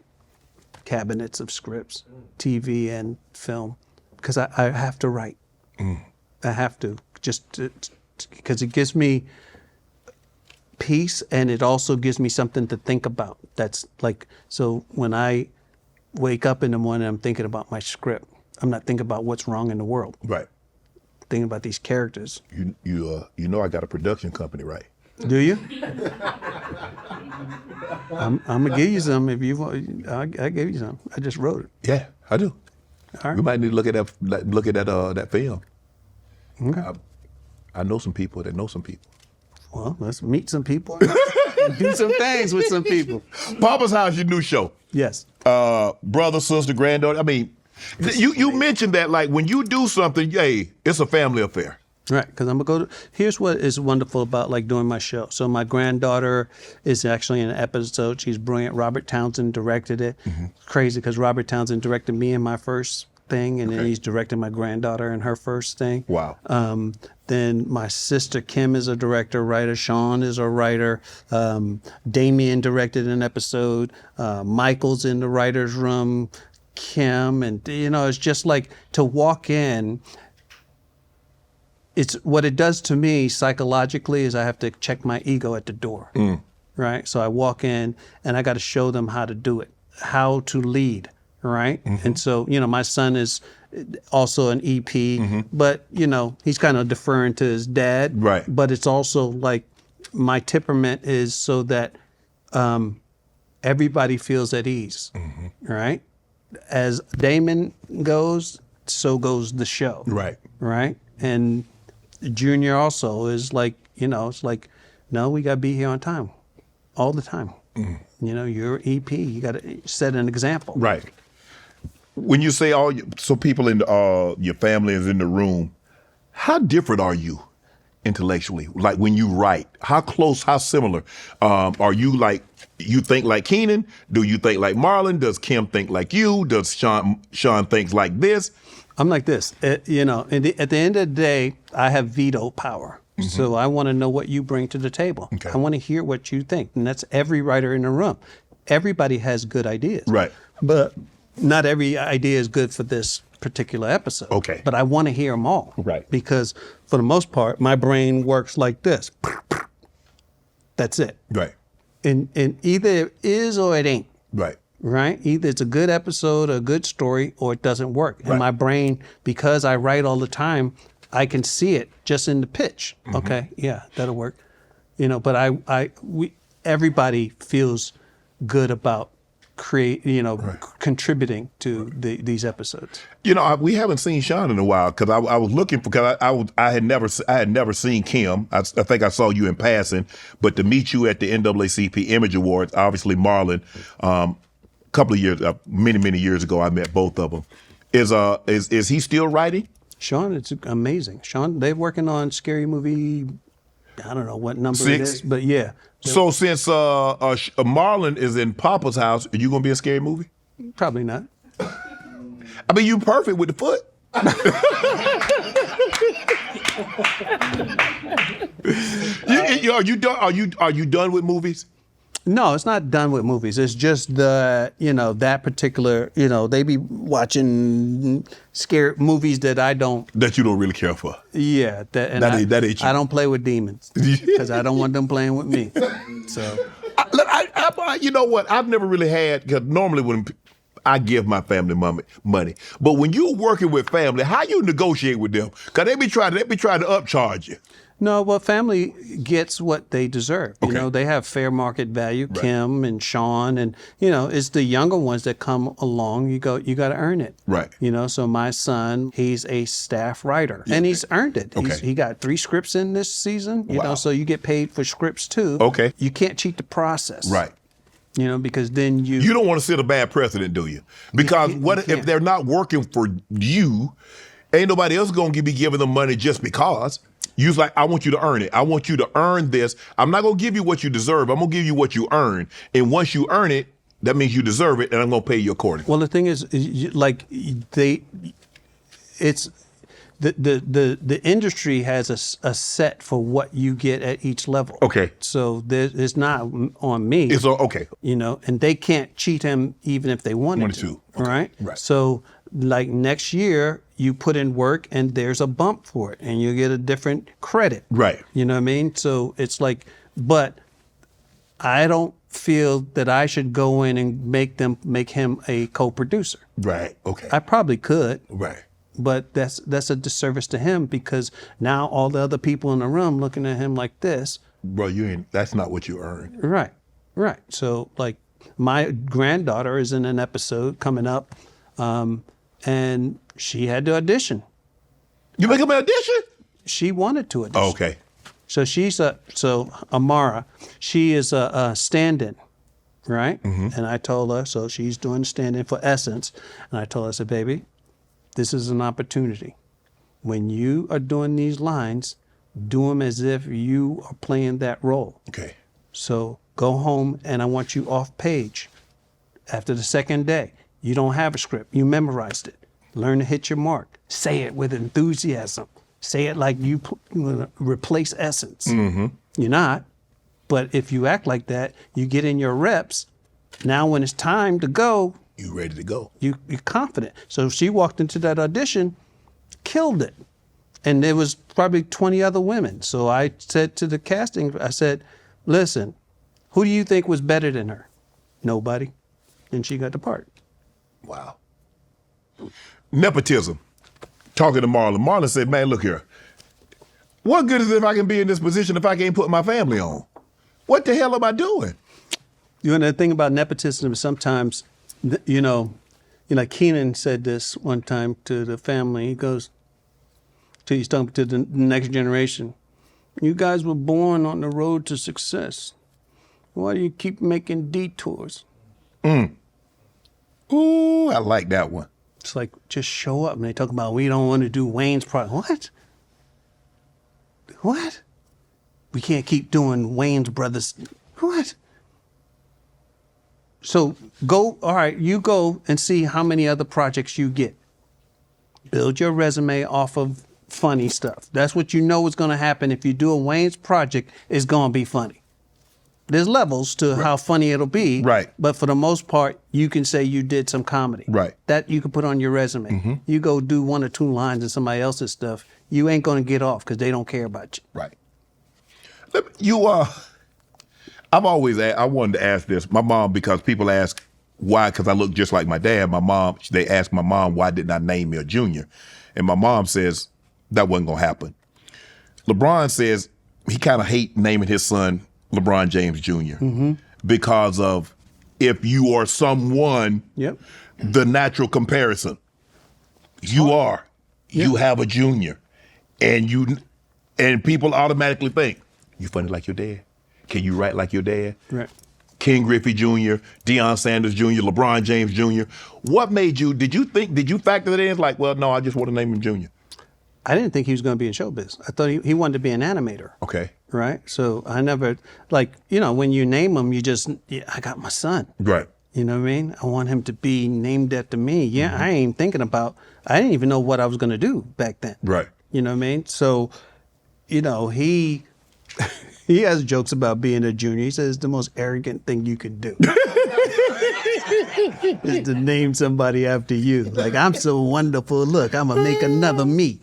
cabinets of scripts, TV and film, because I have to write. I have to, because it gives me peace, and it also gives me something to think about. That's so when I wake up in the morning, I'm thinking about my script. I'm not thinking about what's wrong in the world. Right. Thinking about these characters. You know I got a production company, right? Do you? I'm gonna give you some if you want. I gave you some. I just wrote it. Yeah, I do. All right. We might need to look at that film. Okay. I know some people that know some people. Well, let's meet some people and do some things with some people. Papa's House, your new show. Yes. Brother, sister, granddaughter. You mentioned that when you do something, it's a family affair. Right, because I'm going to go to, here's what is wonderful about doing my show. So my granddaughter is actually in an episode. She's brilliant. Robert Townsend directed it. Mm-hmm. Crazy, because Robert Townsend directed me in my first thing, and then he's directing my granddaughter in her first thing. Wow. Then my sister Kim is a director, writer. Sean is a writer. Damien directed an episode. Michael's in the writer's room. Kim, and it's just like to walk in. It's what it does to me psychologically is I have to check my ego at the door, right? So I walk in and I got to show them how to do it, how to lead, right? And so my son is also an EP, but he's kind of deferring to his dad, right? But it's also like my temperament is so that everybody feels at ease, right? As Damon goes, so goes the show, right? And Junior also is like, it's like, no, we got to be here on time, all the time. You're EP, you got to set an example, right? When you say so people in your family is in the room, how different are you intellectually? Like when you write, how close, how similar are you? Like you think like Keenen? Do you think like Marlon? Does Kim think like you? Does Sean think like this? I'm like this. At the end of the day, I have veto power. So I want to know what you bring to the table. Okay. I want to hear what you think, and that's every writer in the room. Everybody has good ideas, right? But not every idea is good for this particular episode. Okay. But I want to hear them all. Right. Because for the most part, my brain works like this. That's it. Right. And either it is or it ain't. Right. Right? Either it's a good episode, a good story, or it doesn't work. And my brain, because I write all the time, I can see it just in the pitch. Okay, yeah, that'll work. But everybody feels good about contributing to these episodes. We haven't seen Sean in a while because I was looking for, because I had never seen Kim. I think I saw you in passing, but to meet you at the NAACP Image Awards, obviously Marlon, couple of years, many years ago, I met both of them. Is he still writing? Sean, it's amazing. Sean, they're working on Scary Movie. I don't know what number 6? It is, but yeah. So since Marlon is in Papa's house, are you gonna be in Scary Movie? Probably not. I mean, you perfect with the foot. Are you done with movies? No, it's not done with movies. It's just that particular, they be watching scary movies that I don't. That you don't really care for. Yeah. That ain't you. I don't play with demons because I don't want them playing with me. So. You know what? I've never really had, because normally when I give my family money, but when you're working with family, how you negotiate with them? Because they be trying to upcharge you. No, well, family gets what they deserve. Okay. They have fair market value. Right. Kim and Sean, and it's the younger ones that come along. You got to earn it. Right. So my son, he's a staff writer, and he's earned it. Okay. He got 3 scripts in this season. Wow. So you get paid for scripts too. Okay. You can't cheat the process. Right. Because then you don't want to set a bad precedent, do you? Because if they're not working for you, ain't nobody else going to be giving them money just because. You're like, I want you to earn it. I want you to earn this. I'm not going to give you what you deserve. I'm going to give you what you earn. And once you earn it, that means you deserve it, and I'm going to pay you accordingly. Well, the thing is, the industry has a set for what you get at each level. Okay. So it's not on me. It's okay. And they can't cheat him even if they wanted to. Okay. Right? Right. So like next year, you put in work and there's a bump for it and you get a different credit. Right. You know what I mean? So it's like, but I don't feel that I should go in and make him a co-producer. Right. Okay. I probably could. Right. But that's a disservice to him because now all the other people in the room looking at him like this. Bro, that's not what you earn. Right. Right. So like my granddaughter is in an episode coming up. And she had to audition. You make them audition? She wanted to audition. Oh, okay. So Amara, she is a stand-in, right? Mm-hmm. And I told her, so she's doing stand-in for Essence. And I told her, I said, baby, this is an opportunity. When you are doing these lines, do them as if you are playing that role. Okay. So go home and I want you off page after the second day. You don't have a script. You memorized it. Learn to hit your mark. Say it with enthusiasm. Say it like you replace essence. Mm-hmm. You're not. But if you act like that, you get in your reps. Now when it's time to go, you ready to go. You're confident. So she walked into that audition, killed it. And there was probably 20 other women. So I said to the casting, I said, listen, who do you think was better than her? Nobody. And she got the part. Wow. Nepotism. Talking to Marlon. Marlon said, man, look here. What good is it if I can be in this position if I can't put my family on? What the hell am I doing? You know, the thing about nepotism is sometimes, you know, Kenan said this one time to the family. He goes, he's talking to the next generation. You guys were born on the road to success. Why do you keep making detours? Ooh, I like that one. It's like, just show up. And they talk about, we don't want to do Wayne's project. What? What? We can't keep doing Wayne's brothers. What? So go, all right, you go and see how many other projects you get. Build your resume off of funny stuff. That's what you know is going to happen. If you do a Wayne's project, it's going to be funny. There's levels to how funny it'll be. Right. But for the most part, you can say you did some comedy. Right. That you can put on your resume. Mm-hmm. You go do 1 or 2 lines in somebody else's stuff, you ain't going to get off because they don't care about you. Right. I've always, I wanted to ask this. My mom, because people ask why, because I look just like my dad, they asked my mom, why didn't I name me a junior? And my mom says, that wasn't going to happen. LeBron says he kind of hate naming his son LeBron James Jr. Because of if you are someone, the natural comparison. You are. You have a junior. And people automatically think, you funny like your dad? Can you write like your dad? Right. Ken Griffey Jr., Deion Sanders Jr., LeBron James Jr. What made you, did you factor that in? It's like, well, no, I just want to name him Junior. I didn't think he was going to be in showbiz. I thought he wanted to be an animator. Okay. Right? So I never, when you name him, I got my son. Right. You know what I mean? I want him to be named after me. Yeah, I ain't thinking about, I didn't even know what I was going to do back then. Right. You know what I mean? So, he has jokes about being a junior. He says it's the most arrogant thing you could do. Is to name somebody after you. Like, I'm so wonderful. Look, I'm going to make another me.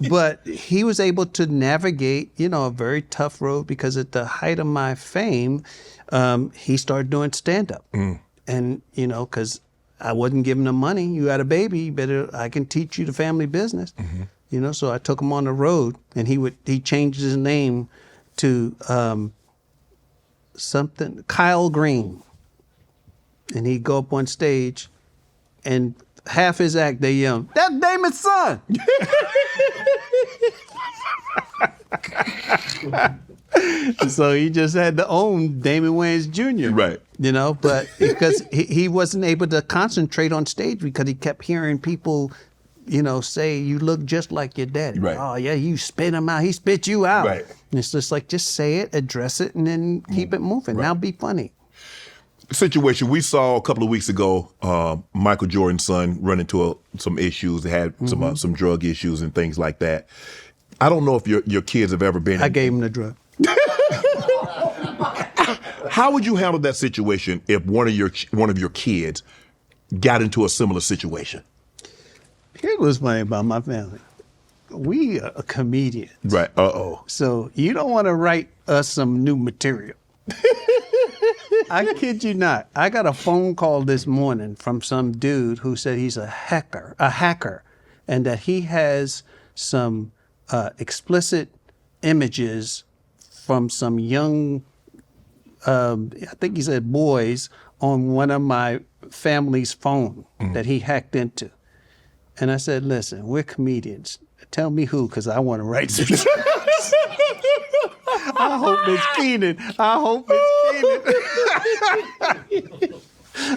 But he was able to navigate, a very tough road because at the height of my fame, he started doing stand-up. And, because I wasn't giving him money. You had a baby, I can teach you the family business. So I took him on the road, and he changed his name to something, Kyle Green. And he'd go up on stage, and half his act, they yell, "That's Damon's son!" So he just had to own Damon Wayans Jr. Right. But because he wasn't able to concentrate on stage because he kept hearing people, say, you look just like your daddy. Right. Oh, yeah, you spit him out. He spit you out. Right. And it's just like, just say it, address it, and then keep it moving. Right. Now be funny. Situation we saw a couple of weeks ago, Michael Jordan's son run into some issues. They had some drug issues and things like that. I don't know if your kids have ever been. I gave him the drug. How would you handle that situation if one of your kids got into a similar situation? Here's what's funny about my family. We are comedians. Right. Uh-oh. So you don't want to write us some new material. I kid you not. I got a phone call this morning from some dude who said he's a hacker, and that he has some explicit images from some young, I think he said boys, on one of my family's phone that he hacked into. And I said, listen, we're comedians. Tell me who, because I want to write some shit. I hope it's Keenen.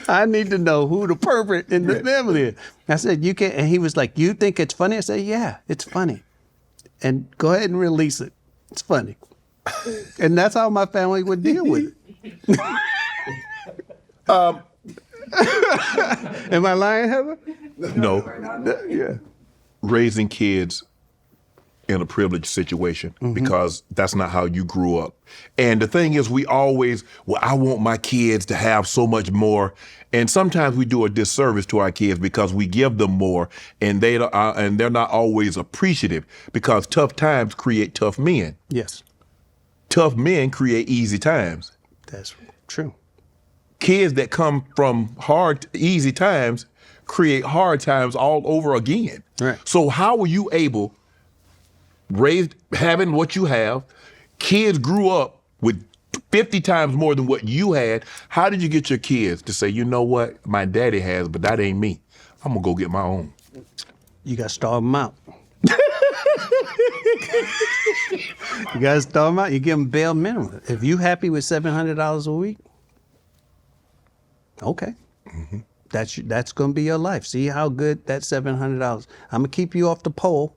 I need to know who the pervert in the family is. I said, you can't. And he was like, you think it's funny? I said, yeah, it's funny. And go ahead and release it. It's funny. And that's how my family would deal with it. Am I lying, Heather? No. Yeah. Raising kids in a privileged situation because that's not how you grew up. And the thing is, we always, I want my kids to have so much more. And sometimes we do a disservice to our kids because we give them more and they're not always appreciative because tough times create tough men. Yes. Tough men create easy times. That's true. Kids that come from easy times create hard times all over again. Right. So how were you able, having what you have, kids grew up with 50 times more than what you had. How did you get your kids to say, you know what, my daddy has, but that ain't me. I'm gonna go get my own. You gotta starve them out. You gotta starve them out. You give them bare minimum. If you happy with $700 a week, okay. Mm-hmm. That's gonna be your life. See how good that $700. I'm gonna keep you off the pole.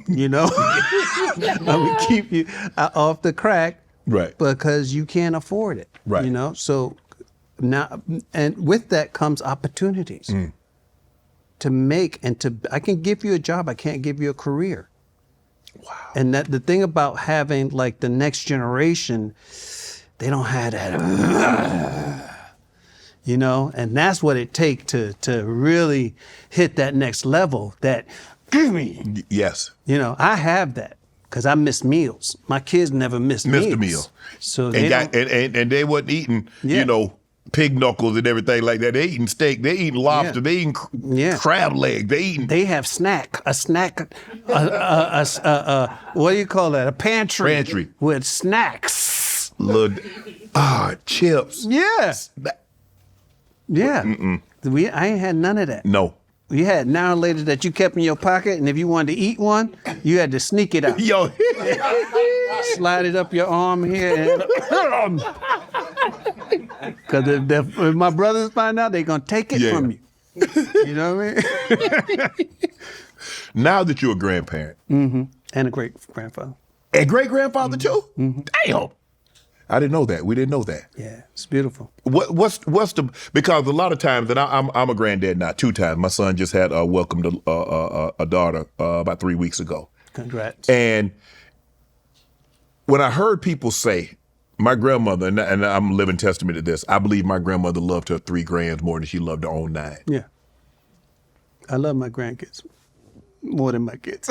You know, I'm gonna keep you off the crack, right? Because you can't afford it, right? You know, so now and with that comes opportunities to make I can give you a job. I can't give you a career. Wow. And that the thing about having like the next generation, they don't have that. You know, and that's what it takes to really hit that next level. That give me. Yes. You know, I have that because I miss meals. My kids never missed a meals. meal. So and they wasn't eating, you know, pig knuckles and everything like that. They eating steak. They eating lobster. They eating crab leg. They have a snack. What do you call that? A pantry. With snacks. Little chips. Yeah. Yeah. I ain't had none of that. No. You had now and later that you kept in your pocket, and if you wanted to eat one, you had to sneak it out. Yo. Slide it up your arm here. Because if my brothers find out, they're going to take it from you. You know what I mean? Now that you're a grandparent. Mm-hmm. And a great-grandfather. A great-grandfather too? Mm-hmm. Damn. I didn't know that. We didn't know that. Yeah, it's beautiful. What's the, because a lot of times, and I'm a granddad now 2 times. My son just had welcomed a daughter about 3 weeks ago. Congrats. And when I heard people say, my grandmother, and I'm a living testament to this, I believe my grandmother loved her 3 grands more than she loved her own 9. Yeah. I love my grandkids more than my kids.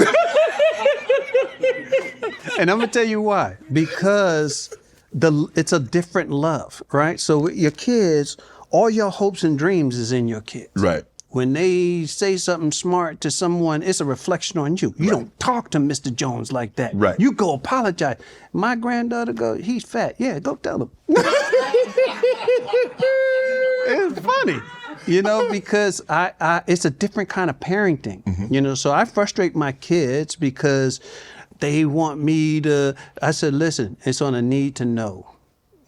And I'm going to tell you why. Because it's a different love, right? So with your kids, all your hopes and dreams is in your kids. Right. When they say something smart to someone, it's a reflection on you. You don't talk to Mr. Jones like that. Right. You go apologize. My granddaughter he's fat. Yeah, go tell him. It's funny, you know, because it's a different kind of parenting, you know. So I frustrate my kids because they want me to, I said, listen, it's on a need to know.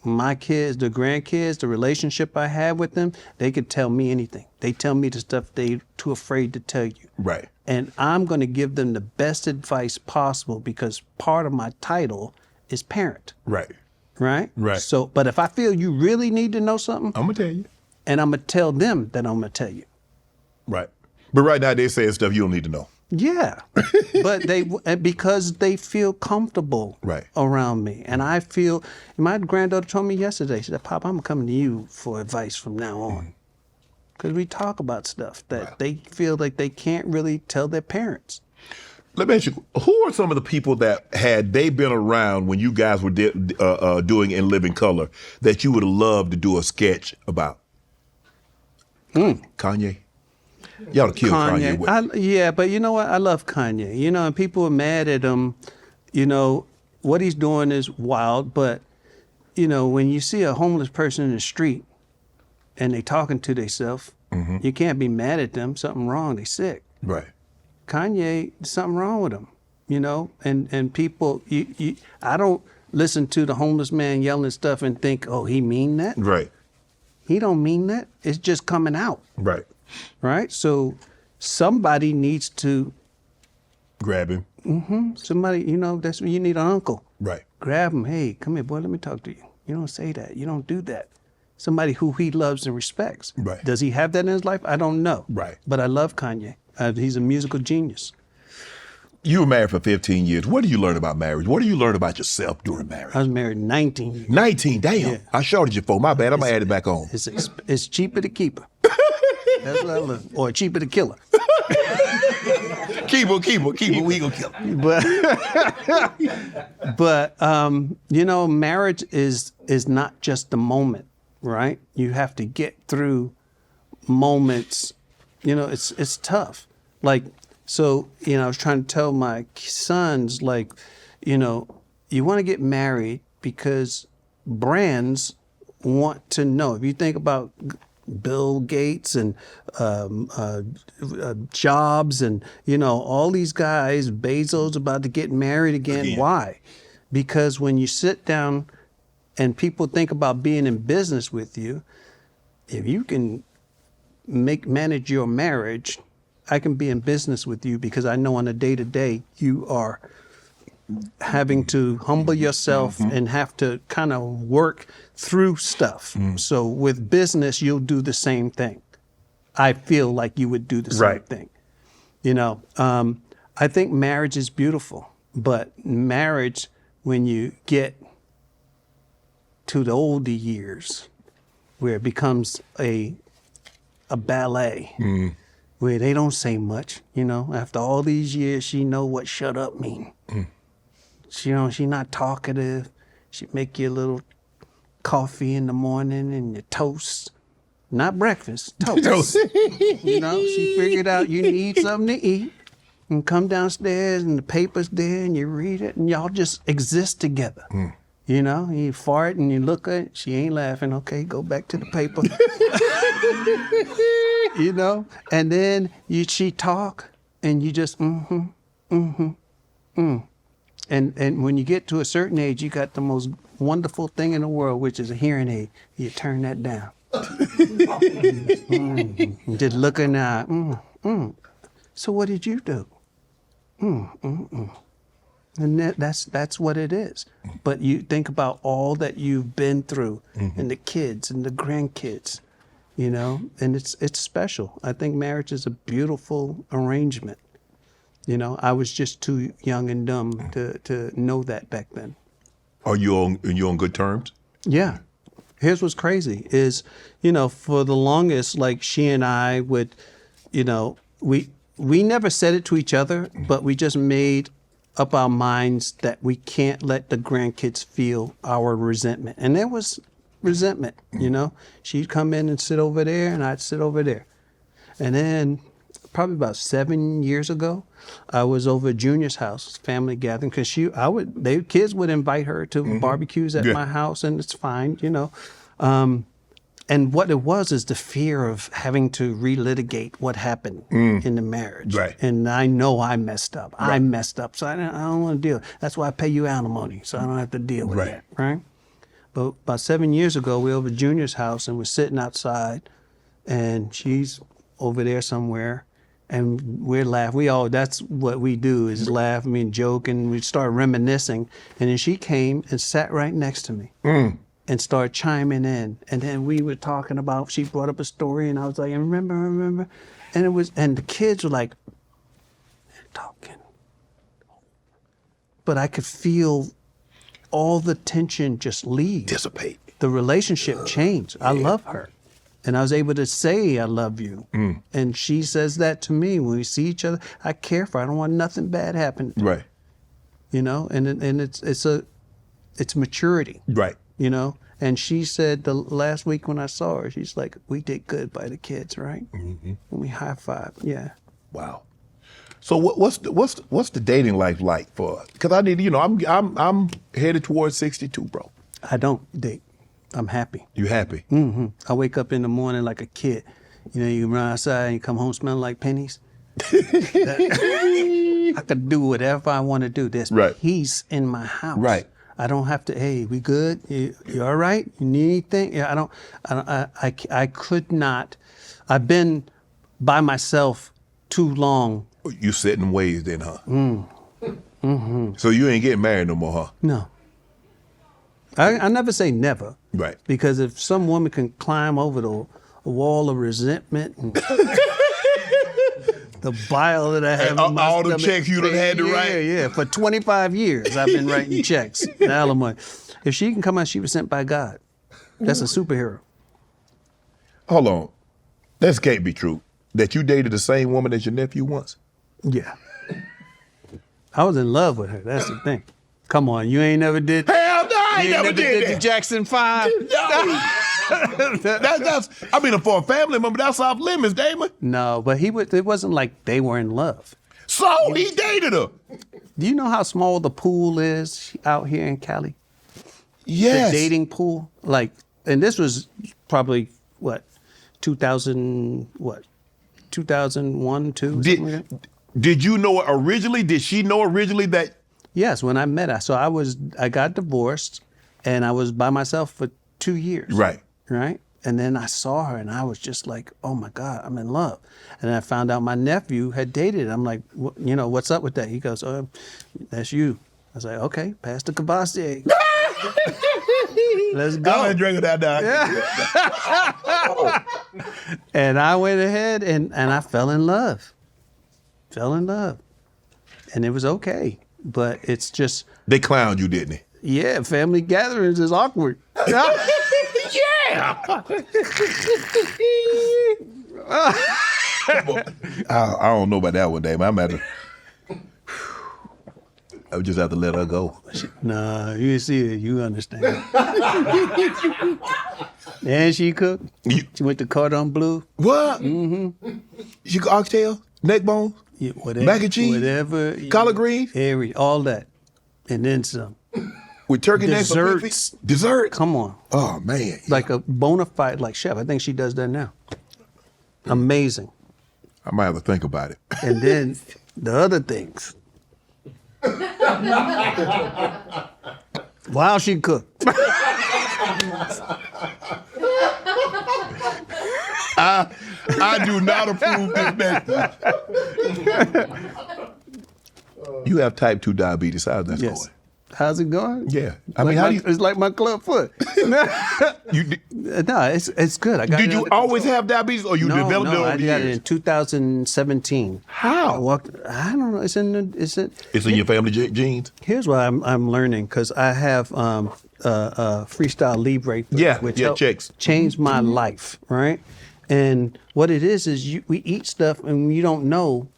My kids, the grandkids, the relationship I have with them, they could tell me anything. They tell me the stuff they're too afraid to tell you. Right. And I'm going to give them the best advice possible because part of my title is parent. Right. Right? Right. So, but if I feel you really need to know something, I'm going to tell you. And I'm going to tell them that I'm going to tell you. Right. But right now they're saying stuff you don't need to know. Yeah, but because they feel comfortable around me. And I feel, my granddaughter told me yesterday, she said, Pop, I'm coming to you for advice from now on. Because we talk about stuff that they feel like they can't really tell their parents. Let me ask you, who are some of the people that had they been around when you guys were doing In Living Color that you would have loved to do a sketch about? Kanye? Y'all killed Kanye. Yeah, but you know what? I love Kanye. You know, and people are mad at him. You know, what he's doing is wild, but, you know, when you see a homeless person in the street and they talking to themselves, you can't be mad at them. Something wrong. They sick. Right. Kanye, something wrong with him, you know? And people, I don't listen to the homeless man yelling stuff and think, oh, he mean that? Right. He don't mean that. It's just coming out. Right. Right? So somebody needs to grab him. Somebody, you know, that's when you need an uncle. Right. Grab him. Hey, come here, boy, let me talk to you. You don't say that. You don't do that. somebody who he loves and respects. Right. Does he have that in his life? I don't know. Right. But I love Kanye. He's a musical genius. You were married for 15 years. What did you learn about marriage? What do you learn about yourself during marriage? I was married 19 years. 19, damn. Yeah. I shorted you for. My bad. I'm going to add it back on. It's cheaper to keep her. That's what I learned. Or cheaper to kill her. Keep her. We going to kill her. But you know, marriage is not just the moment, right? You have to get through moments. You know, it's tough. Like, so, you know, I was trying to tell my sons, like, you know, you want to get married because brands want to know. If you think about Bill Gates and Jobs and, you know, all these guys, Bezos about to get married again. Why? Because when you sit down and people think about being in business with you, if you can manage your marriage, I can be in business with you because I know on a day-to-day you are having to humble yourself and have to kind of work through stuff. So with business, you'll do the same thing. I feel like you would do the same thing. You know, I think marriage is beautiful, but marriage, when you get to the older years, where it becomes a ballet, where they don't say much, you know. After all these years, she know what shut up mean. She, you know, she not talkative. She make you a little coffee in the morning and your toast. Not breakfast, toast. You know, she figured out you need something to eat and come downstairs and the paper's there and you read it and y'all just exist together. You know, you fart and you look at it, she ain't laughing. Okay, go back to the paper. You know, and then she talk and you just And when you get to a certain age, you got the most wonderful thing in the world, which is a hearing aid. You turn that down. Just looking out. So what did you do? And that's what it is. But you think about all that you've been through, and the kids and the grandkids, you know, and it's special. I think marriage is a beautiful arrangement. You know, I was just too young and dumb to know that back then. Are you on good terms? Yeah. Here's what's crazy is, you know, for the longest, like she and I would, you know, we never said it to each other, but we just made up our minds that we can't let the grandkids feel our resentment. And there was resentment, you know. She'd come in and sit over there and I'd sit over there. And then probably about 7 years ago, I was over at Junior's house, family gathering, because kids would invite her to barbecues at my house, and it's fine, you know. And what it was is the fear of having to relitigate what happened in the marriage. Right. And I know I messed up. Right. I messed up, so I don't want to deal. That's why I pay you alimony, so I don't have to deal with that, right? But about 7 years ago, we were over at Junior's house, and we're sitting outside, and she's over there somewhere. And we're laughing. That's what we do is laugh, I mean, joke, and we start reminiscing. And then she came and sat right next to me and started chiming in. And then we were talking about, she brought up a story and I was like, remember. And the kids were like, they're talking. But I could feel all the tension just leave. Dissipate. The relationship changed. I love her. And I was able to say, I love you. And she says that to me when we see each other. I care for her. I don't want nothing bad happening. Right. You know, and it's maturity. Right. You know, and she said the last week when I saw her, she's like, we did good by the kids, right? And we high-fived, yeah. Wow. So what's the dating life like for? Because I need, you know, I'm headed towards 62, bro. I don't date. I'm happy. You happy? I wake up in the morning like a kid. You know, you run outside and you come home smelling like pennies. I could do whatever I want to do. There's peace in my house. Right. I don't have to, hey, we good? You all right? You need anything? Yeah, I could not. I've been by myself too long. You set in ways then, huh? So you ain't getting married no more, huh? No. I never say never. Right. Because if some woman can climb over the wall of resentment and the bile that I have in my all the stomach, checks you done had to write. Yeah. For 25 years, I've been writing checks, alimony. If she can come out, she was sent by God. That's a superhero. Hold on. That can't be true. That you dated the same woman as your nephew once? Yeah. I was in love with her. That's the thing. Come on, you ain't never did. Hell no, I ain't you never did the that. Jackson 5. No. That's, I mean, for a family member, that's off limits, Damon. No, but it wasn't like they were in love. So he dated her. Do you know how small the pool is out here in Cali? Yes. The dating pool? Like, and this was probably, 2001, 2, something like that? Did you know her originally? Did she know originally that? Yes, when I met her. So I got divorced and I was by myself for 2 years. Right. Right? And then I saw her and I was just like, oh my God, I'm in love. And I found out my nephew had dated. I'm like, what's up with that? He goes, oh, that's you. I was like, okay, pass the Kibasi. Let's go. I'm drinking that down. Yeah. And I went ahead and I fell in love. And it was okay. But it's just. They clowned you, didn't they? Yeah, family gatherings is awkward. Yeah. I don't know about that one, Dave. I would just have to let her go. Nah, you see it, you understand. And she cooked. She went to cordon bleu. What? Mm-hmm. She cooked oxtail, neck bone, whatever, mac and cheese, whatever, collard greens, all that, and then some. With turkey desserts. necks. Dessert. Come on. Oh man. Like a bona fide chef. I think she does that now. Amazing. I might have to think about it. And then the other things. While she cooked. I do not approve this message. You have type 2 diabetes. How's that going? How's it going? Yeah. It's like my club foot. No, it's good. Did you always have diabetes or you developed it over the years? I got it in 2017. How? I don't know. It's in your family genes? Here's what I'm learning, because I have Freestyle Libre, which helped change my life, right? And what it is we eat stuff and you don't know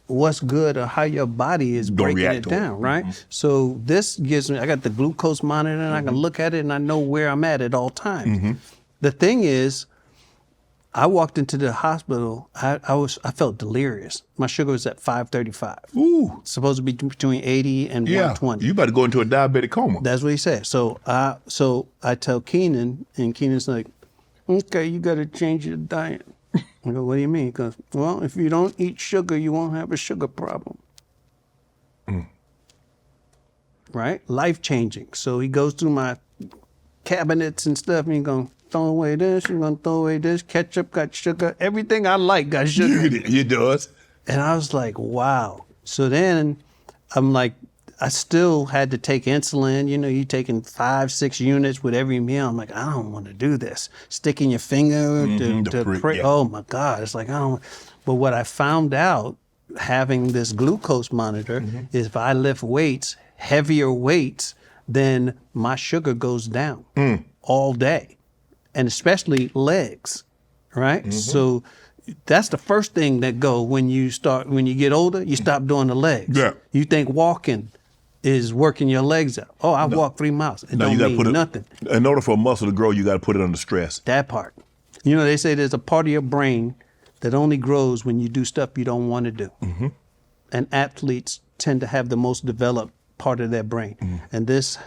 what's good or how your body is breaking it down, right? Mm-hmm. So this gives me, I got the glucose monitor and I can look at it and I know where I'm at all times. Mm-hmm. The thing is, I walked into the hospital, I felt delirious. My sugar was at 535. Ooh. It's supposed to be between 80 and 120. You better go into a diabetic coma. That's what he said. So I tell Kenan, and Kenan's like, okay, you got to change your diet. I go, what do you mean? He goes, well, if you don't eat sugar, you won't have a sugar problem. Mm. Right? Life-changing. So he goes through my cabinets and stuff, and he's going to throw away this, you're going to throw away this. Ketchup got sugar. Everything I like got sugar. You does. And I was like, wow. So then I'm like, I still had to take insulin. You're taking 5-6 units with every meal. I'm like, I don't want to do this. Sticking your finger to prick. Yeah. Oh my God. It's like, I don't. But what I found out having this glucose monitor is if I lift weights, heavier weights, then my sugar goes down all day. And especially legs, right? Mm-hmm. So that's the first thing that go when you get older, you stop doing the legs. Yeah. You think walking is working your legs out. Oh, I walked 3 miles. It don't mean nothing. In order for a muscle to grow, you got to put it under stress. That part. They say there's a part of your brain that only grows when you do stuff you don't want to do. Mm-hmm. And athletes tend to have the most developed part of their brain. Mm-hmm. And this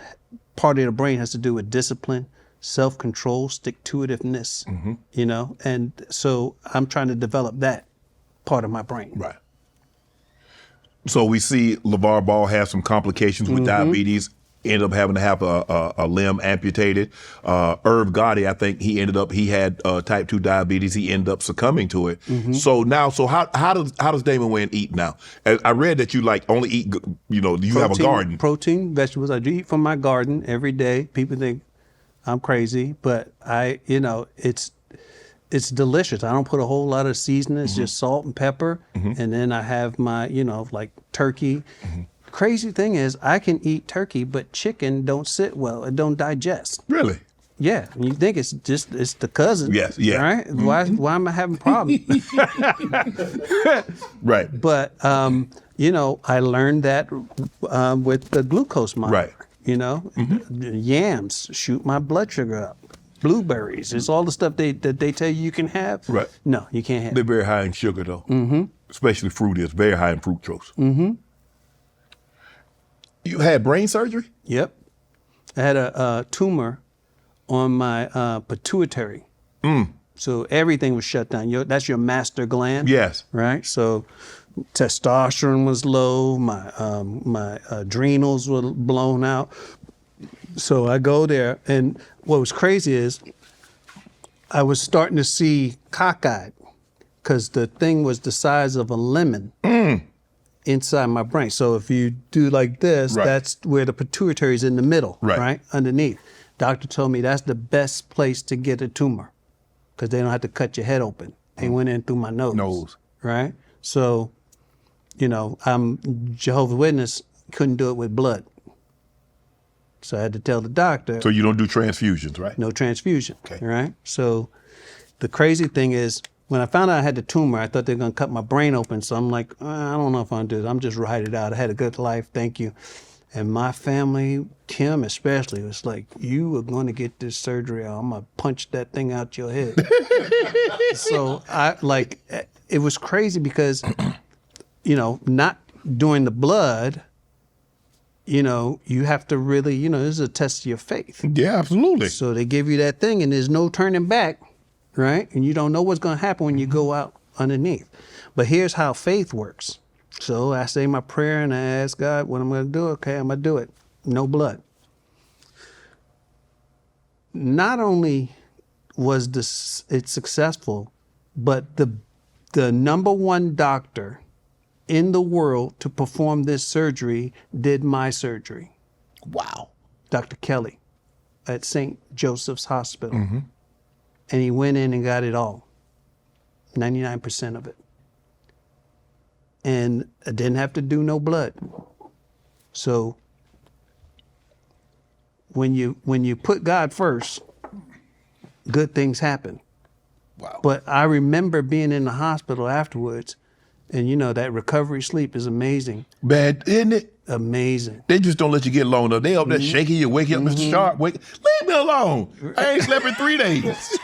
part of the brain has to do with discipline, self-control, stick-to-itiveness, and so I'm trying to develop that part of my brain. Right. So we see LeVar Ball have some complications with diabetes. ended up having to have a limb amputated. Irv Gotti, I think he had type 2 diabetes. He ended up succumbing to it. So how does Damon Wayans eat now? I read that you only eat, you have a garden. Protein, vegetables. I do eat from my garden every day. People think I'm crazy, but it's delicious. I don't put a whole lot of seasoning. It's just salt and pepper. And then I have my, turkey. Crazy thing is I can eat turkey, but chicken don't sit well. It don't digest. Really? Yeah. You think it's the cousin. Yes, yeah. Right? Why am I having problems? Right. But, I learned that with the glucose monitor. Right. Yams shoot my blood sugar up. Blueberries. It's all the stuff that they tell you can have. Right. No, you can't have. They're very high in sugar, though. Especially fruit is very high in fructose. You had brain surgery? Yep. I had a tumor on my pituitary. So everything was shut down. That's your master gland. Yes. Right? So testosterone was low. My adrenals were blown out. So I go there, and what was crazy is I was starting to see cockeyed because the thing was the size of a lemon inside my brain. So if you do like this, that's where the pituitary is in the middle, right? Underneath. Doctor told me that's the best place to get a tumor because they don't have to cut your head open. They went in through my nose. Right? So, I'm Jehovah's Witness, couldn't do it with blood. So I had to tell the doctor. So you don't do transfusions, right? No transfusion, okay. Right? So the crazy thing is, when I found out I had the tumor, I thought they were going to cut my brain open. So I'm like, I don't know if I'm going to do this. I'm just write it out. I had a good life. Thank you. And my family, Kim especially, was like, you are going to get this surgery. I'm going to punch that thing out your head. So it was crazy because, not doing the blood, you have to really, this is a test of your faith. Yeah, absolutely. So they give you that thing and there's no turning back, right? And you don't know what's going to happen when you go out underneath. But here's how faith works. So I say my prayer and I ask God what I'm going to do. Okay, I'm going to do it. No blood. Not only was it successful, but the number one doctor in the world to perform this surgery did my surgery. Wow. Dr. Kelly at St. Joseph's Hospital. And he went in and got it all, 99% of it. And I didn't have to do no blood. So when you put God first, good things happen. Wow. But I remember being in the hospital afterwards, and that recovery sleep is amazing. Bad, isn't it? Amazing. They just don't let you get long enough. They up there shaking you, waking up, Mr. Sharpe, leave me alone. I ain't slept in 3 days.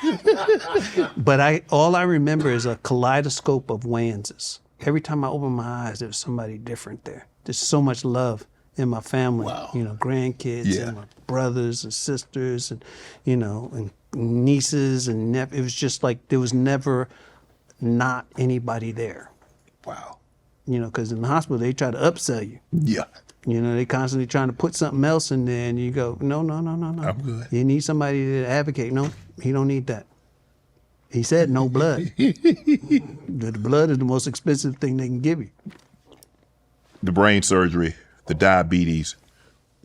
But all I remember is a kaleidoscope of Wayanses. Every time I open my eyes, there's somebody different there. There's so much love in my family. Wow. Grandkids and my brothers and sisters and, and nieces and nephews. It was just like there was never not anybody there. Wow. Because in the hospital, they try to upsell you. Yeah. They constantly trying to put something else in there, and you go, no. I'm good. You need somebody to advocate. No, he don't need that. He said no blood. The blood is the most expensive thing they can give you. The brain surgery, the diabetes.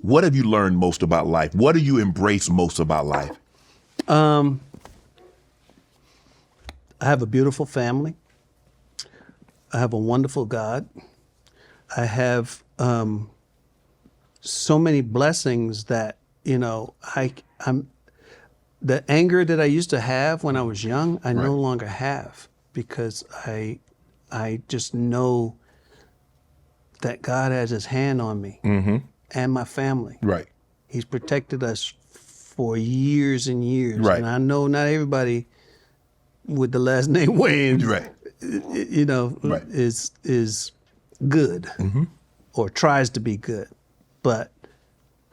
What have you learned most about life? What do you embrace most about life? I have a beautiful family. I have a wonderful God. I have so many blessings that, I'm the anger that I used to have when I was young, I no longer have, because I just know that God has his hand on me and my family. Right. He's protected us for years and years. Right. And I know not everybody with the last name Wayans, is good or tries to be good. But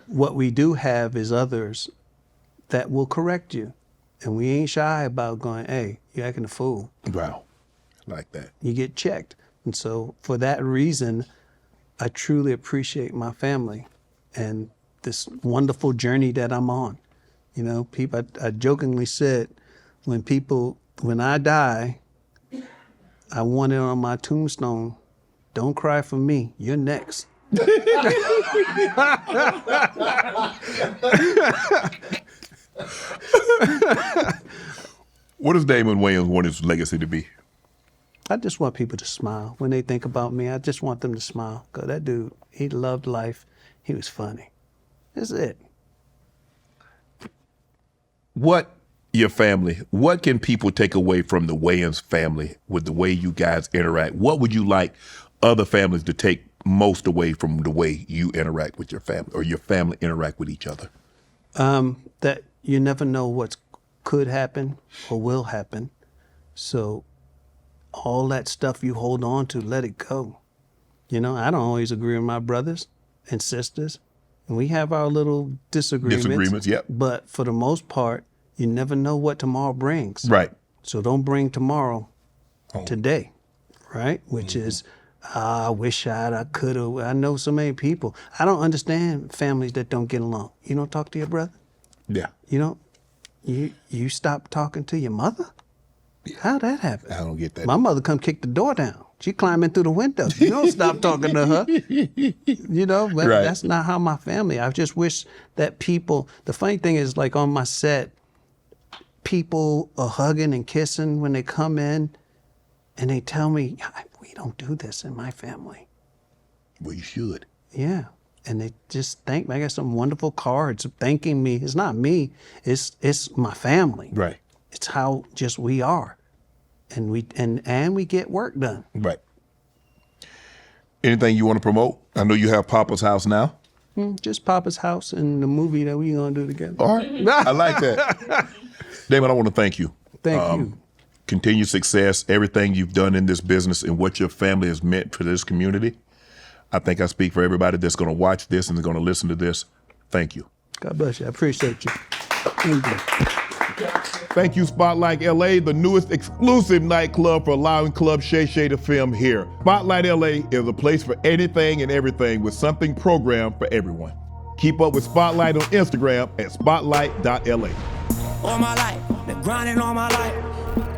what we do have is others that will correct you. And we ain't shy about going, hey, you're acting a fool. Wow. Like that. You get checked. And so for that reason, I truly appreciate my family. And this wonderful journey that I'm on. You know, people, I jokingly said, when I die, I want it on my tombstone, don't cry for me, you're next. What does Damon Wayans want his legacy to be? I just want people to smile. When they think about me, I just want them to smile. Because that dude, he loved life. He was funny. That's it. What can people take away from the Wayans family with the way you guys interact? What would you like other families to take most away from the way you interact with your family or your family interact with each other? That you never know what could happen or will happen. So all that stuff you hold on to, let it go. You know, I don't always agree with my brothers and sisters. And we have our little disagreements. Yep. But for the most part, you never know what tomorrow brings. Right. So don't bring tomorrow today, right? Which is, I wish I could have. I know so many people. I don't understand families that don't get along. You don't talk to your brother? Yeah. You don't? You stop talking to your mother? How'd that happen? I don't get that. My mother come kick the door down. She climbing through the window. You don't stop talking to her. You know, but Right. That's not how my family. I just wish that people, the funny thing is, like on my set, people are hugging and kissing when they come in and they tell me, we don't do this in my family. Well, you should. Yeah. And they just thank me. I got some wonderful cards thanking me. It's not me. It's my family. Right. It's how just we are. And we get work done. Right. Anything you want to promote? I know you have Papa's House now. Just Papa's House and the movie that we're going to do together. All right. I like that. Damon, I want to thank you. Thank you. Continued success, everything you've done in this business and what your family has meant for this community. I think I speak for everybody that's going to watch this and is going to listen to this. Thank you. God bless you. I appreciate you. Thank you. Thank you, Spotlight LA, the newest exclusive nightclub for allowing Club Shay Shay to film here. Spotlight LA is a place for anything and everything with something programmed for everyone. Keep up with Spotlight on Instagram at spotlight.la. All my life, been grinding all my life.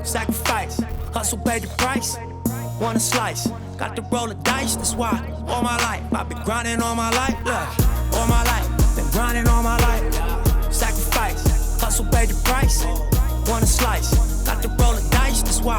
Sacrifice, hustle paid the price. Want a slice, got to roll the dice, that's why. All my life, I've been grinding all my life. Look, all my life, been grinding all my life. Sacrifice, hustle paid the price. Want a slice, got to roll the dice, that's why.